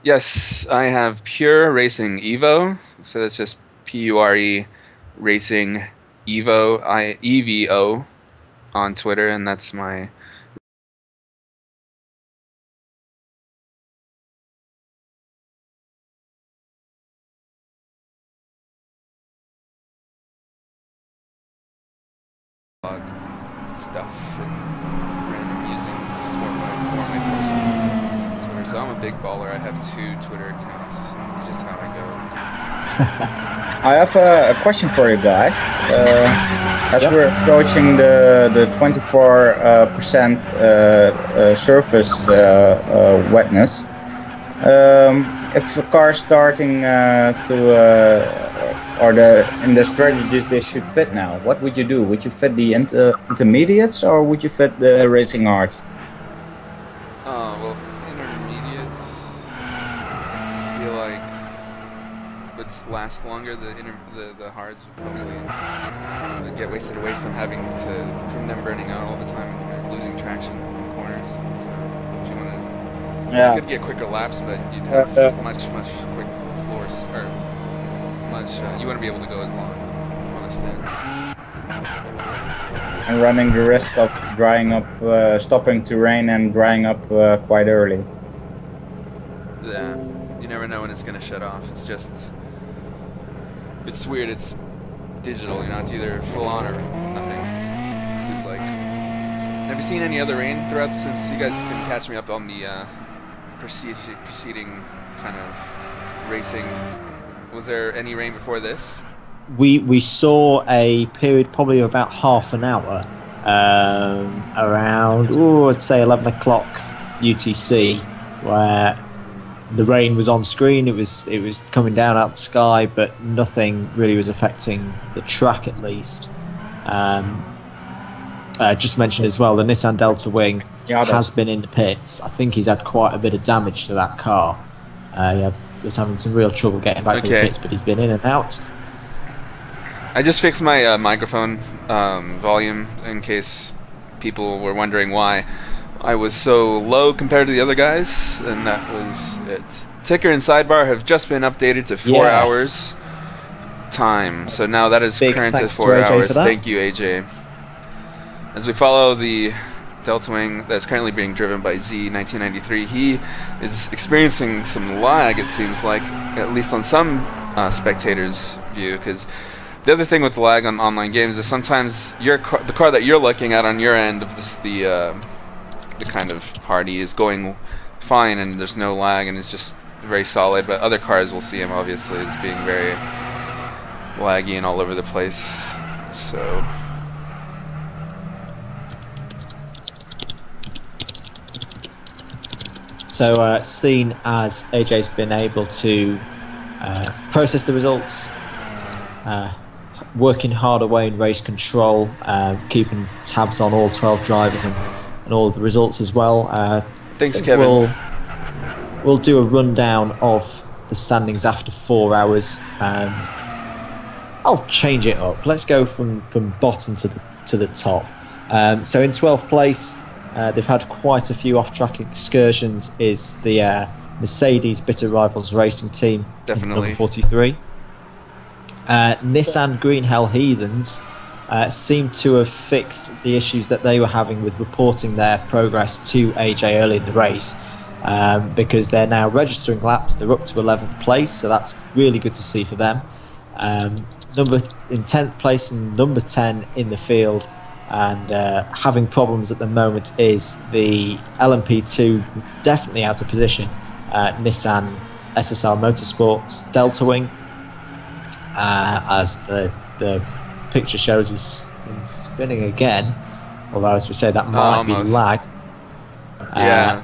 Yes, I have Pure Racing Evo. So that's just PURE Racing Evo, EVO on Twitter, and that's my stuff and random musings. It's more my personal Twitter. So I'm a big baller. I have 2 Twitter accounts. It's just how I go. I have a question for you guys. As we're approaching the 24% surface wetness, if a car is starting in the strategies they should fit now, what would you do? Would you fit the intermediates or would you fit the racing hards? Well, intermediates, I feel like would last longer. The hards would probably get wasted away from from them burning out all the time and losing traction from corners. So if you want to, you could get quicker laps, but you'd have much slower, or much. You wouldn't be able to go as long on a stint. And running the risk of drying up, stopping to rain and drying up quite early. Yeah, you never know when it's going to shut off. It's weird, it's digital, it's either full on or nothing, it seems like. Have you seen any other rain throughout, since you guys can catch me up on the preceding kind of racing? Was there any rain before this? We saw a period probably of about half an hour, around, I'd say 11 o'clock UTC, where the rain was on screen. It was coming down out the sky, but nothing really was affecting the track, at least. Just mentioned as well, the Nissan Delta Wing has been in the pits. I think he's had quite a bit of damage to that car. Was having some real trouble getting back to the pits, but he's been in and out. I just fixed my microphone volume in case people were wondering why. I was so low compared to the other guys, and that was it. Ticker and sidebar have just been updated to 4 hours time, so now that is current at 4 hours. Thank you, AJ. As we follow the Delta Wing that's currently being driven by Z1993, he is experiencing some lag, it seems like, at least on some spectators' view, because the other thing with the lag on online games is sometimes the car that you're looking at on your end of this, the kind of party is going fine and there's no lag and it's just very solid, but other cars will see him obviously as being very laggy and all over the place. So seen as AJ's been able to process the results, working hard away in race control, keeping tabs on all 12 drivers and all of the results as well. Thanks, Kevin. We'll do a rundown of the standings after 4 hours. I'll change it up. Let's go from bottom to the top. So in 12th place, they've had quite a few off-track excursions, is the Mercedes Bitter Rivals Racing Team. Definitely. Number 43. Nissan Green Hell Heathens seem to have fixed the issues that they were having with reporting their progress to AJ early in the race, because they're now registering laps. They're up to 11th place, so that's really good to see for them. In 10th place and number 10 in the field, and having problems at the moment is the LMP2, definitely out of position, Nissan SSR Motorsports Delta Wing, as the picture shows is spinning again, although as we say that might be lag. Yeah.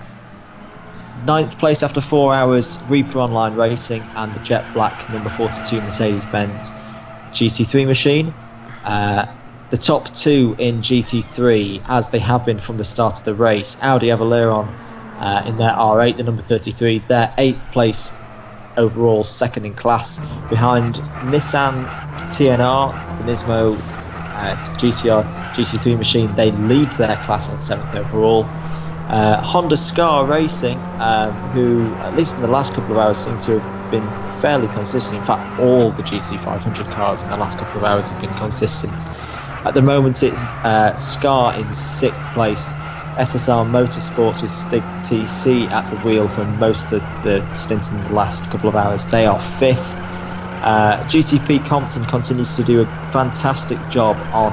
9th place after 4 hours, Reaper Online Racing and the Jet Black number 42 Mercedes-Benz GT3 machine. The top two in GT3, as they have been from the start of the race, Audi Avaleron in their R8, the number 33, they're 8th place overall, second in class, behind Nissan TNR, the Nismo GTR GT3 machine. They lead their class on 7th overall. Honda Scar Racing, who at least in the last couple of hours seem to have been fairly consistent. In fact, all the GT500 cars in the last couple of hours have been consistent. At the moment it's Scar in 6th place, SSR Motorsports with Stig TC at the wheel for most of the stint in the last couple of hours. They are 5th. GTP Compton continues to do a fantastic job on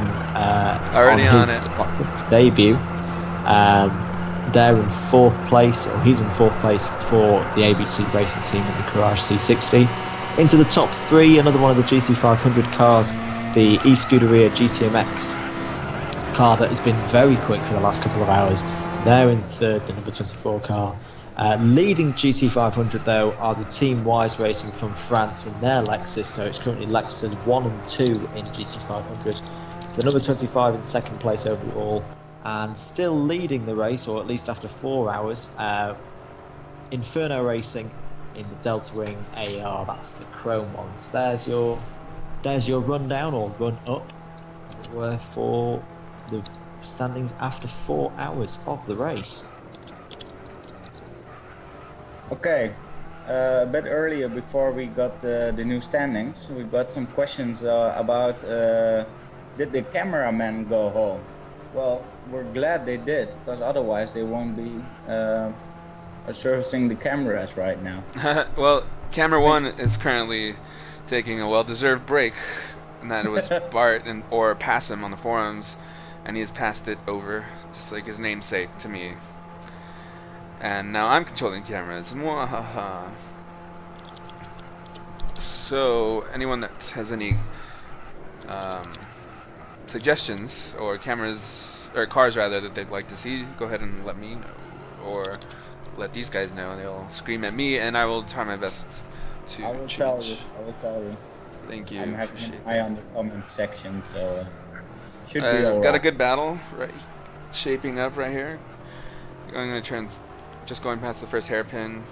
his debut. They're in 4th place, or he's in 4th place for the ABC Racing Team in the Courage C60. Into the top 3, another one of the GT500 cars, the e-Scuderia GTMX car that has been very quick for the last couple of hours. They're in 3rd, the number 24 car. Leading GT500 though are the Team Wise Racing from France in their Lexus, so it's currently Lexus 1 and 2 in GT500. The number 25 in 2nd place overall, and still leading the race, or at least after 4 hours, Inferno Racing in the Delta Wing AR. That's the chrome ones. There's your rundown, or run up, as it were, for the standings after 4 hours of the race. Okay, a bit earlier, before we got the new standings, we got some questions about did the cameramen go home? Well, we're glad they did, because otherwise they won't be servicing the cameras right now. Well, camera 1 is currently taking a well-deserved break, and that was Bart or Passim on the forums, and he's passed it over, just like his namesake, to me. And now I'm controlling cameras. Mwahaha. So, anyone that has any suggestions or cameras, or cars rather, that they'd like to see, go ahead and let me know, or let these guys know. They'll scream at me, and I will try my best to I will change. tell you. I will tell you. Thank you. I'm having an eye on the comment section, so should be all right. Got a good battle right shaping up right here. I'm going to turn, just going past the first hairpin.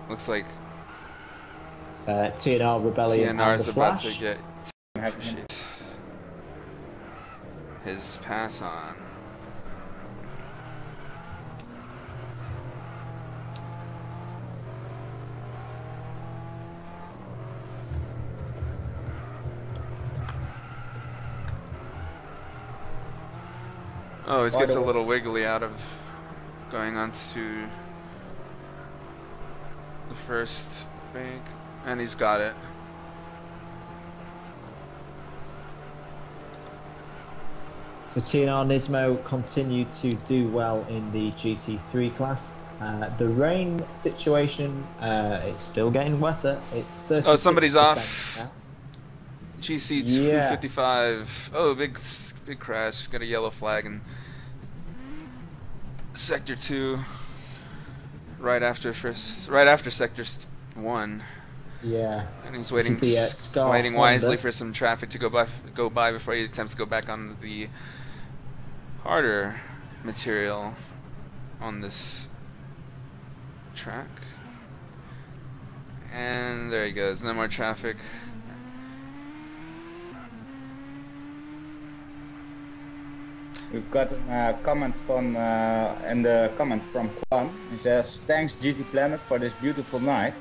Looks like TNR Rebellion TNR's and the about Flash. to get his pass on. Oh, it gets a little wiggly out of going on to the first bank, and he's got it. So TNR Nismo continued to do well in the GT3 class. The rain situation, it's still getting wetter. It's 36%. Oh, somebody's off. Now. GC255. Yes. Oh, big crash. Got a yellow flag in Sector 2. Right after Sector 1. Yeah. And he's waiting wisely for some traffic to go by before he attempts to go back on the harder material on this track. And there he goes. No more traffic. We've got a comment from Kwan. He says, "Thanks GTPlanet for this beautiful night."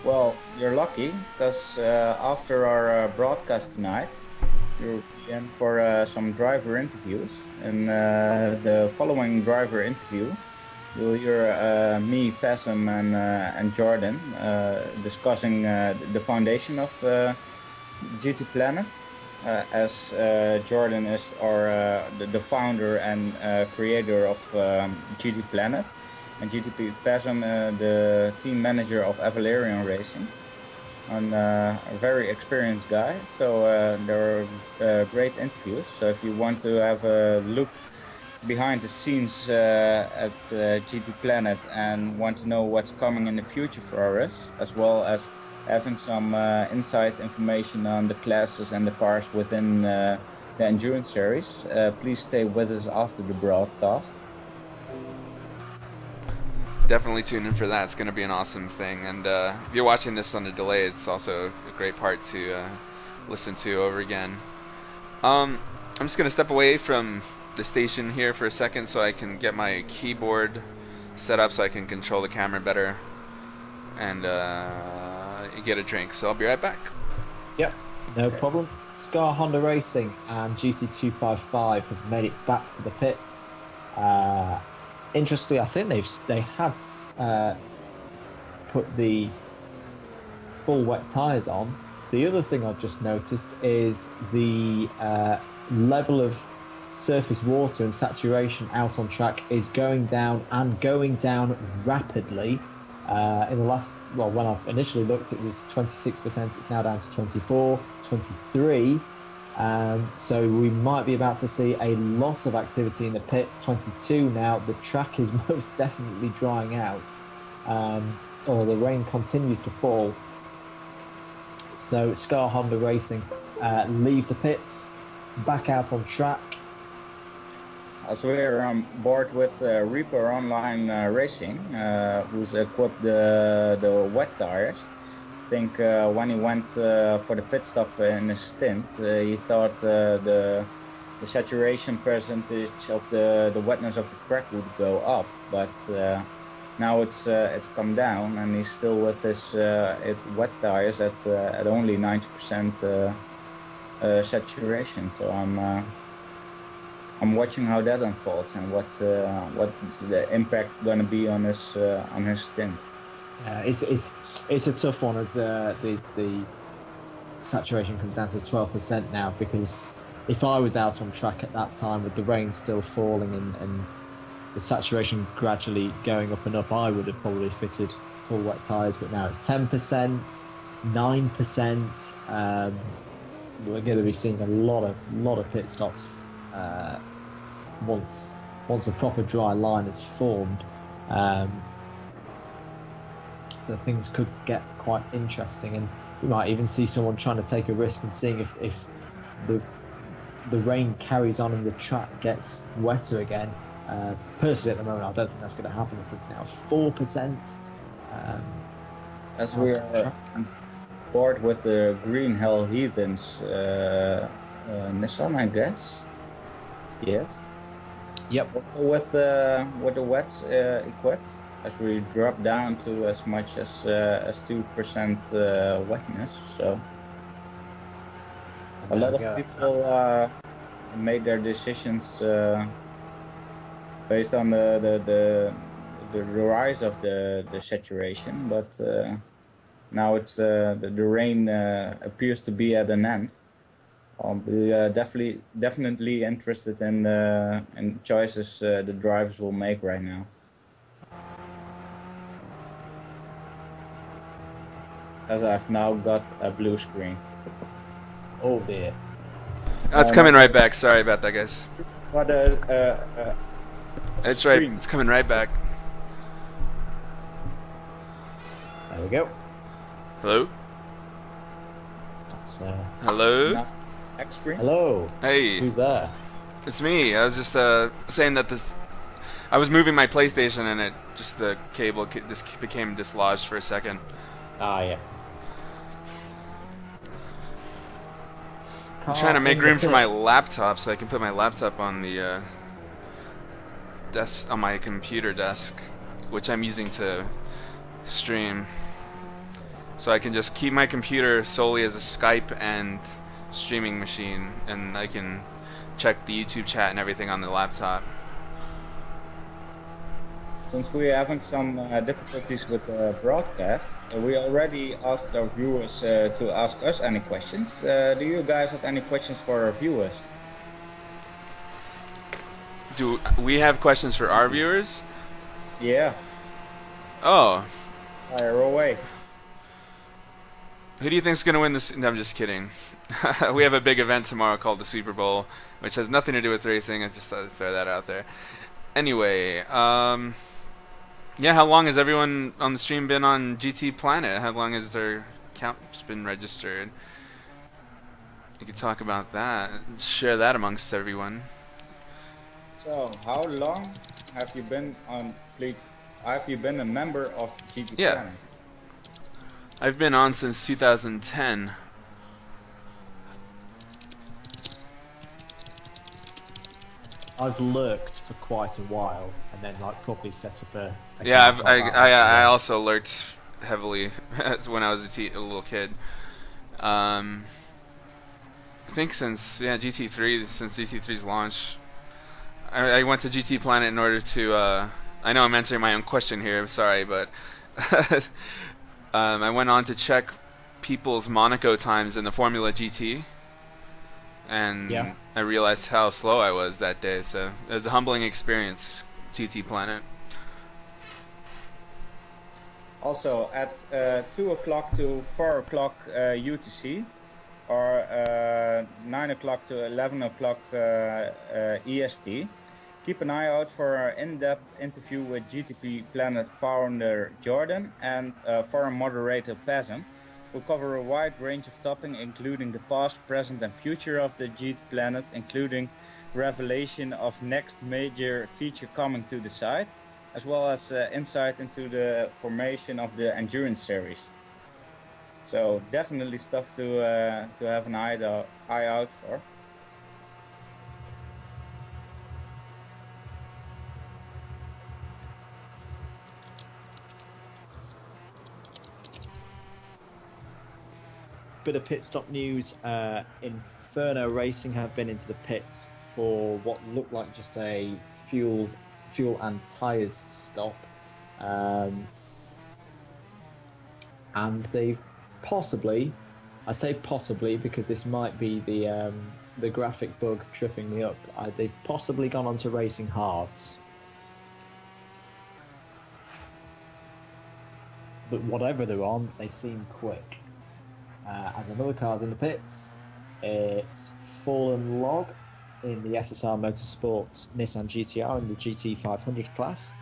Well, you're lucky, because after our broadcast tonight, you're in for some driver interviews. And the following driver interview, you'll hear me, Pessim, and Jordan discussing the foundation of GTPlanet. As Jordan is the founder and creator of GTPlanet, and GTP Pessim, the team manager of Avalarian Racing, and a very experienced guy. So there are great interviews. So if you want to have a look behind the scenes at GTPlanet and want to know what's coming in the future for us, as well as having some inside information on the classes and the cars within the Endurance Series, please stay with us after the broadcast. Definitely tune in for that. It's going to be an awesome thing. And if you're watching this on the delay, it's also a great part to listen to over again. I'm just going to step away from the station here for a second so I can get my keyboard set up so I can control the camera better and get a drink. So I'll be right back. Yep, no problem. Scar Honda Racing and GT255 has made it back to the pits. Interestingly, I think they had put the full wet tyres on. The other thing I've just noticed is the level of surface water and saturation out on track is going down, and going down rapidly. In the last, well, when I initially looked, it was 26%. It's now down to 24, 23. So we might be about to see a lot of activity in the pits. 22 now. The track is most definitely drying out, or the rain continues to fall. So Scar Honda Racing leave the pits, back out on track. As we're on board with Reaper Online Racing, who's equipped the wet tires. I think when he went for the pit stop in his stint, he thought the saturation percentage of the wetness of the track would go up, but now it's come down, and he's still with his wet tires at only 90% saturation. So I'm watching how that unfolds and what's the impact going to be on his stint. It's a tough one, as the saturation comes down to 12% now, because if I was out on track at that time with the rain still falling and the saturation gradually going up and up, I would have probably fitted full wet tyres, but now it's 10%, 9%. We're going to be seeing a lot of pit stops once a proper dry line is formed. So things could get quite interesting, and we might even see someone trying to take a risk and seeing if the rain carries on and the track gets wetter again. Personally, at the moment, I don't think that's going to happen. It's now 4%. As we are on board with the Green Hell Heathens Nissan, I guess. Yes. Yep. Also with the wets equipped, as we drop down to as much as 2% wetness. So a lot of people made their decisions based on the rise of the saturation, but now it's the rain appears to be at an end. I'll be definitely interested in choices the drivers will make right now. As I've now got a blue screen. Oh dear. It's coming right back. Sorry about that, guys. But It's right. It's coming right back. There we go. Hello. That's, Hello. X-Screen. hello. Hey. Who's there? It's me. I was just saying that I was moving my PlayStation and the cable became dislodged for a second. Ah, yeah. I'm trying to make room for my laptop so I can put my laptop on the desk on my computer desk, which I'm using to stream. So I can just keep my computer solely as a Skype and streaming machine, and I can check the YouTube chat and everything on the laptop. Since we're having some difficulties with the broadcast, we already asked our viewers to ask us any questions. Do you guys have any questions for our viewers? Do we have questions for our viewers? Yeah. Oh. Fire away. Who do you think's gonna win this? No, I'm just kidding. We have a big event tomorrow called the Super Bowl, which has nothing to do with racing. I just thought I'd throw that out there. Anyway, yeah, how long has everyone on the stream been on GTPlanet? How long has their accounts been registered? You could talk about that, share that amongst everyone. So, how long have you been on Fleet? Have you been a member of GTPlanet? Yeah. I've been on since 2010. I've lurked for quite a while, and then like probably set up a Yeah, I also lurked heavily when I was a little kid. I think since GT3, since GT3's launch, I went to GTPlanet in order to. I know I'm answering my own question here. I'm sorry, but I went on to check people's Monaco times in the Formula GT, and Yeah. I realized how slow I was that day. So it was a humbling experience. GTPlanet. Also, at 2 o'clock to 4 o'clock UTC, or 9 o'clock to 11 o'clock EST, keep an eye out for our in-depth interview with GTPlanet founder Jordan and forum moderator Pazem, who cover a wide range of topics, including the past, present and future of the GTPlanet, including revelation of next major feature coming to the site, as well as insight into the formation of the Endurance Series. So definitely stuff to have an eye out for. Bit of pit stop news. Inferno Racing have been into the pits for what looked like just a fuel and tyres stop, and they've possibly, I say possibly because this might be the graphic bug tripping me up. They've possibly gone on to racing hards. But whatever they're on, they seem quick. As another car's in the pits, it's Fallen Log in the SSR Motorsports Nissan GTR in the GT500 class.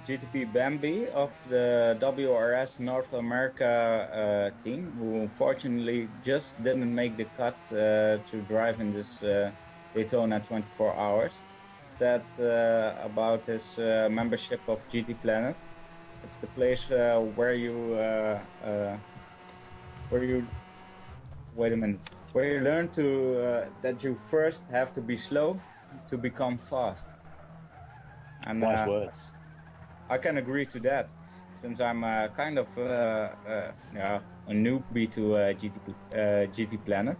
GTP Bambi of the WRS North America team, who unfortunately just didn't make the cut to drive in this Daytona 24 hours. That about his membership of GTPlanet. It's the place where you learn to that you first have to be slow to become fast. And Wise words. I can agree to that, since I'm kind of a newbie to GTPlanet.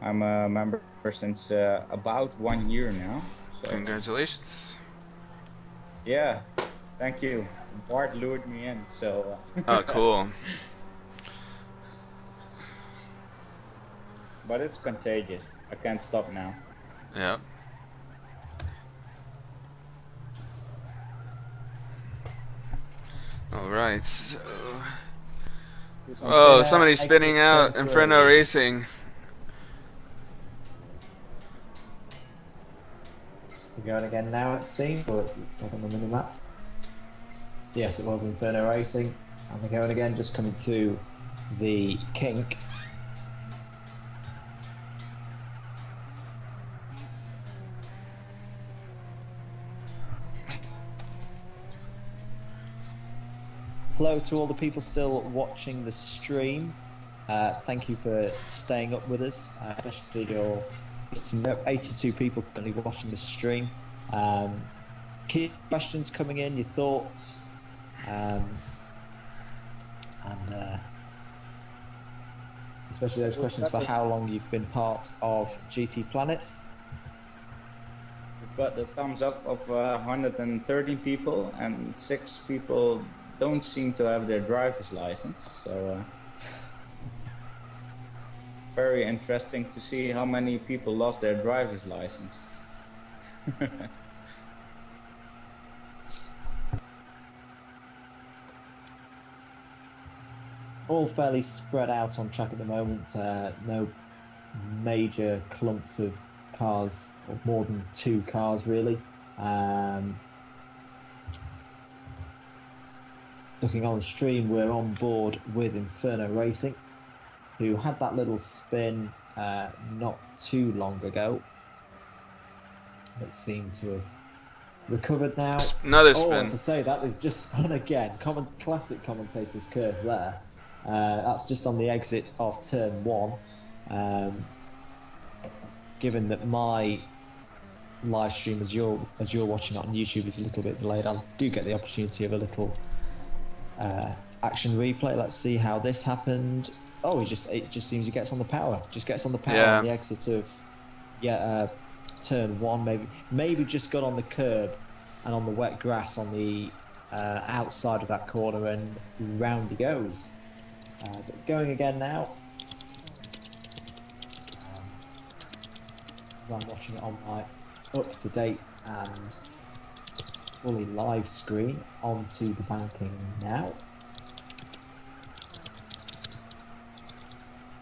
I'm a member since about 1 year now, So, Congratulations. yeah, thank you. Bart lured me in, so. Oh, cool. But it's contagious. I can't stop now. Yep. All right. So. Oh, somebody's spinning out. Inferno Racing. We're going again now, it seems, but look on the minimap. Yes, it was Inferno Racing, and they're going again, just coming to the kink. Hello to all the people still watching the stream. Thank you for staying up with us, especially your 82 people currently watching the stream. Key questions coming in, your thoughts, and especially those questions for how long you've been part of GTPlanet. We've got the thumbs up of 113 people, and 6 people don't seem to have their driver's license. So very interesting to see how many people lost their driver's license. All fairly spread out on track at the moment. No major clumps of cars, or more than 2 cars really. Looking on the stream, we're on board with Inferno Racing, who had that little spin not too long ago. That seemed to have recovered now. Another spin. Oh, as I say, that is just spun again. Classic commentator's curse there. That's just on the exit of turn 1. Given that my live stream, as you're watching it on YouTube, is a little bit delayed, I do get the opportunity of a little action replay. Let's see how this happened. Oh, it just seems he gets on the power. Just gets on the power on the exit of turn 1. Maybe just got on the curb and on the wet grass on the outside of that corner, and round he goes. But going again now. As I'm watching it on my up-to-date and fully live screen onto the banking now.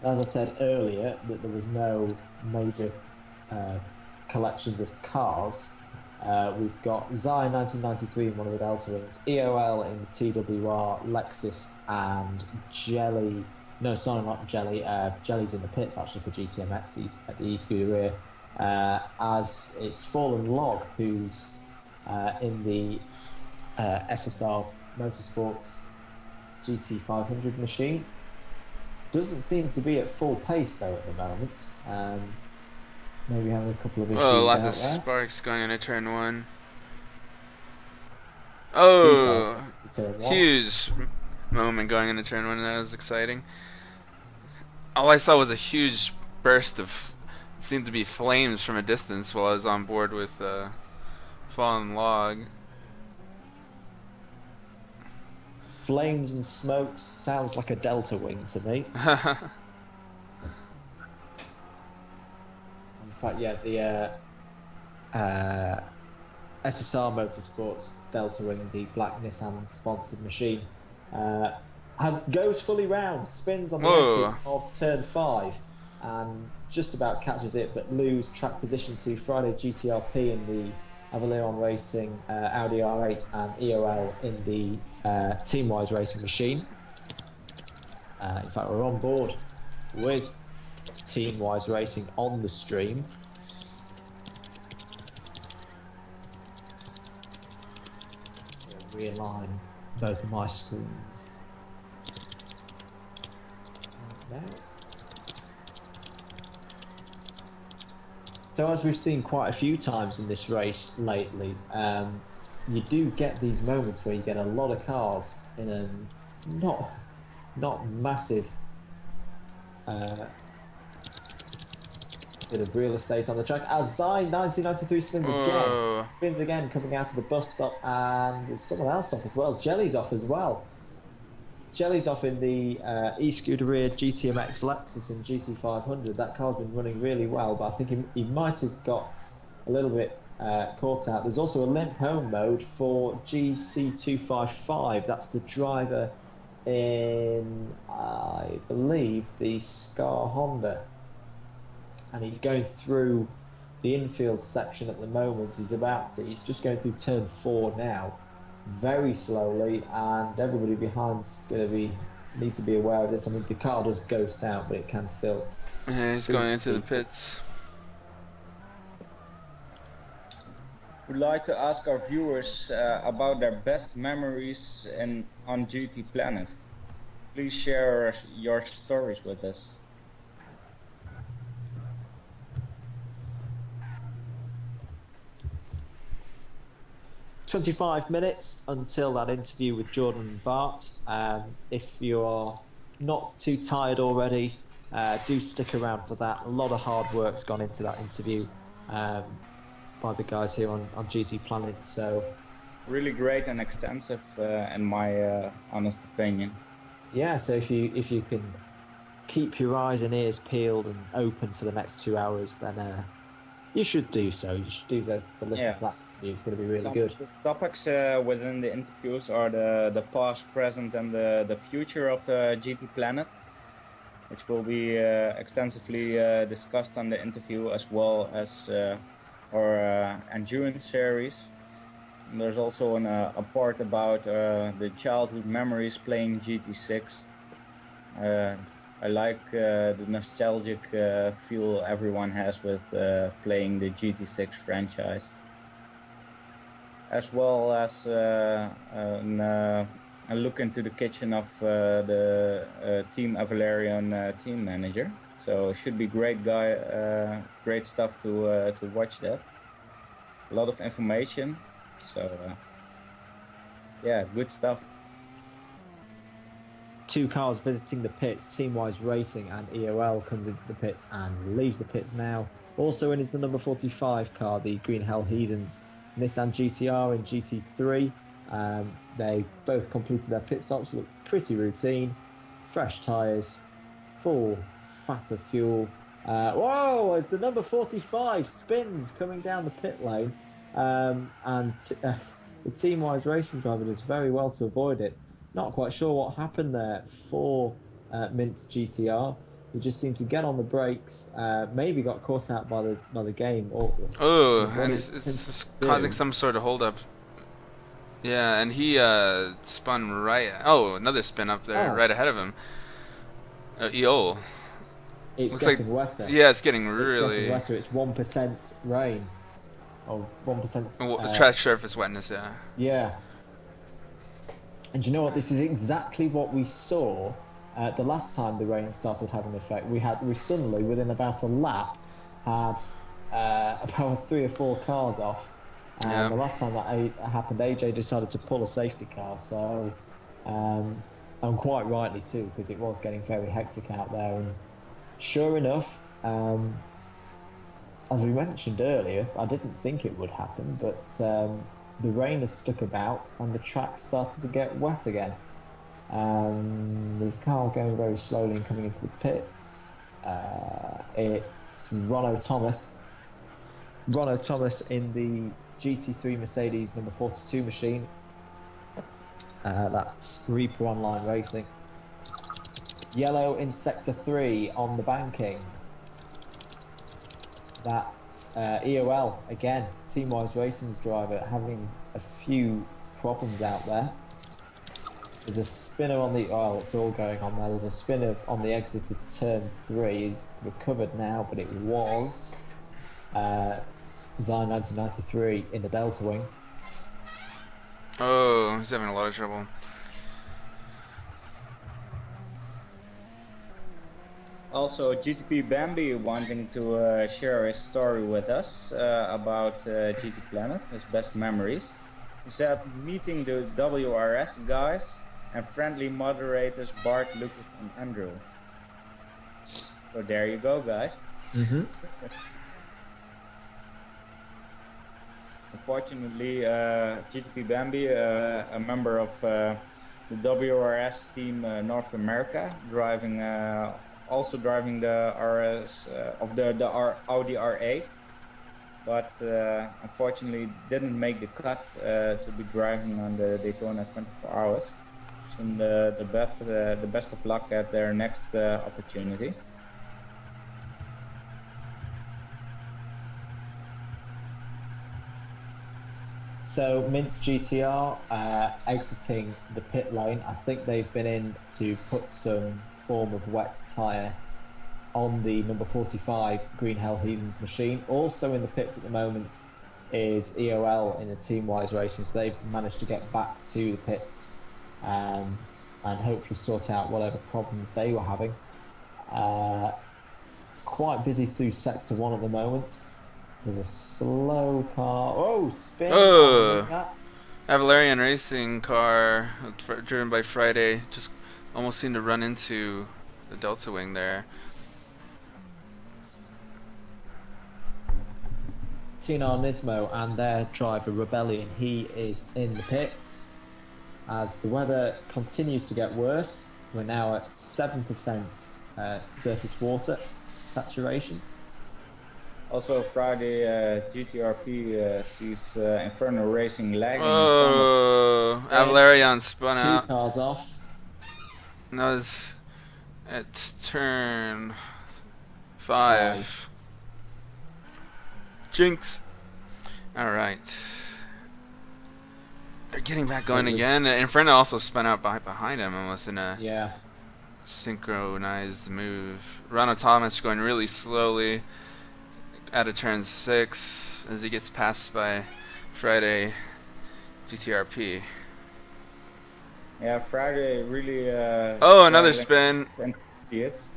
As I said earlier, that there was no major collections of cars. We've got Zion 1993 in one of the Delta Wings, EOL in the TWR, Lexus, and Jelly. No, sorry, not Jelly. Jelly's in the pits actually for GTMX at the e-scooter as it's Fallen Log, who's in the SSR Motorsports GT500 machine. Doesn't seem to be at full pace though at the moment. Maybe having a couple of issues. Oh, lots of sparks going into turn 1. Oh, huge moment going into turn 1. That was exciting. All I saw was a huge burst of, it seemed to be flames from a distance while I was on board with Fallen Log. Flames and smoke sounds like a Delta Wing to me. In fact, yeah, the SSR Motorsports Delta Wing, the black Nissan sponsored machine, goes fully round, spins on the exit of turn 5, and just about catches it, but lose track position to Friday GTRP in the Avaleon Racing Audi R8 and EOL in the Teamwise Racing machine. In fact, we're on board with Teamwise Racing on the stream. Realign both of my screens now. So as we've seen quite a few times in this race lately, you do get these moments where you get a lot of cars in a not massive Bit of real estate on the track. As Zine 1993 spins again. Spins again coming out of the bus stop, and there's someone else off as well. Jelly's off as well. Jelly's off in the e-Scuderia GTMX Lexus in GT500. That car's been running really well, but I think he might have got a little bit caught out. There's also a limp home mode for GC255. That's the driver in, I believe, the Scar Honda. And he's going through the infield section at the moment. He's just going through turn 4 now, very slowly, and everybody behind's going to need to be aware of this. I mean, the car does ghost out, but it can still. Yeah, he's going into the pits. We'd like to ask our viewers about their best memories on GTPlanet. Please share your stories with us. 25 minutes until that interview with Jordan and Bart. If you're not too tired already, do stick around for that. A lot of hard work's gone into that interview by the guys here on GTPlanet. So really great and extensive, in my honest opinion. Yeah, so if you can keep your eyes and ears peeled and open for the next 2 hours, then you should do so. You should do so to listen to that interview. It's going to be really good. The topics within the interviews are the past, present, and the future of GTPlanet, which will be extensively discussed on the interview, as well as our endurance series. And there's also a part about the childhood memories playing GT6. I like the nostalgic feel everyone has with playing the GT6 franchise, as well as a look into the kitchen of the Team Avalarian team manager. So it should be great stuff to watch that. A lot of information, so yeah, good stuff. 2 cars visiting the pits. Team-Wise Racing and EOL comes into the pits and leaves the pits now. Also in is the number 45 car, the Green Hell Heathens Nissan GTR and GT3. They both completed their pit stops, look pretty routine. Fresh tyres, full fat of fuel. Whoa, as the number 45 spins coming down the pit lane, and the Team-Wise Racing driver does very well to avoid it. Not quite sure what happened there for Mint's GTR. He just seemed to get on the brakes, maybe got caught out by the game. And it's causing some sort of hold-up. Yeah, and he spun right. Oh, another spin up there, right ahead of him. EO. It's looks getting like, wetter. Yeah, it's getting really. It's getting wetter. It's 1% rain. Or 1%. Track surface wetness, yeah. Yeah. And you know what? This is exactly what we saw the last time the rain started having an effect. We suddenly, within about a lap, had about 3 or 4 cars off. And the last time that happened, AJ decided to pull a safety car. So, and quite rightly too, because it was getting very hectic out there. And sure enough, as we mentioned earlier, I didn't think it would happen, but the rain has stuck about and the track started to get wet again. There's a car going very slowly and coming into the pits. It's Ronno Thomas. Ronno Thomas in the GT3 Mercedes number 42 machine. That's Reaper Online Racing. Yellow in Sector 3 on the banking. That's EOL again. Team-Wise Racing's driver having a few problems out there. There's a spinner on the... it's all going on there. There's a spinner on the exit of turn 3. He's recovered now, but it was Zine 1993 in the Delta Wing. Oh, he's having a lot of trouble. Also, GTP Bambi wanting to share his story with us about GTPlanet, his best memories. He said meeting the WRS guys and friendly moderators Bart, Lucas and Andrew. So there you go, guys. Unfortunately, GTP Bambi, a member of the WRS team North America, driving also driving the RS of the Audi R8, but unfortunately didn't make the cut to be driving on the Daytona 24 Hours. So the best of luck at their next opportunity. So Mints GTR exiting the pit lane. I think they've been in to put some form of wet tyre on the number 45 Green Hell Heathens machine. Also in the pits at the moment is EOL in a Team-Wise Racing. So they've managed to get back to the pits and hopefully sort out whatever problems they were having. Quite busy through Sector 1 at the moment. There's a slow car. Oh, spin! Oh, Avalarian racing car driven by Friday just almost seemed to run into the Delta Wing there. Tinar Nismo and their driver Rebellion, he is in the pits. As the weather continues to get worse, we're now at 7% surface water saturation. Also Friday, GTRP sees Inferno Racing lagging. Oh, Avalarian spun out. 2 cars off. And that was at turn 5. Jinx. Alright. They're getting back going again. Inferno also spun out behind him almost in a synchronized move. Ronald Thomas going really slowly out of turn 6 as he gets passed by Friday GTRP. Yeah, Friday really. Oh, another spin. Yes.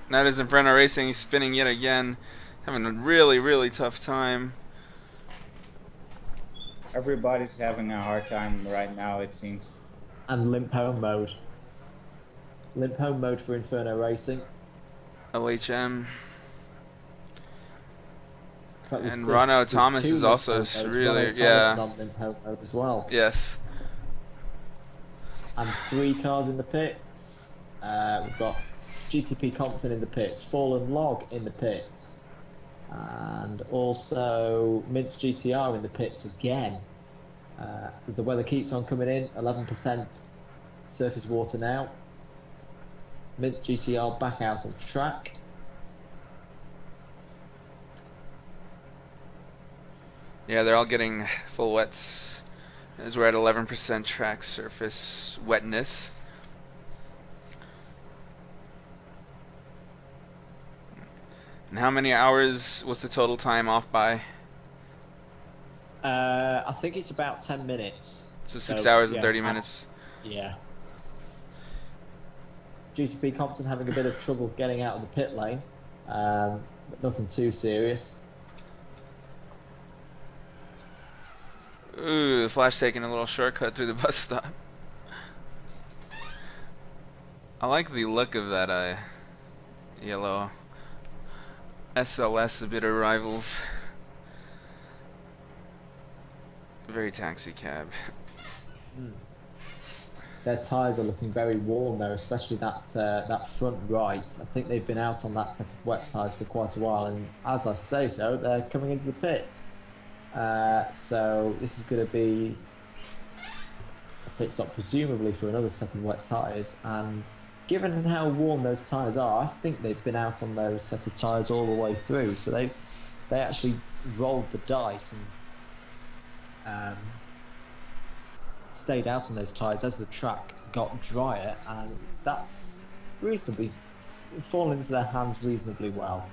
That is Inferno Racing. He's spinning yet again, having a really tough time. Everybody's having a hard time right now, it seems. And limp home mode. Limp home mode for Inferno Racing. LHM. And Ronald Thomas is also really, yeah. On limp home mode as well. Yes. And 3 cars in the pits. We've got GTP Compton in the pits, Fallen Log in the pits, and also Mints GTR in the pits again. As the weather keeps on coming in, 11% surface water now. Mint GTR back out on track. Yeah, they're all getting full wets as we're at 11% track surface wetness. And how many hours was the total time off by? I think it's about 10 minutes. So 6 hours and 30 minutes. Yeah. GTP Compton having a bit of trouble getting out of the pit lane, but nothing too serious. Ooh, the Flash taking a little shortcut through the bus stop. I like the look of that yellow SLS, a bit of rivals. Very taxi cab. Their tyres are looking very warm though, especially that front right. I think they've been out on that set of wet tyres for quite a while, and as I say so, they're coming into the pits. So this is going to be a pit stop presumably for another set of wet tyres, and given how warm those tyres are, I think they've been out on those set of tyres all the way through. So they actually rolled the dice and stayed out on those tyres as the track got drier, and that's reasonably fallen into their hands reasonably well.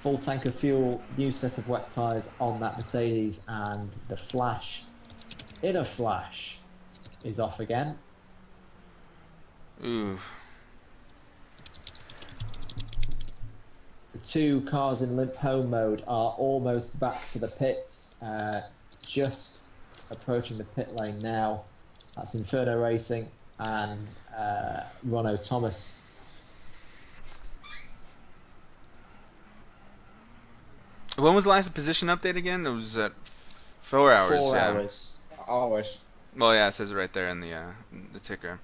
Full tank of fuel, new set of wet tyres on that Mercedes, and the Flash, inner Flash, is off again. Ooh. The 2 cars in limp home mode are almost back to the pits, just approaching the pit lane now. That's Inferno Racing and Ronno Thomas When was the last position update again? It was at 4 hours. 4 yeah. hours. Hours. Well, yeah, it says it right there in the ticker.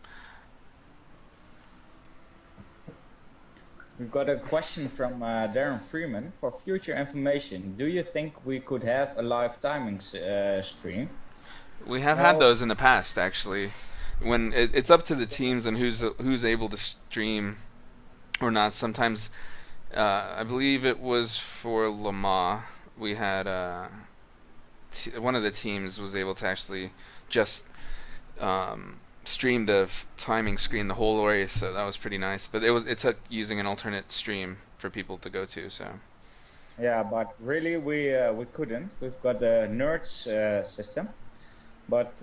We've got a question from Darren Freeman. For future information, do you think we could have a live timing stream? We have had those in the past, actually. When it's up to the teams and who's able to stream or not. Sometimes, I believe it was for Le Mans. We had one of the teams was able to actually just stream the timing screen the whole race, so that was pretty nice. But it took using an alternate stream for people to go to. So. Yeah, but really we couldn't. We've got the nerds system, but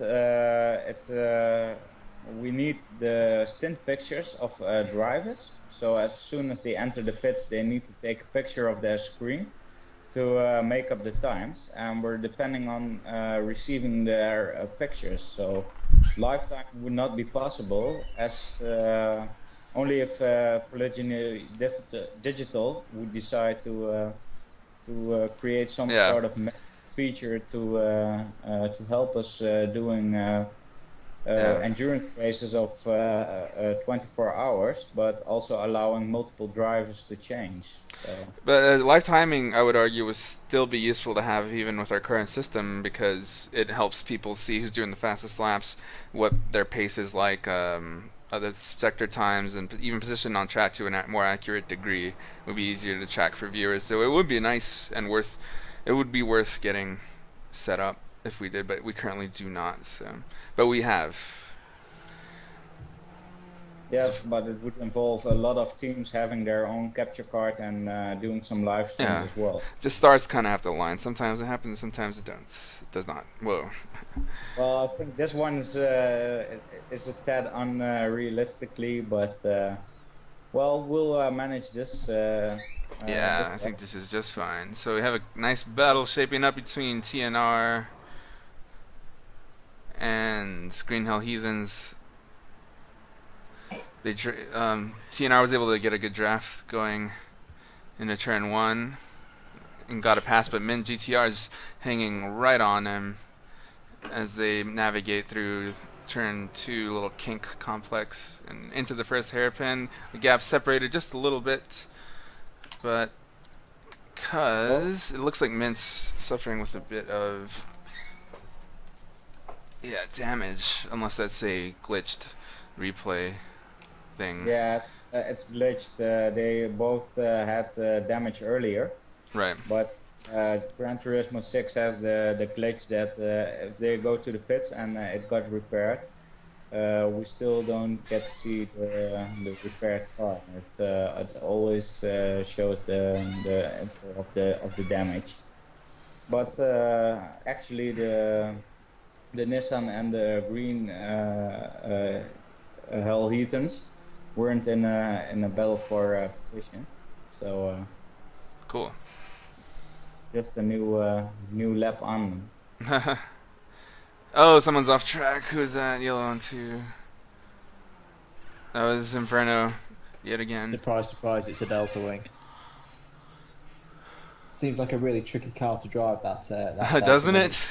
we need the stint pictures of drivers. So as soon as they enter the pits, they need to take a picture of their screen to make up the times, and we're depending on receiving their pictures. So lifetime would not be possible, as only if Polygyny Digital would decide to create some sort of feature to help us doing endurance races of 24 hours, but also allowing multiple drivers to change. So. But live timing, I would argue, would still be useful to have even with our current system, because it helps people see who's doing the fastest laps, what their pace is like, other sector times, and even position on track to a more accurate degree. It would be easier to track for viewers. So it would be nice and it would be worth getting set up if we did, but we currently do not. So, but we have. Yes, but it would involve a lot of teams having their own capture card and doing some live streams as well. The stars kind of have to align. Sometimes it happens, sometimes it does. It does not. Whoa. Well, I think this one is a tad unrealistically, but well, we'll manage this. I think this is just fine. So we have a nice battle shaping up between TNR and Screen Hell Heathens. TNR was able to get a good draft going into turn 1 and got a pass, but Min GTR is hanging right on him as they navigate through turn 2 little kink complex and into the first hairpin. The gap separated just a little bit, but because it looks like Mint's suffering with a bit of damage, unless that's a glitched replay thing. Yeah, it's glitched. They both had damage earlier. Right. But Gran Turismo 6 has the glitch that if they go to the pits and it got repaired, we still don't get to see the repaired car. It always shows the info of the damage. But actually the Nissan and the green Hell Heathens weren't in a battle for position, so cool. Just a new lap on. Oh, someone's off track. Who's that? Yellow on 2. That was Inferno yet again. Surprise, surprise! It's a Delta Wing. Seems like a really tricky car to drive. That doesn't it?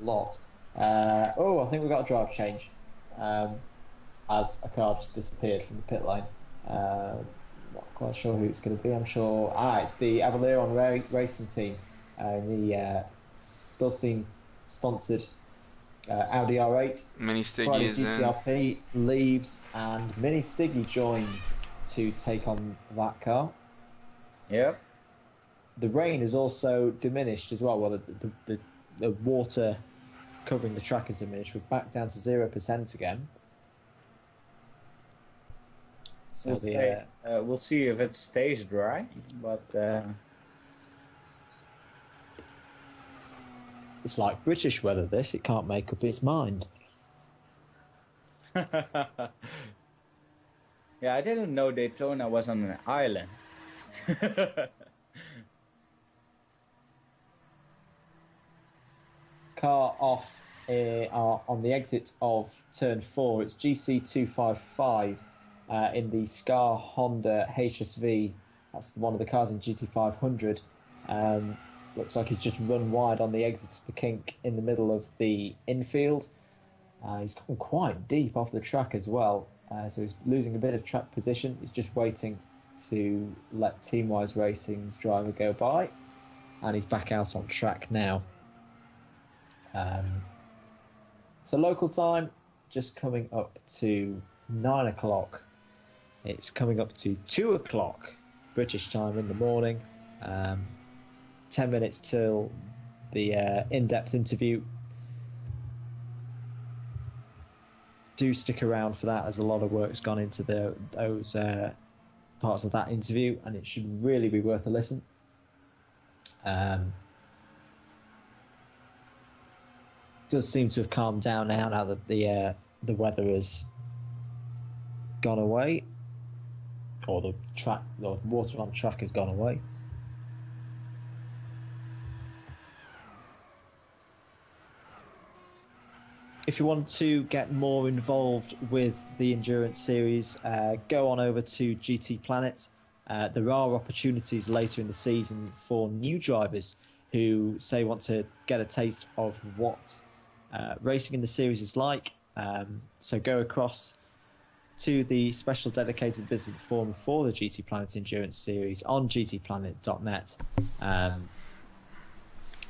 Lot. I think we've got a drive change. As a car just disappeared from the pit lane. Not quite sure who it's going to be. I'm sure. It's the Avaleron Racing Team. The Bilstein sponsored Audi R8. Mini Stiggy is GTRP leaves, and Mini Stiggy joins to take on that car. Yep. The rain is also diminished as well. Well, the water covering the track is diminished. We're back down to 0% again. So we'll see if it stays dry, but it's like British weather. This, it can't make up its mind. Yeah, I didn't know Daytona was on an island. Car off on the exit of turn 4. It's GC255 in the Scar Honda HSV. That's one of the cars in GT500. Looks like he's just run wide on the exit of the kink in the middle of the infield. He's gone quite deep off the track as well, so he's losing a bit of track position. He's just waiting to let Teamwise Racing's driver go by, and he's back out on track now. So local time, just coming up to 9 o'clock. It's coming up to 2 o'clock British time in the morning. 10 minutes till the in-depth interview. Do stick around for that, as a lot of work's gone into those parts of that interview, and it should really be worth a listen. Does seem to have calmed down now that the weather has gone away, or the water on track has gone away. If you want to get more involved with the Endurance Series, go on over to GTPlanet. There are opportunities later in the season for new drivers who say want to get a taste of what racing in the series is like. So go across to the special dedicated visit forum for the GTPlanet Endurance Series on GTPlanet.net and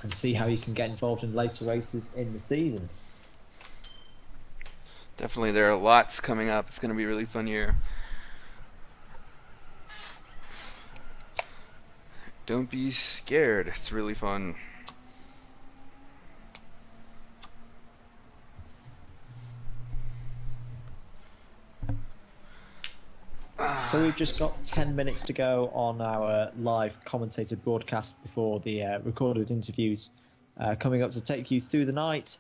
see how you can get involved in later races in the season. Definitely, there are lots coming up. It's going to be a really fun year. Don't be scared. It's really fun. So we've just got 10 minutes to go on our live commentated broadcast before the recorded interviews coming up to take you through the night.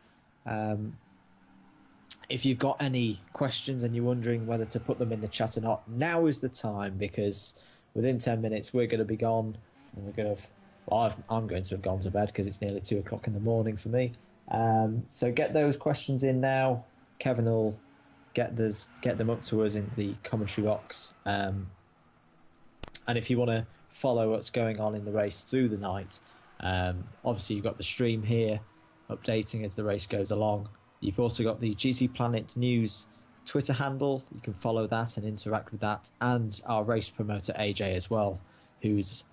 If you've got any questions and you're wondering whether to put them in the chat or not, now is the time, because within 10 minutes we're going to be gone, and we're going to. Well, I'm going to have gone to bed because it's nearly 2 o'clock in the morning for me. So get those questions in now. Kevin will get them up to us in the commentary box. And if you want to follow what's going on in the race through the night, obviously you've got the stream here updating as the race goes along. You've also got the GT Planet News Twitter handle. You can follow that and interact with that, and our race promoter AJ as well, whose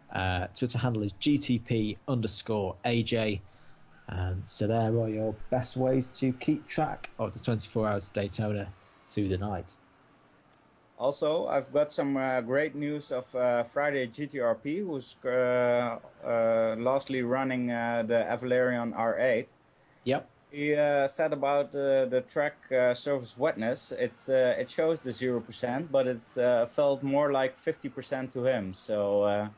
Twitter handle is GTP_AJ. So there are your best ways to keep track of the 24 Hours of Daytona through the night. Also, I've got some great news of Friday GTRP, who's lastly running the Avalarion R8. Yep. He said about the track surface wetness, it shows the 0%, but it felt more like 50% to him. So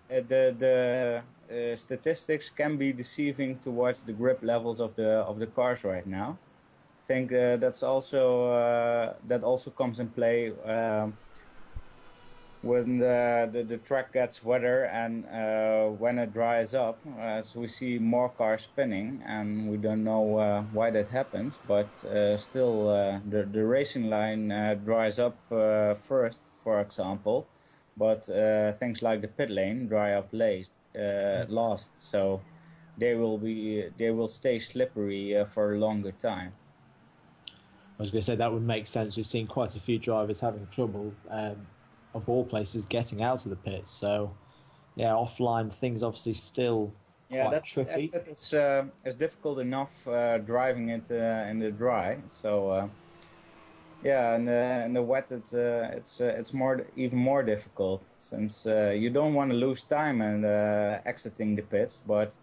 the statistics can be deceiving towards the grip levels of the cars right now. I think that also comes in play when the track gets wetter and when it dries up, as we see more cars spinning, and we don't know why that happens, but still the racing line dries up first, for example, but things like the pit lane dry up last, so they will stay slippery for a longer time. I was going to say that would make sense. We've seen quite a few drivers having trouble, of all places, getting out of the pits. So, yeah, offline things obviously still quite tricky. That is difficult enough driving it in the dry. So, in the wet, it's even more difficult, since you don't want to lose time and exiting the pits, but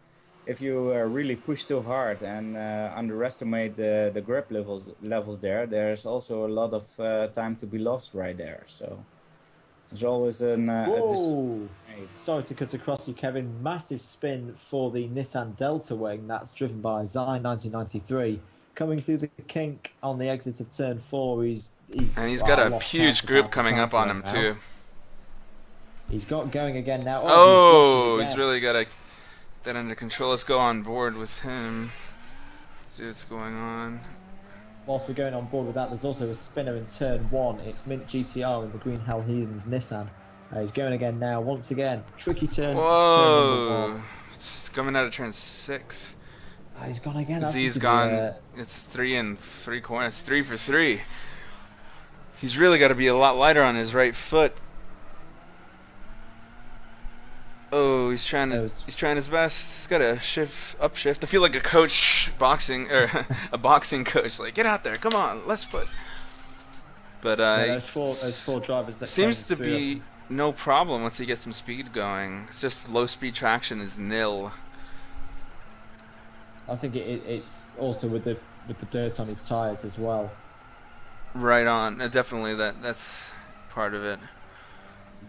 if you really push too hard and underestimate the grip levels there's also a lot of time to be lost right there. So there's always sorry to cut across you, Kevin. Massive spin for the Nissan Delta wing that's driven by Zai 1993. Coming through the kink on the exit of turn 4. He's got a huge group coming up on him now, too. He's got going again now. He's really got that under control. Let's go on board with him. See what's going on. Whilst we're going on board with that, there's also a spinner in turn 1. It's Mint GTR in the Green Hell Heathens Nissan. He's going again now. Once again, tricky turn. Whoa! Turn It's coming out of turn 6. he's gone again. Z's gone. It's 3 and 3 corners. It's 3 for 3. He's really got to be a lot lighter on his right foot. Oh, he's trying his best. He's got to upshift. I feel like a coach boxing or a boxing coach. Like, get out there, come on, left foot. But those four drivers. That seems to be no problem once he gets some speed going. It's just low speed traction is nil. I think it's also with the dirt on his tires as well. Right on. Definitely that's part of it.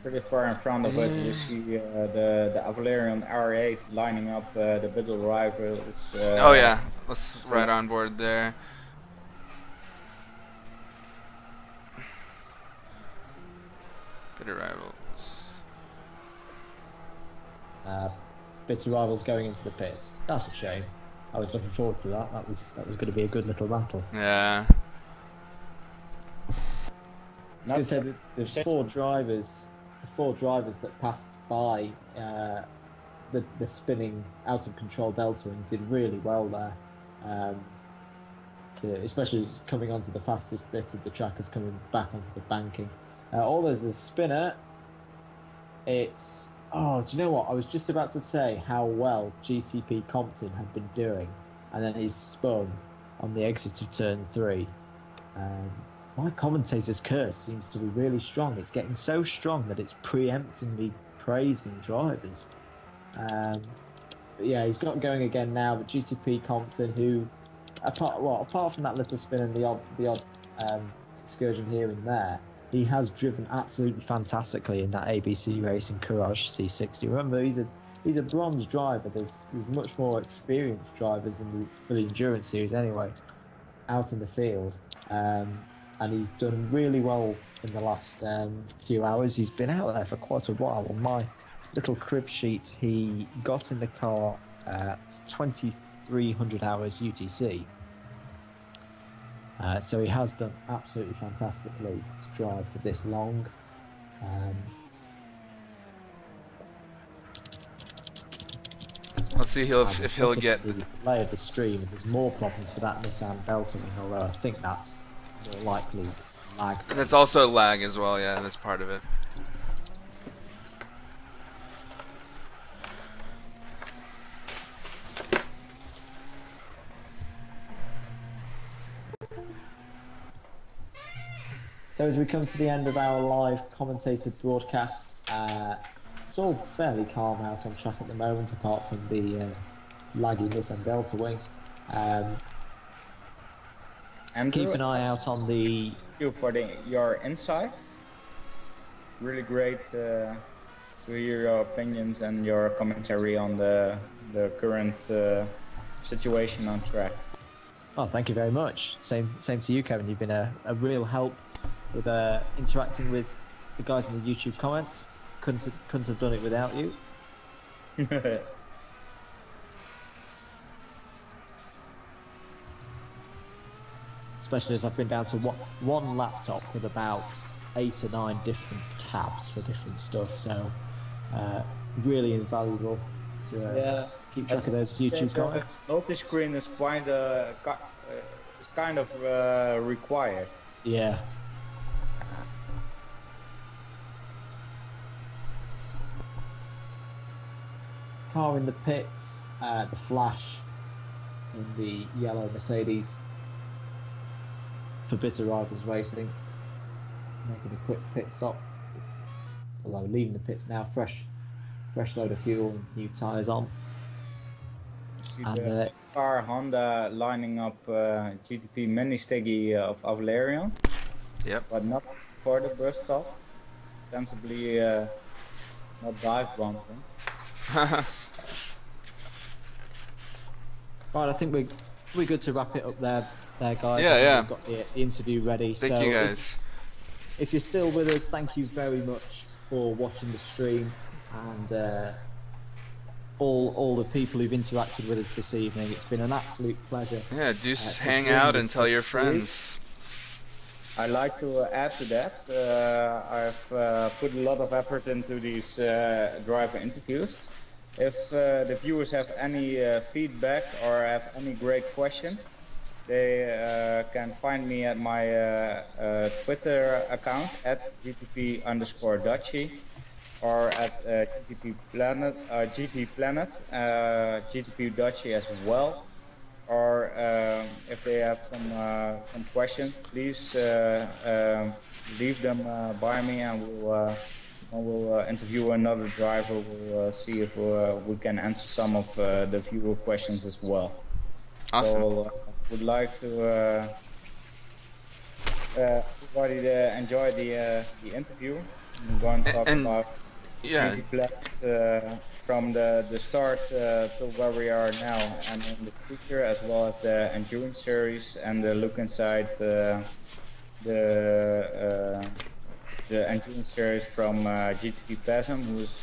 Pretty far in front of it, you see the Avalarian R8 lining up the middle rivals. Oh yeah, let's right on board there. Bitter rivals. Bitter rivals going into the pits. That's a shame. I was looking forward to that. That was going to be a good little battle. Yeah. I said there's four drivers that passed by the spinning out of control Delta and did really well there. Especially coming onto the fastest bit of the track as coming back onto the banking. There's a spinner. It's do you know what? I was just about to say how well GTP Compton had been doing, and then he's spun on the exit of turn 3. My commentator's curse seems to be really strong. It's getting so strong that it's preemptingly praising drivers. But yeah, he's got going again now. But GTP Compton, who, apart from that little spin and the odd excursion here and there, he has driven absolutely fantastically in that ABC Racing Courage C60. Remember, he's a bronze driver. There's much more experienced drivers for the Endurance Series anyway, out in the field. And he's done really well in the last few hours. He's been out there for quite a while. On my little crib sheet, he got in the car at 2,300 hours UTC. So he has done absolutely fantastically to drive for this long. Let's see if he'll get the play of the stream. If there's more problems for that Nissan Delta wing, although I think that's more likely lag. And it's also lag as well, yeah, that's part of it. So as we come to the end of our live commentated broadcast, it's all fairly calm out on track at the moment, apart from the laggy Nissan Delta wing. And keep an eye out on the... Thank you for your insight. Really great to hear your opinions and your commentary on the current situation on track. Oh, thank you very much. Same to you, Kevin. You've been a real help with interacting with the guys in the YouTube comments. Couldn't have done it without you. Especially as I've been down to one laptop with about 8 or 9 different tabs for different stuff. So really invaluable to keep track of those YouTube comments. Multi-screen is kind of required. Yeah. Car in the pits, the Flash in the yellow Mercedes for Bitter Rivals Racing, making a quick pit stop, although leaving the pits now, fresh load of fuel and new tyres on. See the car Honda lining up GTP Mini Stiggy of Avalarian. Yep. But not for the bus stop. Sensibly not dive bumping. Right, I think we're good to wrap it up there guys. Yeah. We've got the interview ready. Thank you guys. If you're still with us, thank you very much for watching the stream, and all the people who've interacted with us this evening. It's been an absolute pleasure. Yeah, do hang out and tell your friends. I'd like to add to that. I've put a lot of effort into these driver interviews. If the viewers have any feedback or have any great questions, they can find me at my Twitter account at GTP_Dutchy or at GTPlanet, GTP Dutchy as well. Or if they have some questions, please leave them by me, and we'll interview another driver. We'll see if we can answer some of the viewer questions as well. Awesome. So would like to everybody to enjoy the interview. I'm going to talk about GTPlanet from the start to where we are now and in the future, as well as the Endurance Series and the look inside the Endurance Series from GTP Pesum, who's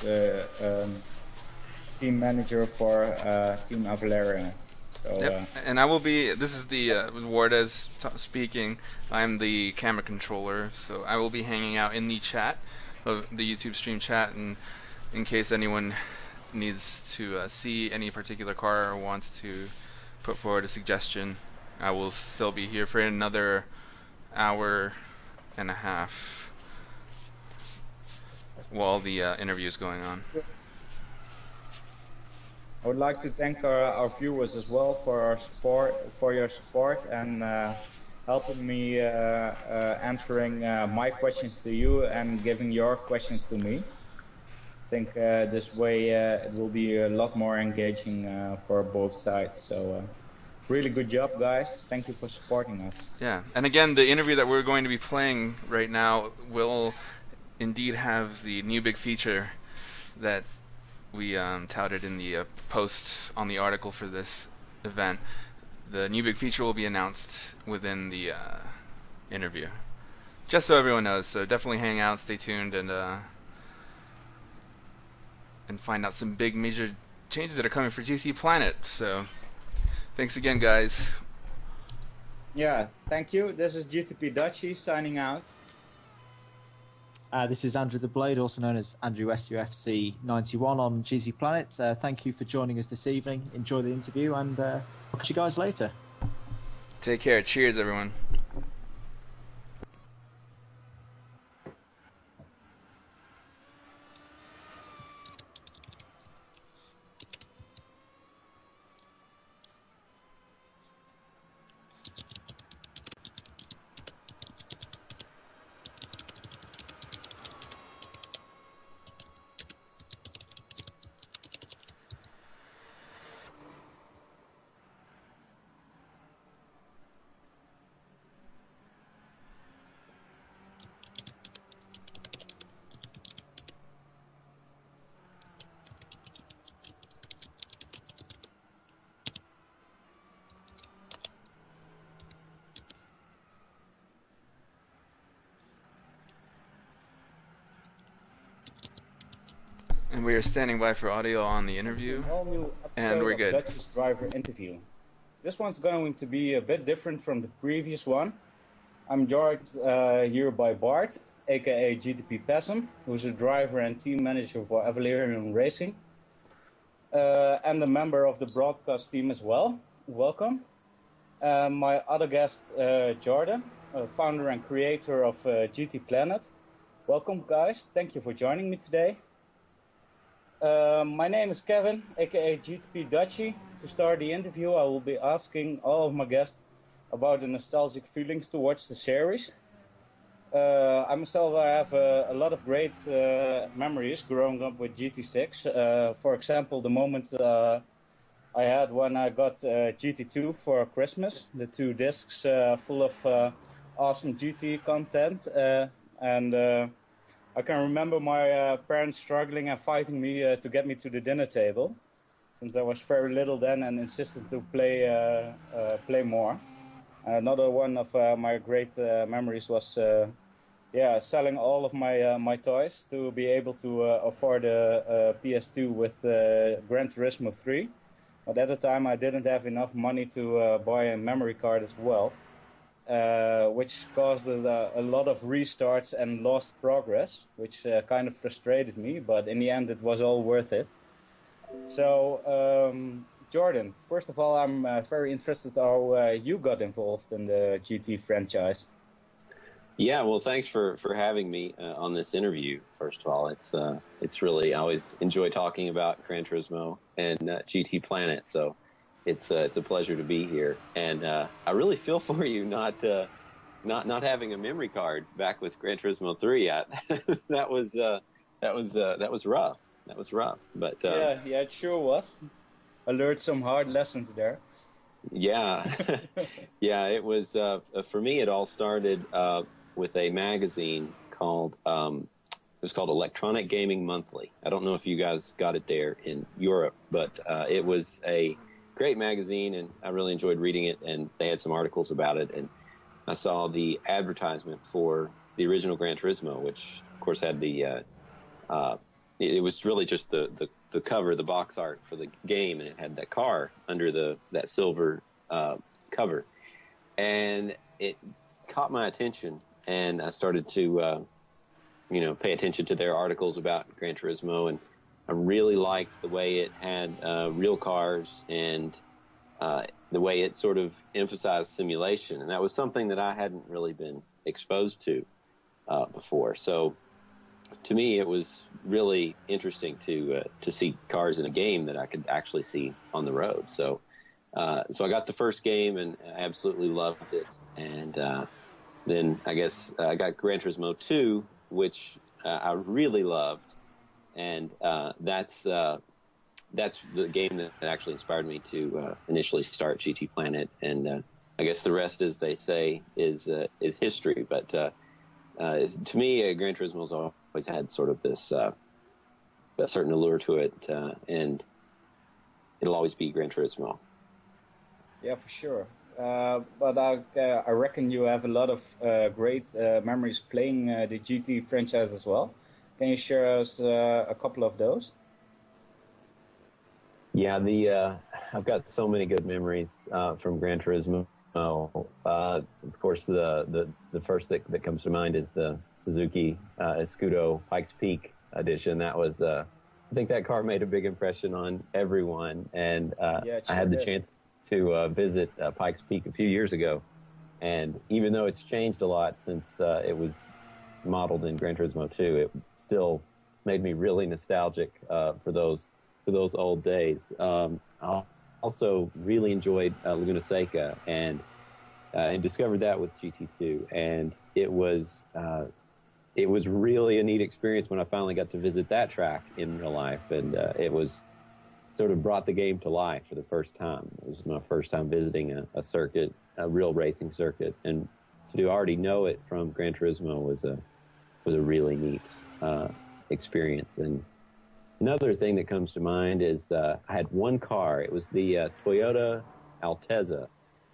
team manager for Team Avalarian. So, yep, and I will be. This is the Wardes speaking. I'm the camera controller, so I will be hanging out in the chat of the YouTube stream chat, and in case anyone needs to see any particular car or wants to put forward a suggestion, I will still be here for another hour and a half while the interview is going on. I would like to thank our viewers as well for your support, and helping me answering my questions to you and giving your questions to me. I think this way it will be a lot more engaging for both sides. So really good job, guys. Thank you for supporting us. Yeah, and again, the interview that we're going to be playing right now will indeed have the new big feature that we touted in the post on the article for this event. The new big feature will be announced within the interview, just so everyone knows. So definitely hang out, stay tuned, and find out some big major changes that are coming for GTPlanet. So thanks again, guys. Yeah, thank you. This is GTP Dutchy signing out. This is Andrew the Blade, also known as Andrew SUFC91 on GTPlanet. Thank you for joining us this evening. Enjoy the interview, and I'll catch you guys later. Take care. Cheers, everyone. And we are standing by for audio on the interview, and we're good. Dutch's driver interview. This one's going to be a bit different from the previous one. I'm joined here by Bart, aka GTP Pesum, who's a driver and team manager for Avalarian Racing, and a member of the broadcast team as well. Welcome. My other guest, Jordan, founder and creator of GTPlanet. Welcome, guys. Thank you for joining me today. My name is Kevin, aka GTP Dutchy. To start the interview, I will be asking all of my guests about the nostalgic feelings towards the series. I myself have a lot of great memories growing up with GT6. For example, the moment I had when I got GT2 for Christmas, the 2 discs full of awesome GT content, and I can remember my parents struggling and fighting me to get me to the dinner table, since I was very little then and insisted to play more. Another one of my great memories was selling all of my toys to be able to afford a PS2 with Gran Turismo 3. But at the time I didn't have enough money to buy a memory card as well. which caused a lot of restarts and lost progress, which kind of frustrated me, but in the end it was all worth it. So, Jordan, first of all, I'm very interested how you got involved in the GT franchise. Yeah, well, thanks for having me on this interview. First of all, it's really, I always enjoy talking about Gran Turismo and GTPlanet, so it's a pleasure to be here. And I really feel for you not having a memory card back with Gran Turismo 3. That was rough. That was rough. But yeah, it sure was. I learned some hard lessons there. Yeah, yeah. It was for me. It all started with a magazine called it was called Electronic Gaming Monthly. I don't know if you guys got it there in Europe, but it was a great magazine, and I really enjoyed reading it. And they had some articles about it, and I saw the advertisement for the original Gran Turismo, which of course had the it was really just the cover, the box art for the game, and it had that car under that silver cover, and it caught my attention, and I started to pay attention to their articles about Gran Turismo, and I really liked the way it had real cars and the way it sort of emphasized simulation, and that was something that I hadn't really been exposed to before. So to me, it was really interesting to see cars in a game that I could actually see on the road. So I got the first game and I absolutely loved it. And then I guess I got Gran Turismo 2, which I really loved. And that's the game that actually inspired me to initially start GTPlanet. And I guess the rest, as they say, is history. But to me, Gran Turismo's always had sort of this a certain allure to it, and it'll always be Gran Turismo. Yeah, for sure. But I reckon you have a lot of great memories playing the GT franchise as well. Can you share us a couple of those? Yeah, I've got so many good memories from Gran Turismo. Of course, the first that comes to mind is the Suzuki Escudo Pikes Peak edition. That was, I think that car made a big impression on everyone. And I had the chance to visit Pikes Peak a few years ago. And even though it's changed a lot since it was modeled in Gran Turismo 2, it still made me really nostalgic for those old days. I also really enjoyed Laguna Seca and discovered that with GT2, and it was really a neat experience when I finally got to visit that track in real life, and it was sort of brought the game to life for the first time. It was my first time visiting a circuit, a real racing circuit, and to already know it from Gran Turismo was a really neat experience. And another thing that comes to mind is I had one car. It was the Toyota Altezza.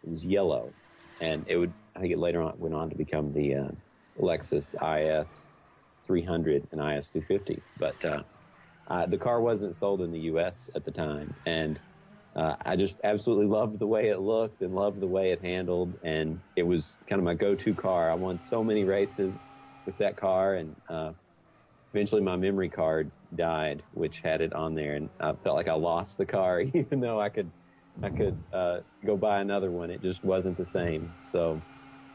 It was yellow, and I think it later on went on to become the Lexus IS 300 and IS 250. But the car wasn't sold in the U.S. at the time, and I just absolutely loved the way it looked and loved the way it handled, and it was kind of my go-to car. I won so many races with that car, and eventually my memory card died, which had it on there, and I felt like I lost the car, even though I could go buy another one. It just wasn't the same. So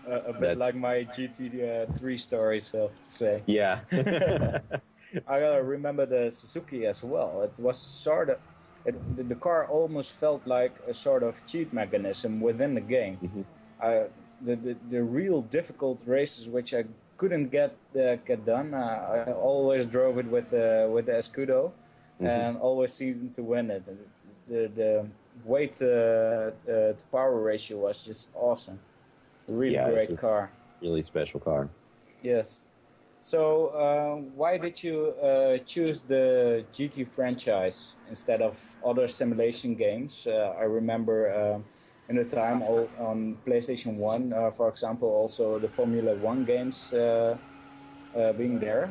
a bit like my GT3 story, so to say. Yeah. I remember the Suzuki as well. It was sort of the car almost felt like a sort of cheat mechanism within the game. Mm-hmm. The real difficult races which I couldn't get done. I always drove it with the Escudo, mm-hmm. and always seemed to win it. The weight to power ratio was just awesome. Really great car. Really special car. Yes. So why did you choose the GT franchise instead of other simulation games? I remember in the time on PlayStation 1, for example, also the Formula 1 games being there.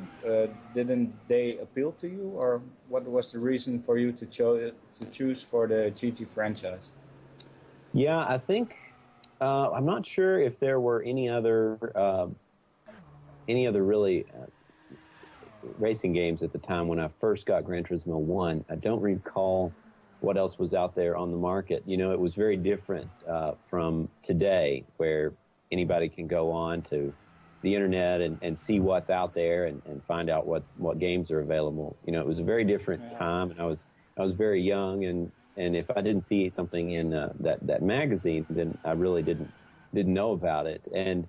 Didn't they appeal to you, or what was the reason for you to choose for the GT franchise? Yeah, I think I'm not sure if there were any other really racing games at the time when I first got Gran Turismo 1. I don't recall what else was out there on the market. You know, it was very different from today, where anybody can go on to the internet and see what's out there and find out what games are available. You know, it was a very different time, and I was very young, and if I didn't see something in that magazine, then I really didn't know about it. And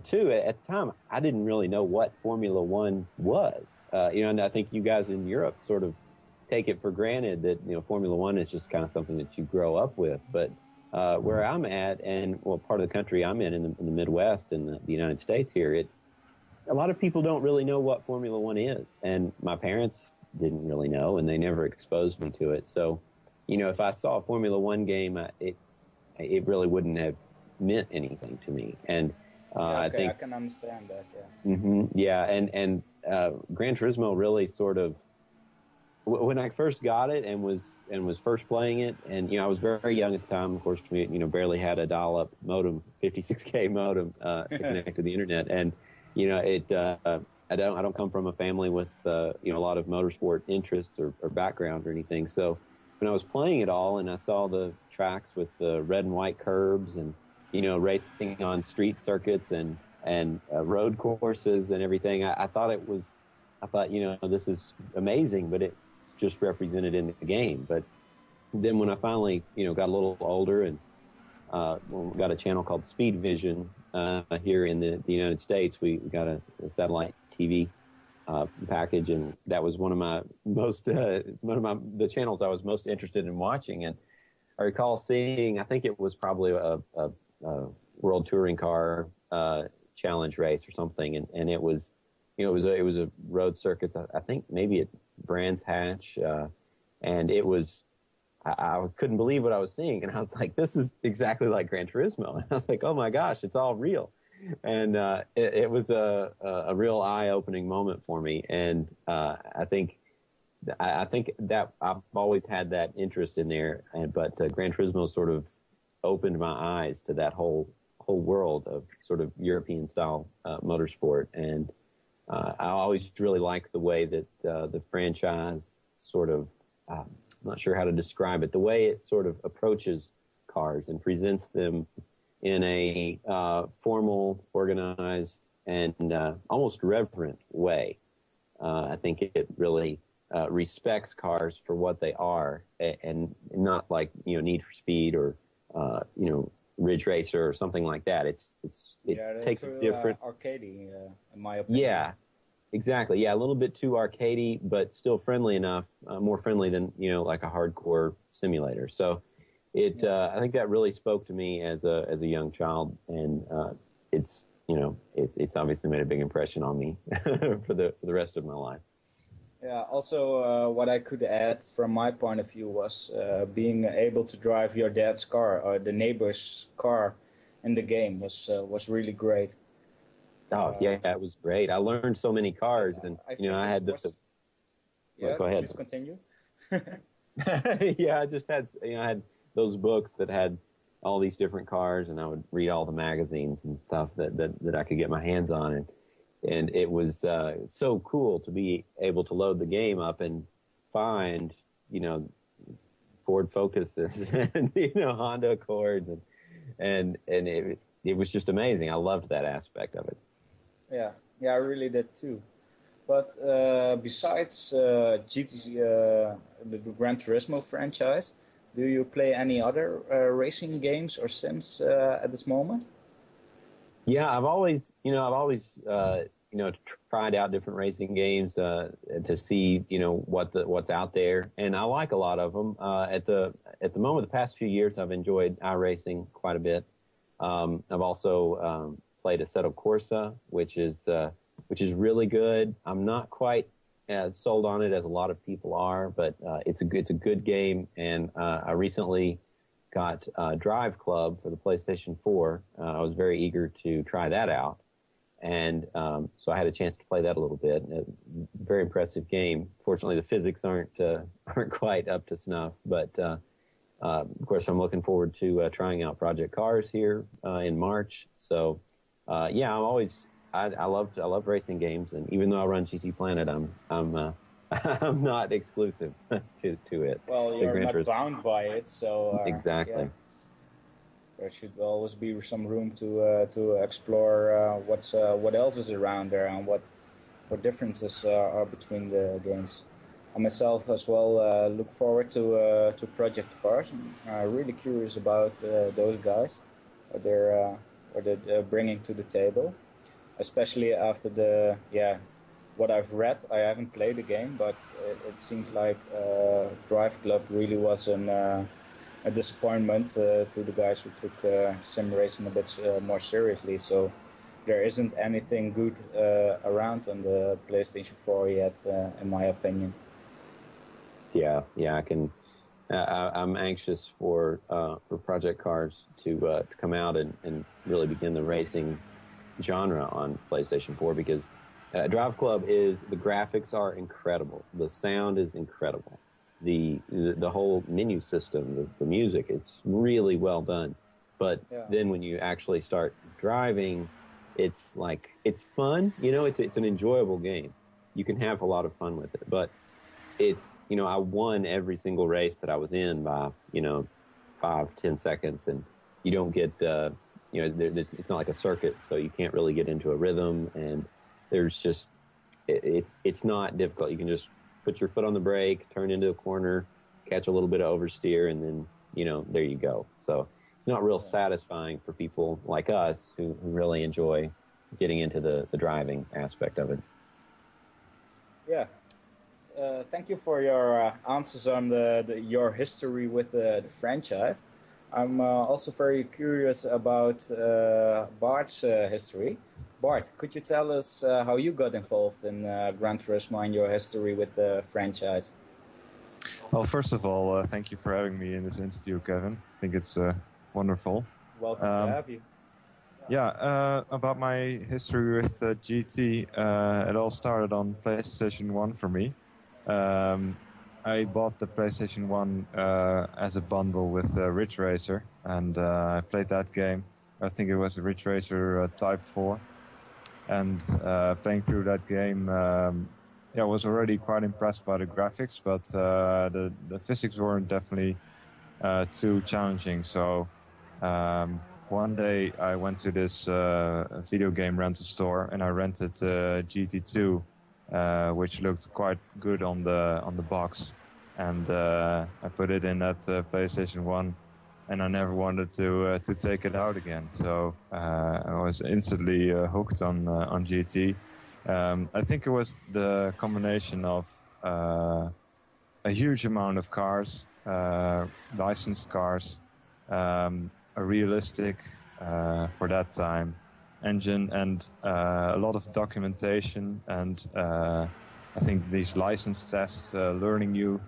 too, at the time, I didn't really know what Formula One was. You know, and I think you guys in Europe sort of take it for granted that, you know, Formula One is just kind of something that you grow up with. But where I'm at, and well, part of the country I'm in the Midwest in the United States here, a lot of people don't really know what Formula One is, and my parents didn't really know, and they never exposed me to it. So, you know, if I saw a Formula One game, it really wouldn't have meant anything to me. And I think I can understand that. Yes. Yeah, and Gran Turismo really sort of, when I first got it and was first playing it, and you know, I was very young at the time. Of course, you know, barely had a dial-up modem, 56K modem to connect to the internet, and you know, I don't come from a family with you know, a lot of motorsport interests or background or anything. So when I was playing it all, and I saw the tracks with the red and white curbs, and you know, racing on street circuits and road courses and everything, I thought, you know, this is amazing, but it's just represented in the game. But then when I finally, you know, got a little older and got a channel called Speed Vision here in the United States, we got a satellite TV package, and that was one of the channels I was most interested in watching. And I recall seeing, I think it was probably a World Touring Car challenge race or something, and it was, you know, it was a road circuit. I think maybe at Brands Hatch, and it was, I couldn't believe what I was seeing, and I was like, this is exactly like Gran Turismo. And I was like, oh my gosh, it's all real. And it was a real eye-opening moment for me, and I think that I've always had that interest in there, but Gran Turismo sort of opened my eyes to that whole world of sort of European style motorsport. And I always really liked the way that the franchise sort of, I'm not sure how to describe it, the way it sort of approaches cars and presents them in a formal, organized, and almost reverent way. I think it really respects cars for what they are, and not like, you know, Need for Speed or you know, Ridge Racer or something like that. It takes a different arcadey, in my opinion. Yeah, exactly. Yeah, a little bit too arcadey, but still friendly enough, more friendly than, you know, like a hardcore simulator. So I think that really spoke to me as a young child, and it's, you know, it's obviously made a big impression on me for the rest of my life. Yeah, also what I could add from my point of view was being able to drive your dad's car or the neighbor's car in the game was really great. Oh, yeah, it was great. I learned so many cars, and you know, I had yeah, go ahead. Please continue. Yeah, I just had, you know, I had those books that had all these different cars, and I would read all the magazines and stuff that I could get my hands on, and it was so cool to be able to load the game up and find, you know, Ford Focuses and, you know, Honda Accords, and it was just amazing. I loved that aspect of it. Yeah, I really did too. But besides the Gran Turismo franchise, do you play any other racing games or sims at this moment? Yeah, I've always tried out different racing games to see, you know, what's out there, and I like a lot of them. At the moment, the past few years, I've enjoyed iRacing quite a bit. I've also played Assetto Corsa, which is really good. I'm not quite as sold on it as a lot of people are, but it's a good game. And I recently got Drive Club for the PlayStation 4. I was very eager to try that out, and so I had a chance to play that a little bit. A very impressive game. Fortunately, the physics aren't quite up to snuff, but of course, I'm looking forward to trying out Project Cars here in March. So, yeah, I love racing games, and even though I run GTPlanet, I'm I'm not exclusive to it. Well, to you're Gran not Turismo. bound by it, so Exactly. yeah, there should always be some room to explore what else is around there and what differences are between the games. I myself as well look forward to Project Cars. I'm really curious about those guys, what they're bringing to the table, especially after what I've read. I haven't played the game, but it seems like Drive Club really was a disappointment to the guys who took sim racing a bit more seriously. So there isn't anything good around on the PlayStation 4 yet, in my opinion. Yeah, I can. I'm anxious for Project Cars to come out and really begin the racing genre on PlayStation 4, because Drive Club the graphics are incredible, the sound is incredible, the whole menu system, the music, it's really well done. But then when you actually start driving, it's like, it's fun, it's an enjoyable game. You can have a lot of fun with it, but it's, I won every single race that I was in by 5-10 seconds, and you don't get it's not like a circuit, so you can't really get into a rhythm, and there's just it's not difficult. You can just put your foot on the brake, turn into a corner, catch a little bit of oversteer, and then there you go. So it's not real satisfying for people like us who really enjoy getting into the driving aspect of it. Yeah. Thank you for your answers on your history with the franchise. I'm also very curious about Bart's history. Bart, could you tell us how you got involved in Gran Turismo and your history with the franchise? Well, first of all, thank you for having me in this interview, Kevin. I think it's wonderful. Welcome to have you. Yeah, about my history with GT, it all started on PlayStation 1 for me. I bought the PlayStation 1 as a bundle with Ridge Racer, and I played that game. I think it was a Ridge Racer Type 4. And playing through that game, I was already quite impressed by the graphics, but the physics weren't definitely too challenging. So one day I went to this video game rental store, and I rented GT2. Which looked quite good on the box, and I put it in that PlayStation 1, and I never wanted to take it out again. So I was instantly hooked on GT. I think it was the combination of a huge amount of cars, licensed cars, a realistic for that time engine, and a lot of documentation, and I think these license tests, learning you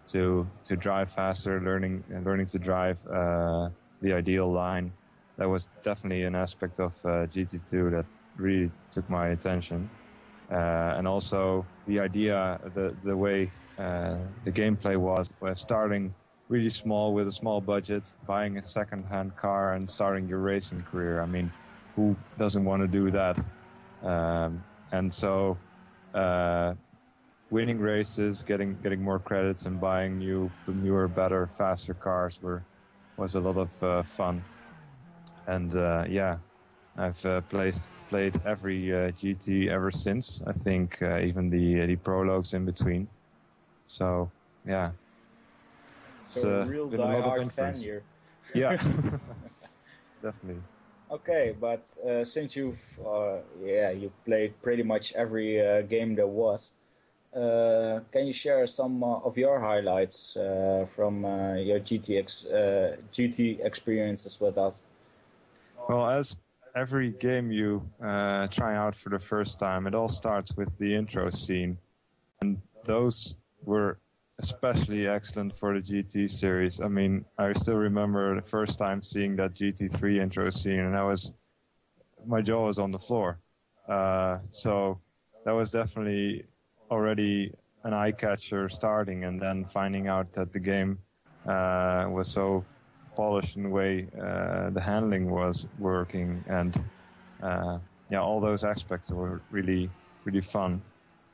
to drive faster, learning to drive the ideal line. That was definitely an aspect of GT2 that really took my attention, and also the idea, the way the gameplay was starting really small with a small budget, buying a second-hand car and starting your racing career. I mean, who doesn't want to do that? And so winning races, getting more credits, and buying newer, better, faster cars was a lot of fun. And I've played every GT ever since. I think even the prologues in between. So yeah, it's a real die-hard fan here. Yeah, definitely. Okay, but since you've played pretty much every game there was, can you share some of your highlights from your GT experiences with us? Well, as every game you try out for the first time, it all starts with the intro scene, and those were especially excellent for the GT series. I mean, I still remember the first time seeing that GT3 intro scene, and my jaw was on the floor. So that was definitely already an eye-catcher starting, and then finding out that the game was so polished in the way the handling was working, and all those aspects were really fun.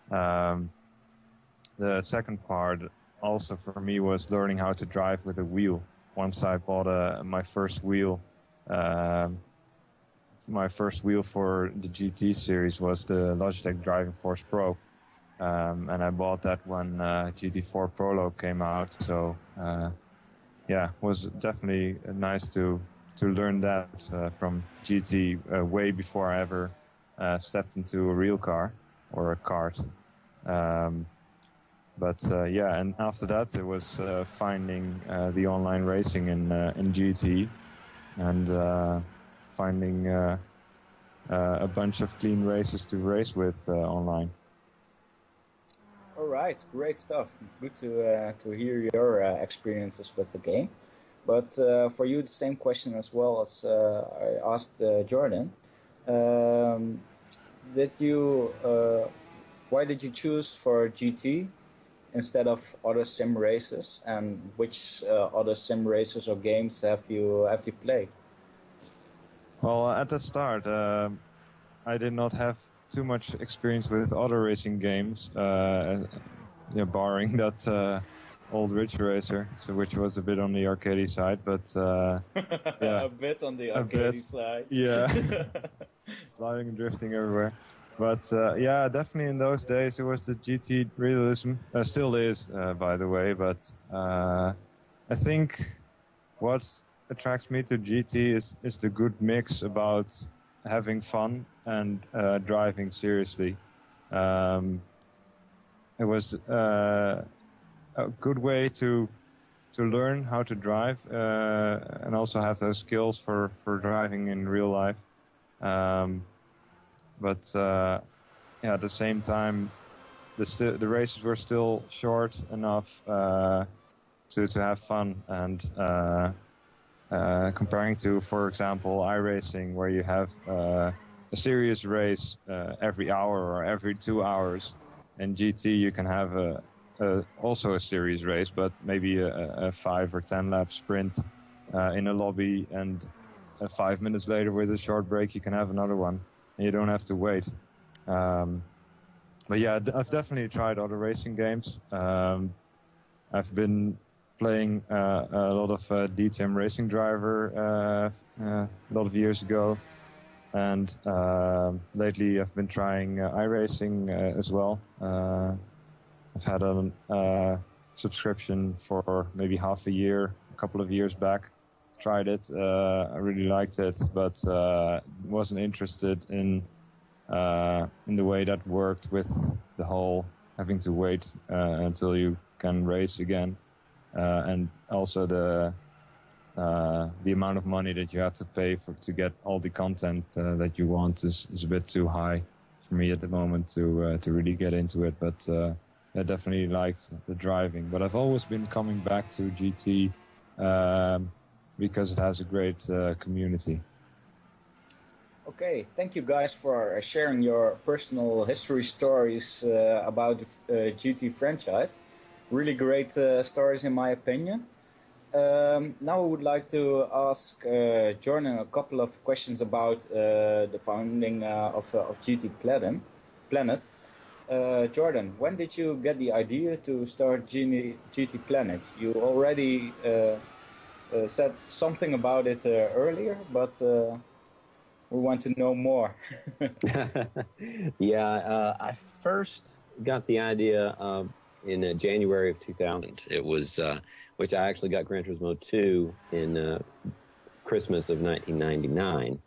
The second part also for me was learning how to drive with a wheel. Once I bought my first wheel. My first wheel for the GT series was the Logitech Driving Force Pro, and I bought that when GT4 Prologue came out. So it was definitely nice to learn that from GT way before I ever stepped into a real car or a kart. And after that it was finding the online racing in GT, and finding a bunch of clean races to race with online. All right, great stuff. Good to hear your experiences with the game. But for you, the same question as well as I asked Jordan. Why did you choose for GT instead of other sim races? And which other sim races or games have you played? Well, at the start, I did not have too much experience with other racing games, barring that old Ridge Racer, which was a bit on the arcade side, but a bit on the arcade side. Yeah, sliding and drifting everywhere. But definitely in those days it was the GT realism. Still is, by the way. But I think what attracts me to GT is the good mix about having fun and driving seriously. It was a good way to learn how to drive and also have those skills for driving in real life. But at the same time, the races were still short enough to have fun, and comparing to, for example, iRacing, where you have a serious race every hour or every 2 hours. In GT, you can have also a serious race, but maybe a 5 or 10 lap sprint in a lobby, and 5 minutes later with a short break you can have another one, and you don't have to wait. But yeah, I've definitely tried other racing games. I've been playing a lot of DTM Racing Driver a lot of years ago, and lately I've been trying iRacing as well. I've had a subscription for maybe half a year, a couple of years back. Tried it, I really liked it, but wasn't interested in the way that worked with the whole having to wait until you can race again. And also the amount of money that you have to pay to get all the content that you want is a bit too high for me at the moment to really get into it. But I definitely liked the driving. But I've always been coming back to GT because it has a great community. Okay, thank you guys for sharing your personal history stories about the GT franchise. Really great stories in my opinion. Now I would like to ask Jordan a couple of questions about the founding of GTPlanet. Jordan, when did you get the idea to start GTPlanet? You already said something about it earlier, but we want to know more. I first got the idea in January of 2000. It was, which I actually got Gran Turismo 2 in Christmas of 1999.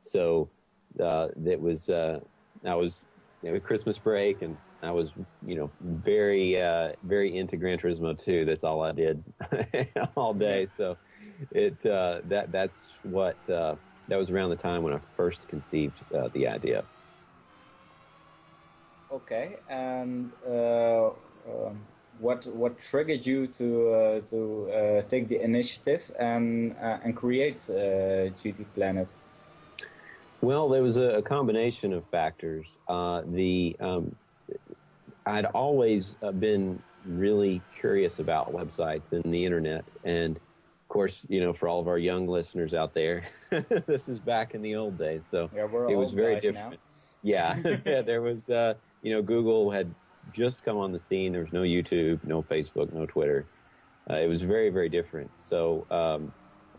So it was, I was Christmas break, and I was, very, very into Gran Turismo 2. That's all I did all day. So that's what, that was around the time when I first conceived the idea. Okay, and what triggered you to take the initiative and create GTPlanet? Well, there was a combination of factors. I'd always been really curious about websites and the internet. And of course, for all of our young listeners out there, this is back in the old days. So yeah, we're it was old very guys different. now. Yeah, there was, Google had just come on the scene. There was no YouTube, no Facebook, no Twitter. It was very, very different. So,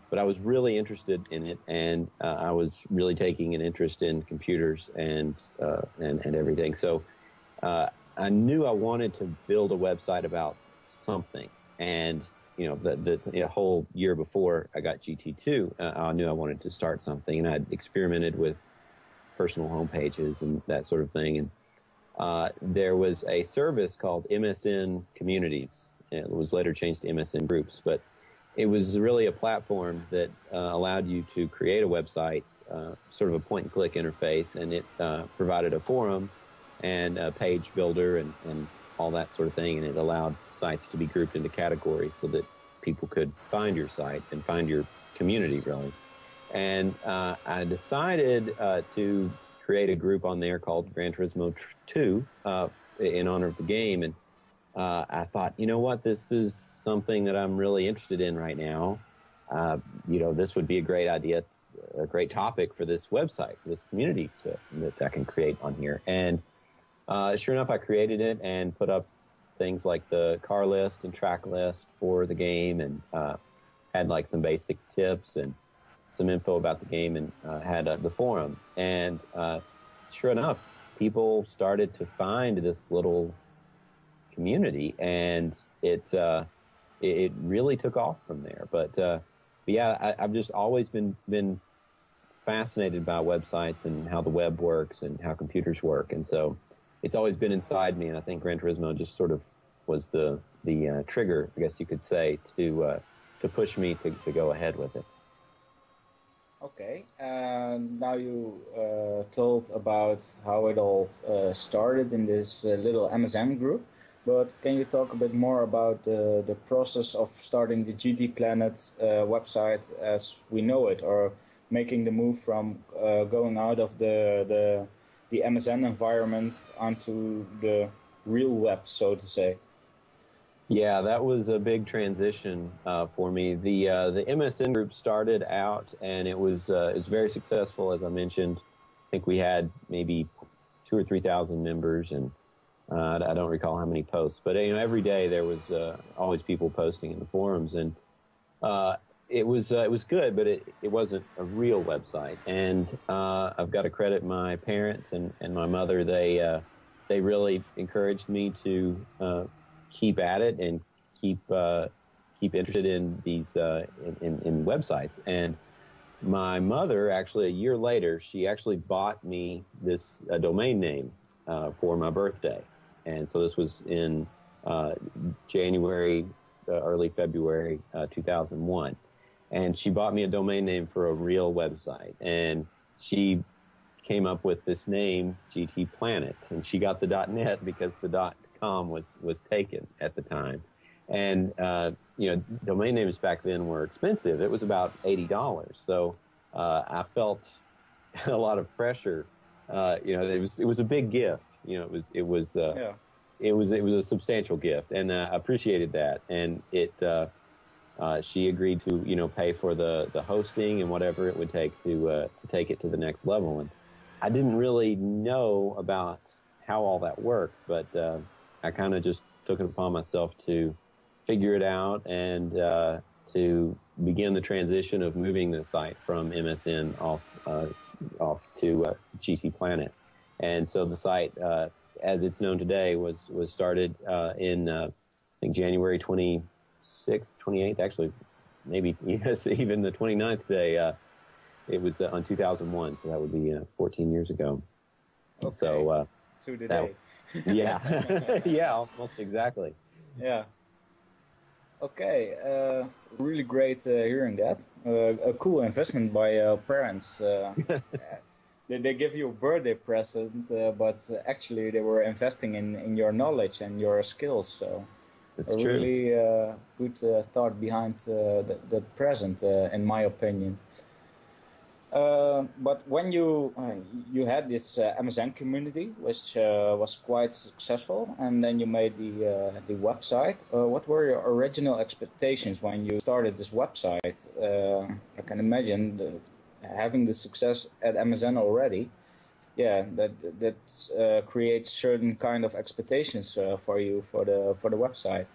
but I was really interested in it, and I was really taking an interest in computers and everything. So I knew I wanted to build a website about something. And the whole year before I got GT2, I knew I wanted to start something, and I'd experimented with personal homepages and that sort of thing. And there was a service called MSN Communities. It was later changed to MSN Groups, but it was really a platform that allowed you to create a website, sort of a point-and-click interface, and it provided a forum and a page builder and all that sort of thing, and it allowed sites to be grouped into categories so that people could find your site and find your community, really. And I decided to create a group on there called Gran Turismo 2 in honor of the game, and I thought, you know what, this is something that I'm really interested in right now. This would be a great idea, a great topic for this website, for this community that I can create on here. And sure enough, I created it and put up things like the car list and track list for the game, and had like some basic tips and some info about the game, and had the forum. And sure enough, people started to find this little community, and it really took off from there. But yeah, I've just always been fascinated by websites and how the web works and how computers work, and so it's always been inside me. And I think Gran Turismo just sort of was the trigger, I guess you could say, to push me to go ahead with it. Okay, now you told about how it all started in this little MSN group, but can you talk a bit more about the process of starting the GTPlanet website as we know it, or making the move from going out of the MSN environment onto the real web, so to say? Yeah, that was a big transition for me. The MSN group started out, and it was very successful, as I mentioned. I think we had maybe 2,000 or 3,000 members, and I don't recall how many posts, but every day there was always people posting in the forums, and it was good, but it wasn't a real website. And I've got to credit my parents and my mother. They really encouraged me to keep at it and keep interested in these in websites. And my mother, actually, a year later, she actually bought me this domain name for my birthday. And so this was in January, early February 2001. And she bought me a domain name for a real website. And she came up with this name, GTPlanet. And she got the .net because the .com was taken at the time. And, domain names back then were expensive. It was about $80. So I felt a lot of pressure. It was a big gift. It was a substantial gift, and I appreciated that. And she agreed to pay for the hosting and whatever it would take to take it to the next level. And I didn't really know about how all that worked, but I kind of just took it upon myself to figure it out and to begin the transition of moving the site from MSN off to GTPlanet. And so the site, as it's known today, was started in I think January 26th, 28th, actually, maybe yes, even the 29th day. It was on 2001, so that would be 14 years ago. Okay. So to the day. Yeah, yeah, almost exactly. Yeah. Okay, really great hearing that. A cool investment by parents. They give you a birthday present, but actually they were investing in your knowledge and your skills. So That's a true. really good thought behind the present, in my opinion. But when you had this MSN community, which was quite successful, and then you made the website. What were your original expectations when you started this website? I can imagine having the success at MSN already. Yeah, that creates certain kind of expectations for you for the website.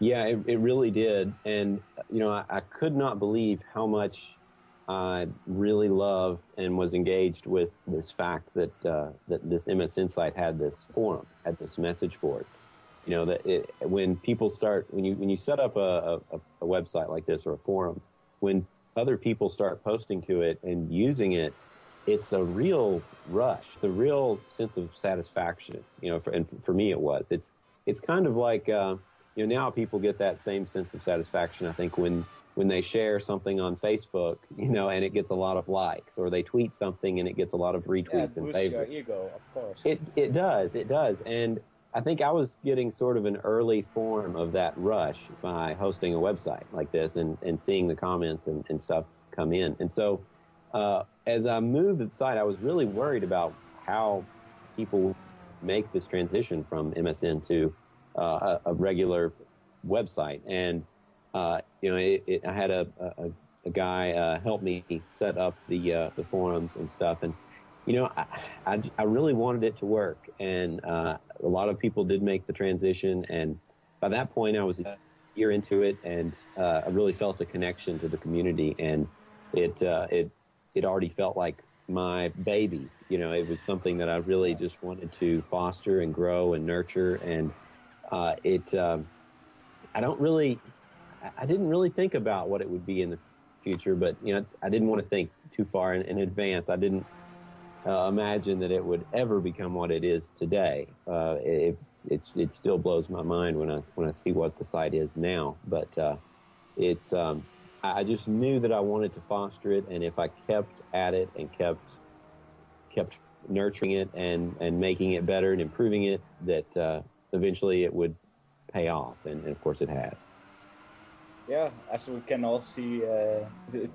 Yeah, it really did, and I could not believe how much I really loved and was engaged with this fact that this MSN site had this forum, had this message board. When you set up a website like this or a forum, when other people start posting to it and using it, it's a real rush. It's a real sense of satisfaction. And for me it was. It's kind of like now people get that same sense of satisfaction, I think, when they share something on Facebook, and it gets a lot of likes, or they tweet something and it gets a lot of retweets and favorites. Your ego, of course. It does. And I think I was getting sort of an early form of that rush by hosting a website like this and seeing the comments and stuff come in. And so as I moved the site, I was really worried about how people make this transition from MSN to a regular website. And I had a guy help me set up the forums and stuff, and I really wanted it to work, and a lot of people did make the transition, and by that point I was a year into it, and I really felt a connection to the community, and it already felt like my baby. It was something that I really just wanted to foster and grow and nurture, and I didn't really think about what it would be in the future, but I didn't want to think too far in advance. I didn't imagine that it would ever become what it is today. It still blows my mind when I see what the site is now. But I just knew that I wanted to foster it, and if I kept at it and kept nurturing it and making it better and improving it, that eventually it would pay off, and of course it has. Yeah, as we can all see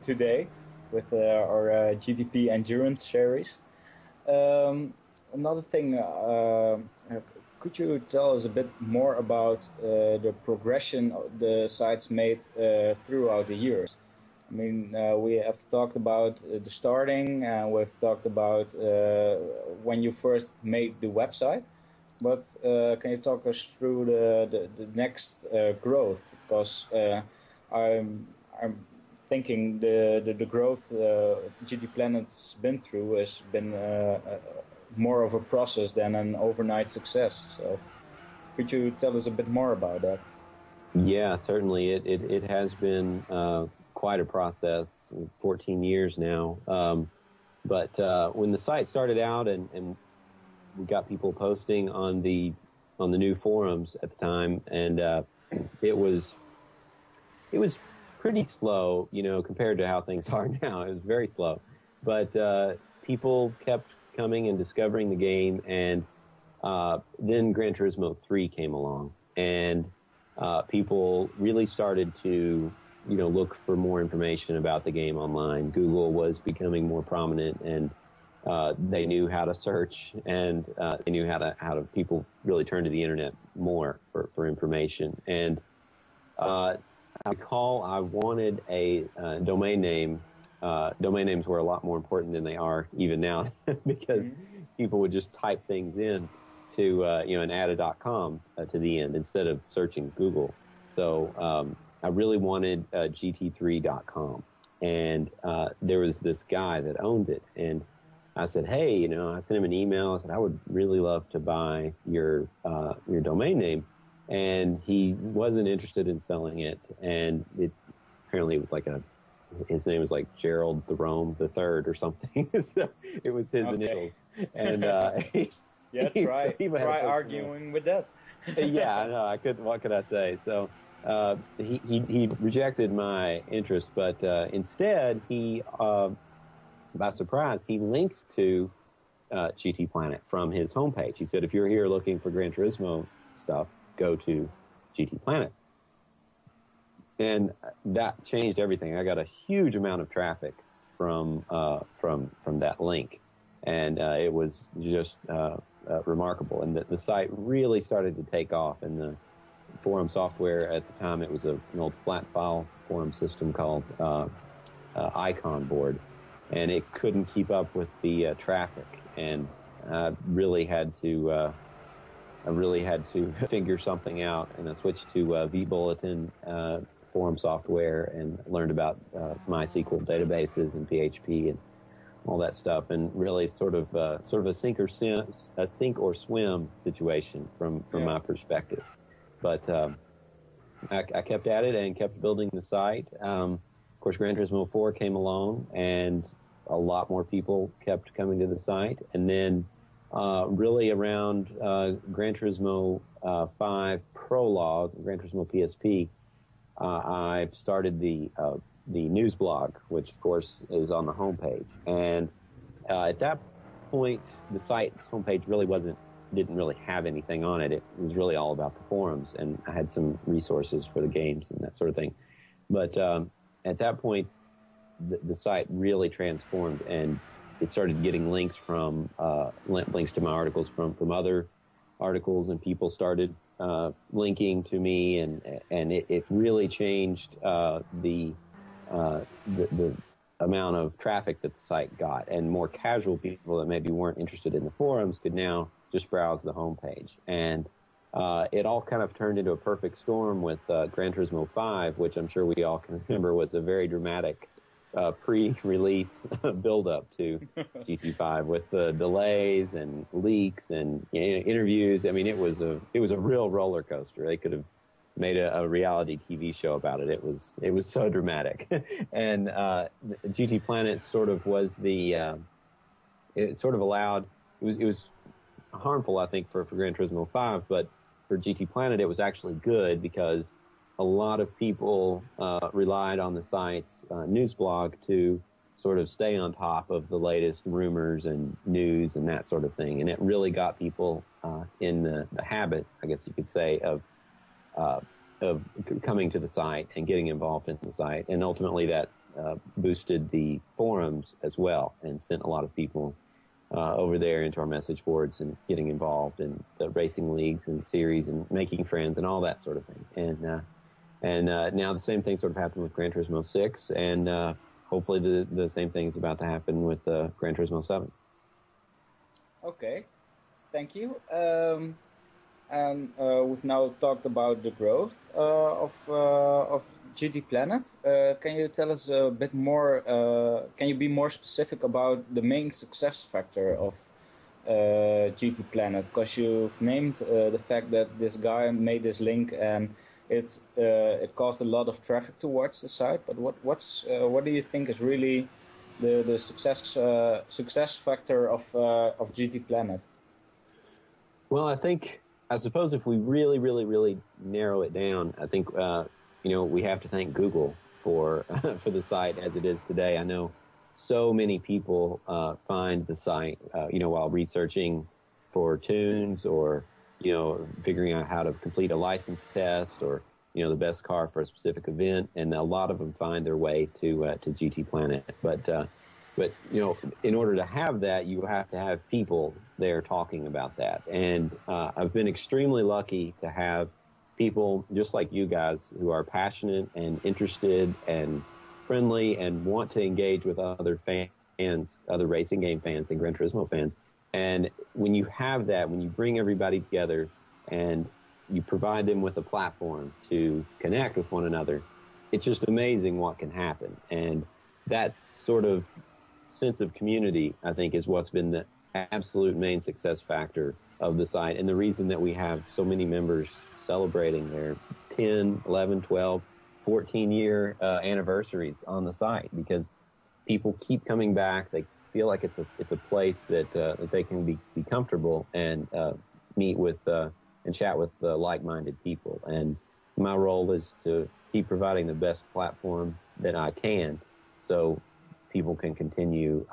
today with our GTP Endurance Series. Another thing, could you tell us a bit more about the progression the sites made throughout the years? I mean, we have talked about the starting, we've talked about when you first made the website. But can you talk us through the next growth? Because I'm thinking the growth GTPlanet's been through has been more of a process than an overnight success. So could you tell us a bit more about that? Yeah, certainly. It has been quite a process, 14 years now. But when the site started out and we got people posting on the new forums at the time, and it was pretty slow, compared to how things are now. It was very slow, but people kept coming and discovering the game, and then Gran Turismo 3 came along, and people really started to look for more information about the game online. Google was becoming more prominent, and they knew how to search, and they knew how to people really turn to the internet more for information. And I recall I wanted a domain name. Domain names were a lot more important than they are even now, because people would just type things in to and add a .com to the end instead of searching Google. So I really wanted GT3.com, and there was this guy that owned it, and I said, hey, I sent him an email. I said, I would really love to buy your domain name. And he wasn't interested in selling it. And apparently it was like his name was like Gerald the Rome the Third or something. So it was his initials. And try arguing with that. Yeah, I know. What could I say? So he rejected my interest, but instead he by surprise, he linked to GTPlanet from his homepage. He said, if you're here looking for Gran Turismo stuff, go to GTPlanet. And that changed everything. I got a huge amount of traffic from that link, and it was just remarkable. And the site really started to take off. And the forum software at the time, it was an old flat file forum system called Icon Board, and it couldn't keep up with the traffic, and I really had to figure something out, and I switched to vBulletin forum software and learned about MySQL databases and PHP and all that stuff, and really sort of a sink or swim situation from my perspective. But I kept at it and kept building the site. Of course, Gran Turismo 4 came along, and a lot more people kept coming to the site. And then really around Gran Turismo 5 Prologue, Gran Turismo PSP, I started the news blog, which of course is on the homepage. And at that point, the site's homepage really didn't really have anything on it. It was really all about the forums, and I had some resources for the games and that sort of thing. But at that point, the site really transformed, and it started getting links from links to my articles from other articles, and people started linking to me, and it really changed the amount of traffic that the site got, and more casual people that maybe weren't interested in the forums could now just browse the homepage. And it all kind of turned into a perfect storm with Gran Turismo 5, which I'm sure we all can remember was a very dramatic pre-release build-up to GT5 with the delays and leaks and interviews. I mean, it was a real roller coaster. They could have made a reality TV show about it. It was so dramatic. And GTPlanet sort of was it sort of allowed, it was harmful, I think, for Gran Turismo 5, but for GTPlanet it was actually good, because a lot of people relied on the site's news blog to sort of stay on top of the latest rumors and news and that sort of thing. And it really got people in the habit, I guess you could say, of coming to the site and getting involved in the site. And ultimately that boosted the forums as well, and sent a lot of people over there into our message boards and getting involved in the racing leagues and series and making friends and all that sort of thing. And now the same thing sort of happened with Gran Turismo 6, and hopefully the same thing is about to happen with Gran Turismo 7. Okay, thank you. And we've now talked about the growth of GTPlanet. Can you tell us a bit more? Can you be more specific about the main success factor of GTPlanet? Because you've named the fact that this guy made this link and it caused a lot of traffic towards the site. But what do you think is really the success factor of GTPlanet? Well, I suppose if we really, really, really narrow it down, I think we have to thank Google for the site as it is today. I know so many people find the site while researching for tunes, or figuring out how to complete a license test, or the best car for a specific event, and a lot of them find their way to GTPlanet. But in order to have that, you have to have people there talking about that. And I've been extremely lucky to have people just like you guys who are passionate and interested and friendly and want to engage with other fans, other racing game fans and Gran Turismo fans. And when you have that, when you bring everybody together and you provide them with a platform to connect with one another, it's just amazing what can happen. And that sort of sense of community, I think, is what's been the absolute main success factor of the site, and the reason that we have so many members celebrating their 10, 11, 12, 14-year anniversaries on the site, because people keep coming back. They feel like it's a place that they can be comfortable and meet with and chat with like-minded people. And my role is to keep providing the best platform that I can, so people can continue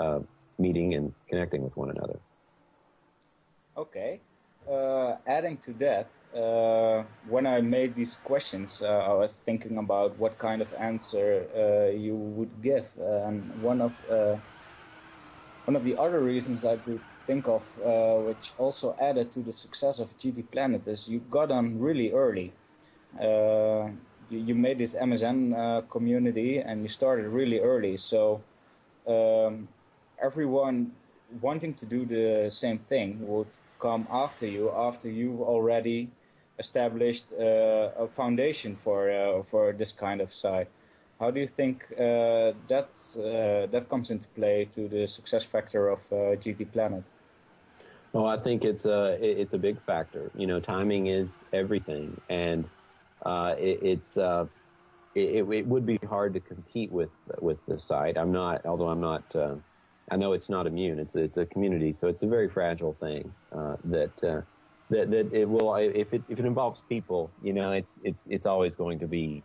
meeting and connecting with one another. Okay. adding to that, when I made these questions, I was thinking about what kind of answer you would give, and one of the other reasons I could think of, which also added to the success of GTPlanet, is you got on really early. You made this MSN community, and you started really early. So everyone wanting to do the same thing would come after you've already established a foundation for this kind of site. How do you think that comes into play to the success factor of GTPlanet? Well, I think it's a big factor. You know, timing is everything, and it would be hard to compete with the site. Although I'm not. I know it's not immune. It's a community, so it's a very fragile thing. That it will, if it involves people, you know, it's always going to be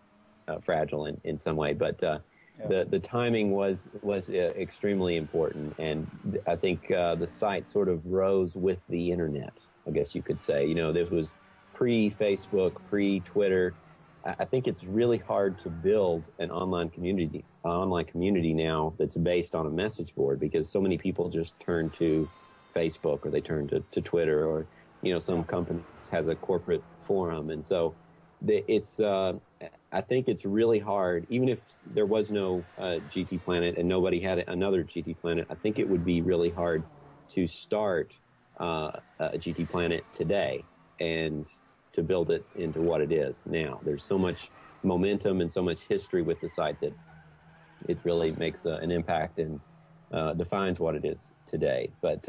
fragile in some way. But the timing was extremely important, and I think the site sort of rose with the internet, I guess you could say. You know, this was pre-Facebook, pre-Twitter. I think it's really hard to build an online community now that's based on a message board, because so many people just turn to Facebook, or they turn to Twitter, or, you know, some companies has a corporate forum. And so I think it's really hard, even if there was no GTPlanet and nobody had another GTPlanet, I think it would be really hard to start a GTPlanet today and to build it into what it is now. There's so much momentum and so much history with the site that it really makes an impact and defines what it is today. But,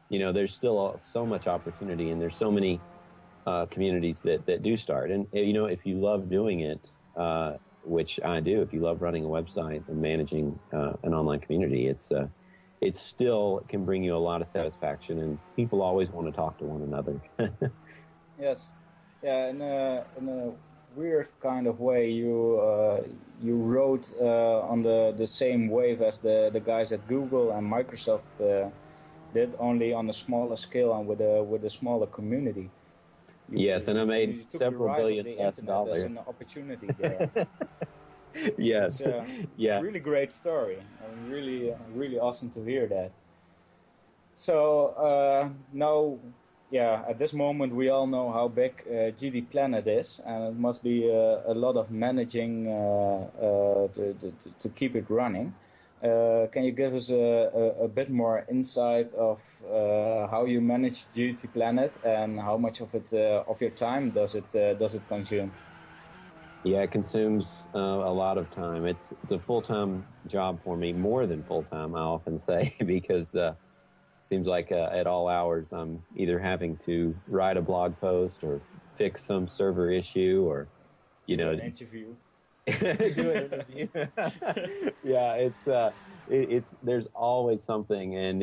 you know, there's still so much opportunity, and there's so many communities that do start. And, you know, if you love doing it, which I do, if you love running a website and managing an online community, it still can bring you a lot of satisfaction, and people always want to talk to one another. Yes. Yeah, in a weird kind of way, you rode on the same wave as the guys at Google and Microsoft did, only on a smaller scale and with a smaller community. Yes, and I made several billion dollars. As an opportunity there. Yes, it's really great story. Really awesome to hear that. So now. Yeah, at this moment we all know how big GTPlanet is, and it must be a lot of managing to keep it running. Can you give us a bit more insight of how you manage GTPlanet and how much of it of your time does it consume? Yeah, it consumes a lot of time. It's a full-time job for me, more than full-time, I often say, because seems like at all hours I'm either having to write a blog post or fix some server issue, or, you know, an interview. Do an interview. Yeah, it's there's always something, and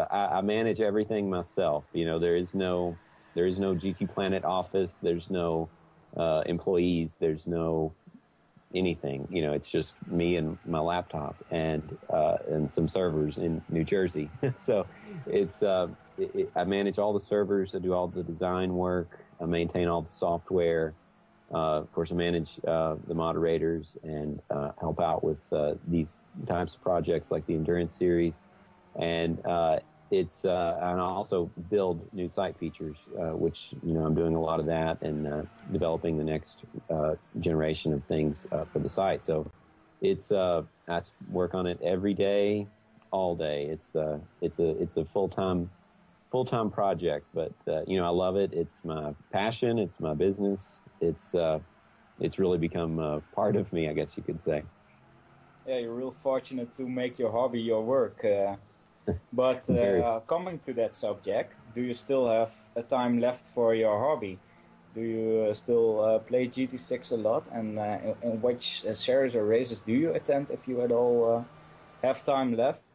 I manage everything myself. You know, there is no GTPlanet office. There's no employees. There's no anything. You know, it's just me and my laptop and some servers in New Jersey. So it's I manage all the servers. I do all the design work. I maintain all the software. Of course, I manage the moderators and help out with these types of projects like the Endurance Series. And and I also build new site features, which, you know, I'm doing a lot of that, and developing the next generation of things for the site. So I work on it every day, all day. It's a full-time project, but you know, I love it. It's my passion. It's my business. It's really become a part of me, I guess you could say. Yeah, you're real fortunate to make your hobby your work. But coming to that subject, do you still have a time left for your hobby? Do you still play GT6 a lot? And in which series or races do you attend, if you at all have time left?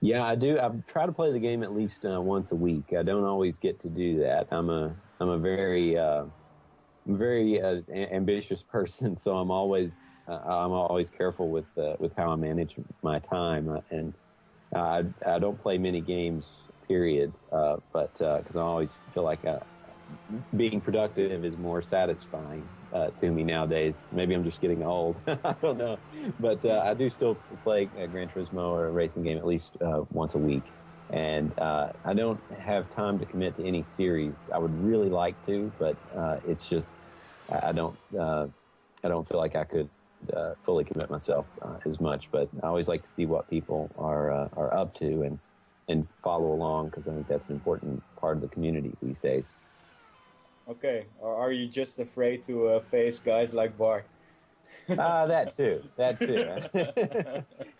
Yeah, I do. I try to play the game at least once a week. I don't always get to do that. I'm a very ambitious person, so I'm always careful with how I manage my time, and I don't play many games period. But because I always feel like being productive is more satisfying to me nowadays. Maybe I'm just getting old. I don't know. But I do still play Gran Turismo or a racing game at least once a week. And I don't have time to commit to any series. I would really like to, but it's just I don't feel like I could fully commit myself as much. But I always like to see what people are up to and follow along, because I think that's an important part of the community these days. Okay, or are you just afraid to face guys like Bart? That too.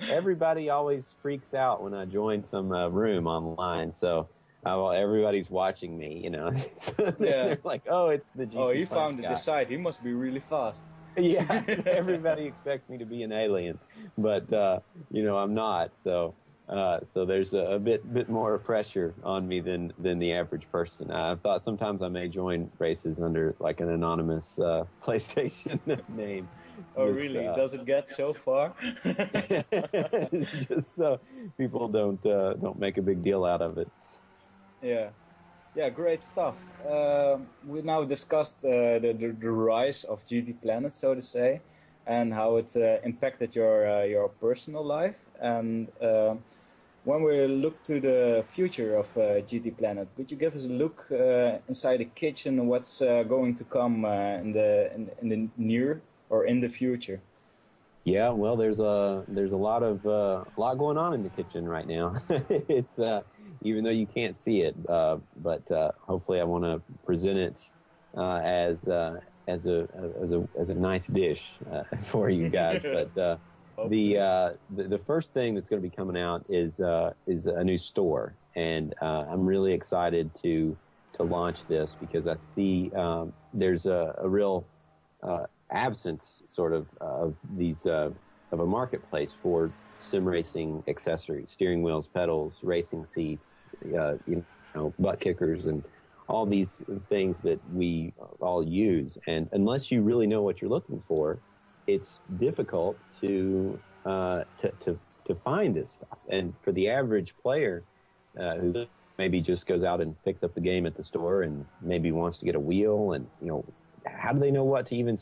Everybody always freaks out when I join some room online, so well, everybody's watching me, you know. They're like, "Oh, it's the GT. Oh, he found the site. He must be really fast." Yeah, everybody expects me to be an alien, but you know, I'm not. So there's a bit more pressure on me than the average person. I thought sometimes I may join races under like an anonymous PlayStation name. Oh, really? Does it get so far? Just so people don't make a big deal out of it. Yeah, great stuff. We now discussed the rise of GTPlanet, so to say, and how it impacted your personal life. And when we look to the future of GTPlanet, could you give us a look inside the kitchen? What's going to come in the near or in the future? Yeah, well, there's a lot going on in the kitchen right now. It's even though you can't see it, but hopefully I want to present it as a nice dish for you guys. But the first thing that's going to be coming out is a new store, and I'm really excited to launch this, because I see there's a real absence sort of these of a marketplace for sim racing accessories: steering wheels, pedals, racing seats, butt kickers, and all these things that we all use. And unless you really know what you're looking for, it's difficult to find this stuff. And for the average player who maybe just goes out and picks up the game at the store and maybe wants to get a wheel, and how do they know what to even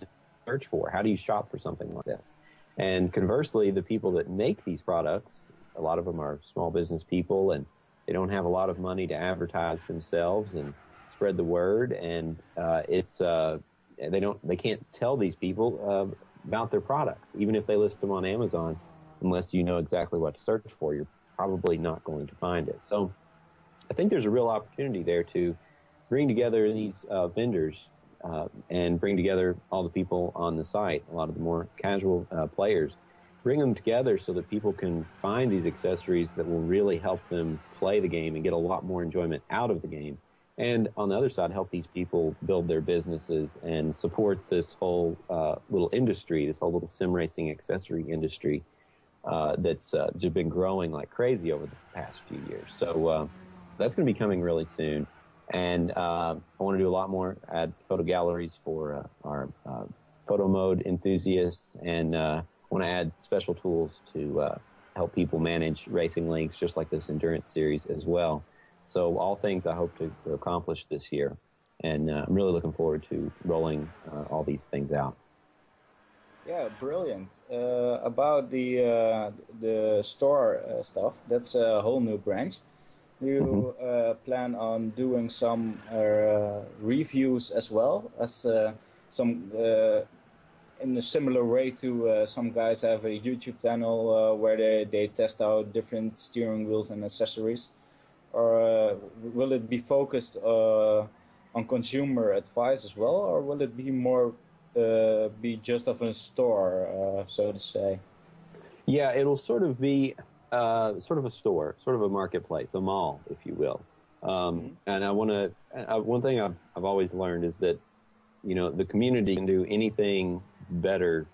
search for? How do you shop for something like this? And conversely, the people that make these products, a lot of them are small business people, and they don't have a lot of money to advertise themselves and spread the word. And they can't tell these people about their products, even if they list them on Amazon. Unless you know exactly what to search for, you're probably not going to find it. So I think there's a real opportunity there to bring together these vendors and bring together all the people on the site, a lot of the more casual players, bring them together so that people can find these accessories that will really help them play the game and get a lot more enjoyment out of the game. And on the other side, help these people build their businesses and support this whole little industry, this whole little sim racing accessory industry that's just been growing like crazy over the past few years. So that's going to be coming really soon. And I want to do a lot more, add photo galleries for our photo mode enthusiasts, and want to add special tools to help people manage racing links, just like this endurance series as well. So all things I hope to accomplish this year. And I'm really looking forward to rolling all these things out. Yeah, brilliant. About the store stuff, that's a whole new branch. You plan on doing some reviews as well, as some in a similar way to some guys have a YouTube channel where they test out different steering wheels and accessories, or will it be focused on consumer advice as well, or will it be more be just of a store, so to say? Yeah, it'll sort of be sort of a store, sort of a marketplace, a mall, if you will. And I want to. One thing I've always learned is that the community can do anything better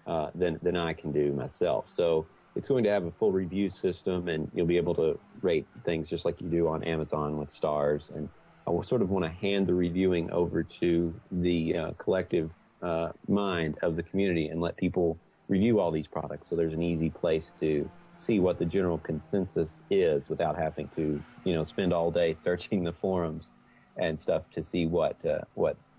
than I can do myself. So it's going to have a full review system, and you'll be able to rate things just like you do on Amazon with stars. And I will sort of want to hand the reviewing over to the collective mind of the community and let people review all these products. So there's an easy place to see what the general consensus is without having to, spend all day searching the forums and stuff to see what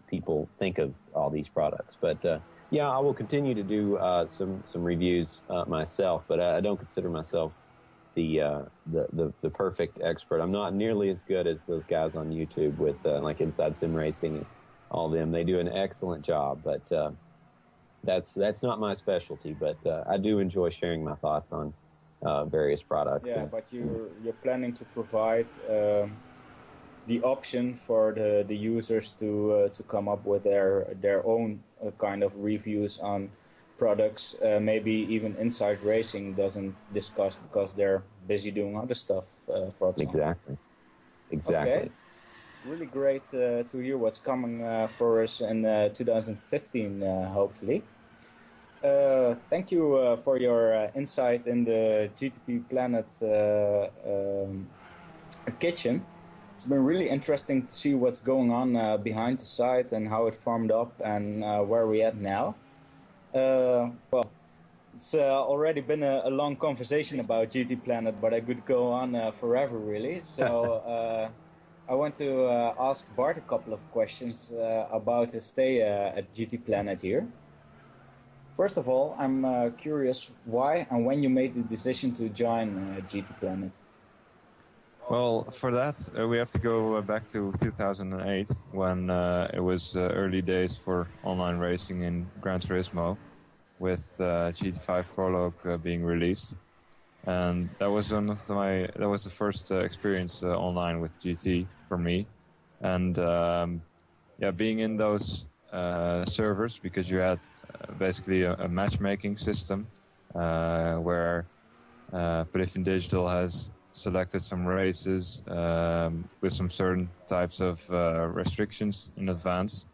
people think of all these products. But yeah, I will continue to do some reviews myself, but I don't consider myself the perfect expert. I'm not nearly as good as those guys on YouTube with like Inside Sim Racing and all of them. They do an excellent job, but that's not my specialty. But I do enjoy sharing my thoughts on various products. Yeah, but you're planning to provide the option for the users to come up with their own kind of reviews on products. Maybe even Inside Racing doesn't discuss because they're busy doing other stuff. For example. Exactly. Okay. Really great to hear what's coming for us in 2015, hopefully. Thank you for your insight in the GTPlanet kitchen. It's been really interesting to see what's going on behind the site and how it formed up and where we're at now. Well, it's already been a long conversation about GTPlanet, but I could go on forever, really. So I want to ask Bart a couple of questions about his stay at GTPlanet here. First of all, I'm curious why and when you made the decision to join GTPlanet. Well, for that, we have to go back to 2008 when it was early days for online racing in Gran Turismo, with GT5 Prologue being released, and that was the first experience online with GT for me, and being in those servers, because you had basically a matchmaking system where Prediction Digital has selected some races with some certain types of restrictions in advance,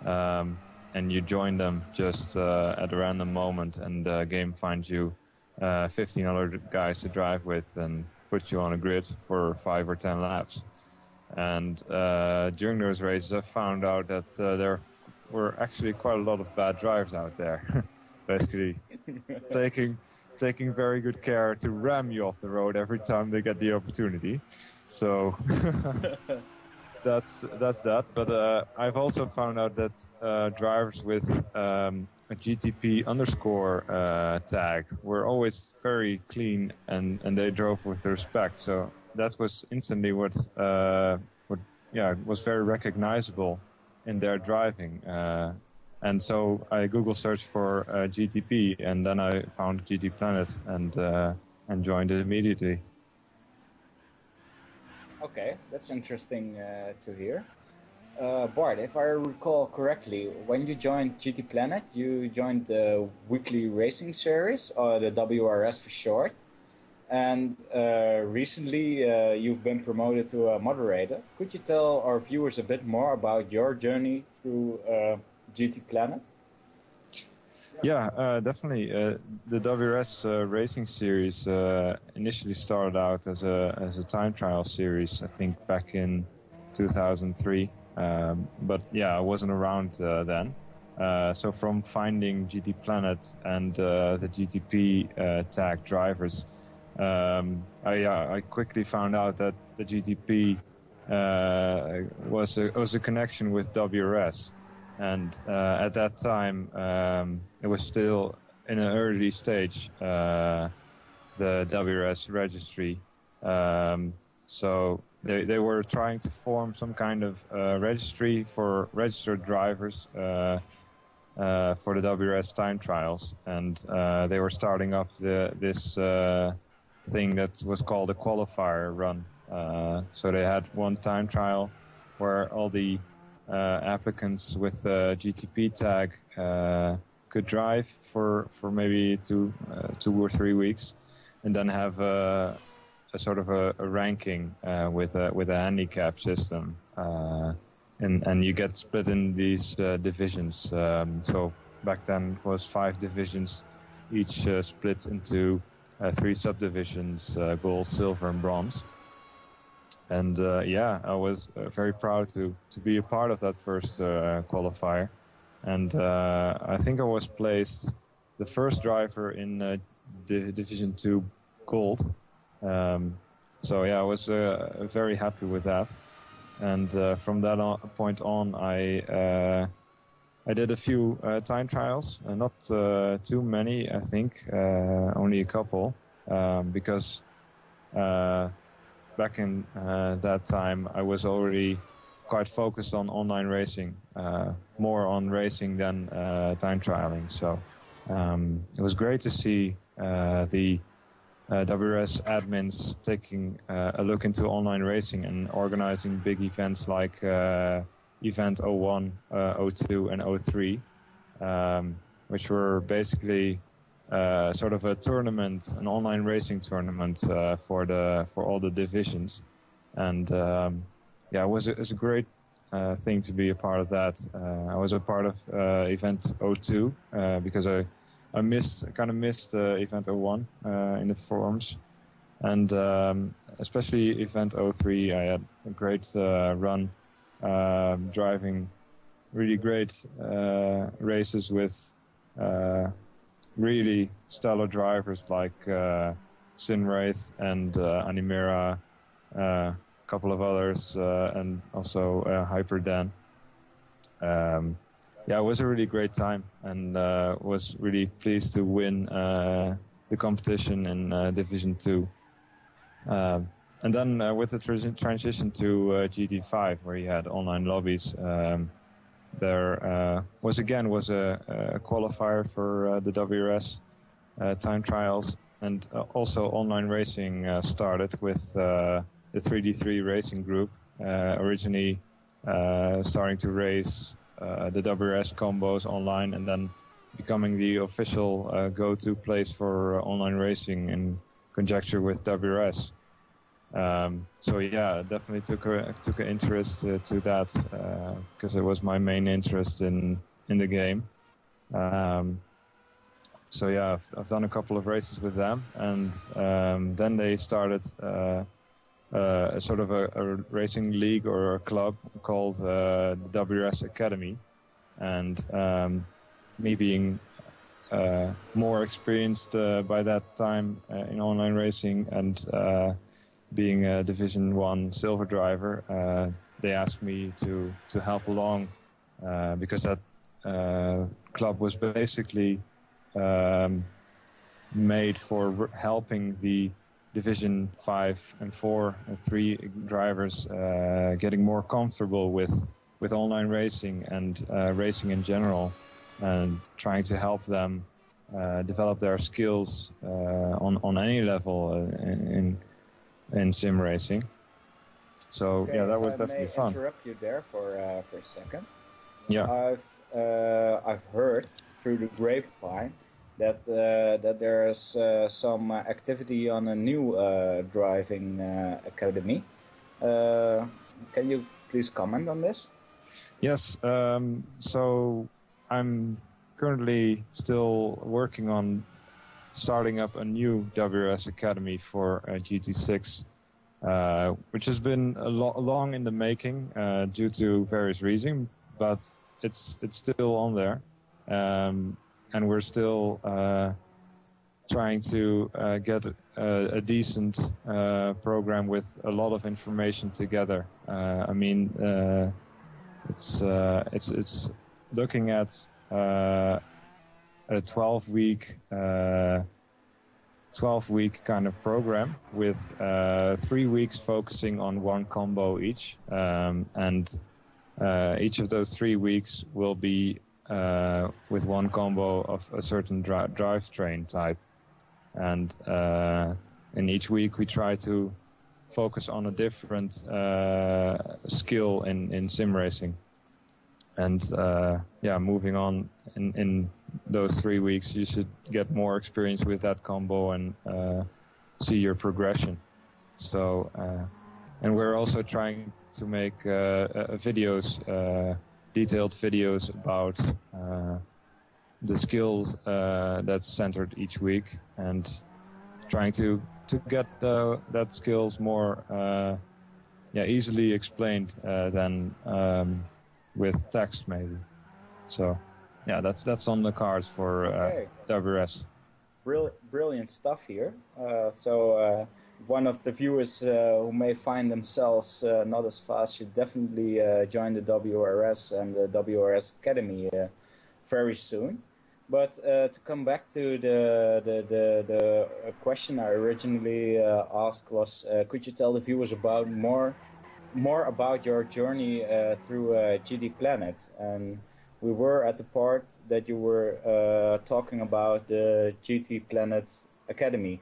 and you join them just at a random moment, and the game finds you 15 other guys to drive with and puts you on a grid for 5 or 10 laps. And during those races I found out that there were actually quite a lot of bad drivers out there, basically taking very good care to ram you off the road every time they get the opportunity. So that's that. But I've also found out that drivers with a GTP underscore tag were always very clean and they drove with respect. So that was instantly what was very recognizable in their driving. And so I Google searched for GTP, and then I found GTPlanet and joined it immediately. Okay, that's interesting to hear. Bart, if I recall correctly, when you joined GTPlanet, you joined the weekly racing series, or the WRS for short. And recently you've been promoted to a moderator. Could you tell our viewers a bit more about your journey through GTPlanet? Yeah, definitely. The WRS racing series initially started out as a time trial series, I think back in 2003. But yeah, I wasn't around then. So from finding GTPlanet and the GTP tag drivers, I quickly found out that the GTP was a connection with WRS. And at that time, it was still in an early stage, the WRS registry. So they were trying to form some kind of registry for registered drivers for the WRS time trials. And they were starting up this thing that was called a qualifier run. So they had one time trial where all the applicants with the GTP tag could drive for maybe 2 or 3 weeks, and then have a sort of a ranking with a handicap system, and you get split in these divisions. So back then it was 5 divisions, each split into 3 subdivisions: gold, silver, and bronze. And I was very proud to be a part of that first qualifier. And I think I was placed the first driver in Division 2 gold. So yeah, I was very happy with that. And from that point on, I did a few time trials, not too many, I think, only a couple, because back in that time I was already quite focused on online racing, more on racing than time trialing. So it was great to see the WRS admins taking a look into online racing and organizing big events like Event 01, 02, and 03, which were basically sort of a tournament, an online racing tournament for all the divisions. And yeah, it was a great thing to be a part of that. I was a part of Event 02 because I kind of missed Event 01 in the forums, and especially Event 03. I had a great run, driving really great races with really stellar drivers like Sinwraith and Animera, a couple of others, and also Hyperdan. Yeah, it was a really great time, and was really pleased to win the competition in Division 2. And then with the transition to GT5, where you had online lobbies, there was a qualifier for the WRS time trials, and also online racing started with the 3D3 racing group, originally starting to race the WRS combos online, and then becoming the official go-to place for online racing in conjecture with WRS. So yeah, definitely took an interest to that because it was my main interest in the game. So yeah, I've done a couple of races with them, and then they started sort of a racing league or a club called the WRS Academy, and me being more experienced by that time in online racing, and being a Division 1 silver driver, they asked me to help along because that club was basically made for helping the Division 5 and 4 and 3 drivers getting more comfortable with online racing and racing in general, and trying to help them develop their skills on any level in sim racing. So okay, yeah, that was definitely fun. Interrupt you there for a second. Yeah, I've heard through the grapevine that there's some activity on a new driving academy. Can you please comment on this? Yes. So I'm currently still working on starting up a new WRS Academy for GT6, which has been long in the making due to various reasons, but it's still on there, and we're still trying to get a decent program with a lot of information together. I mean, it's looking at a 12-week kind of program with 3 weeks focusing on one combo each, and each of those 3 weeks will be with one combo of a certain drivetrain type, and in each week we try to focus on a different skill in sim racing. And yeah, moving on in those 3 weeks, you should get more experience with that combo and see your progression. So, and we're also trying to make videos, detailed videos about the skills that's centered each week, and trying to get that skills more easily explained than with text maybe. So yeah, that's on the cards for WRS. brilliant stuff here. One of the viewers who may find themselves not as fast should definitely join the WRS and the WRS Academy very soon. But to come back to the question I originally asked was, could you tell the viewers about more about your journey through GTPlanet? And we were at the part that you were talking about the GTPlanet Academy.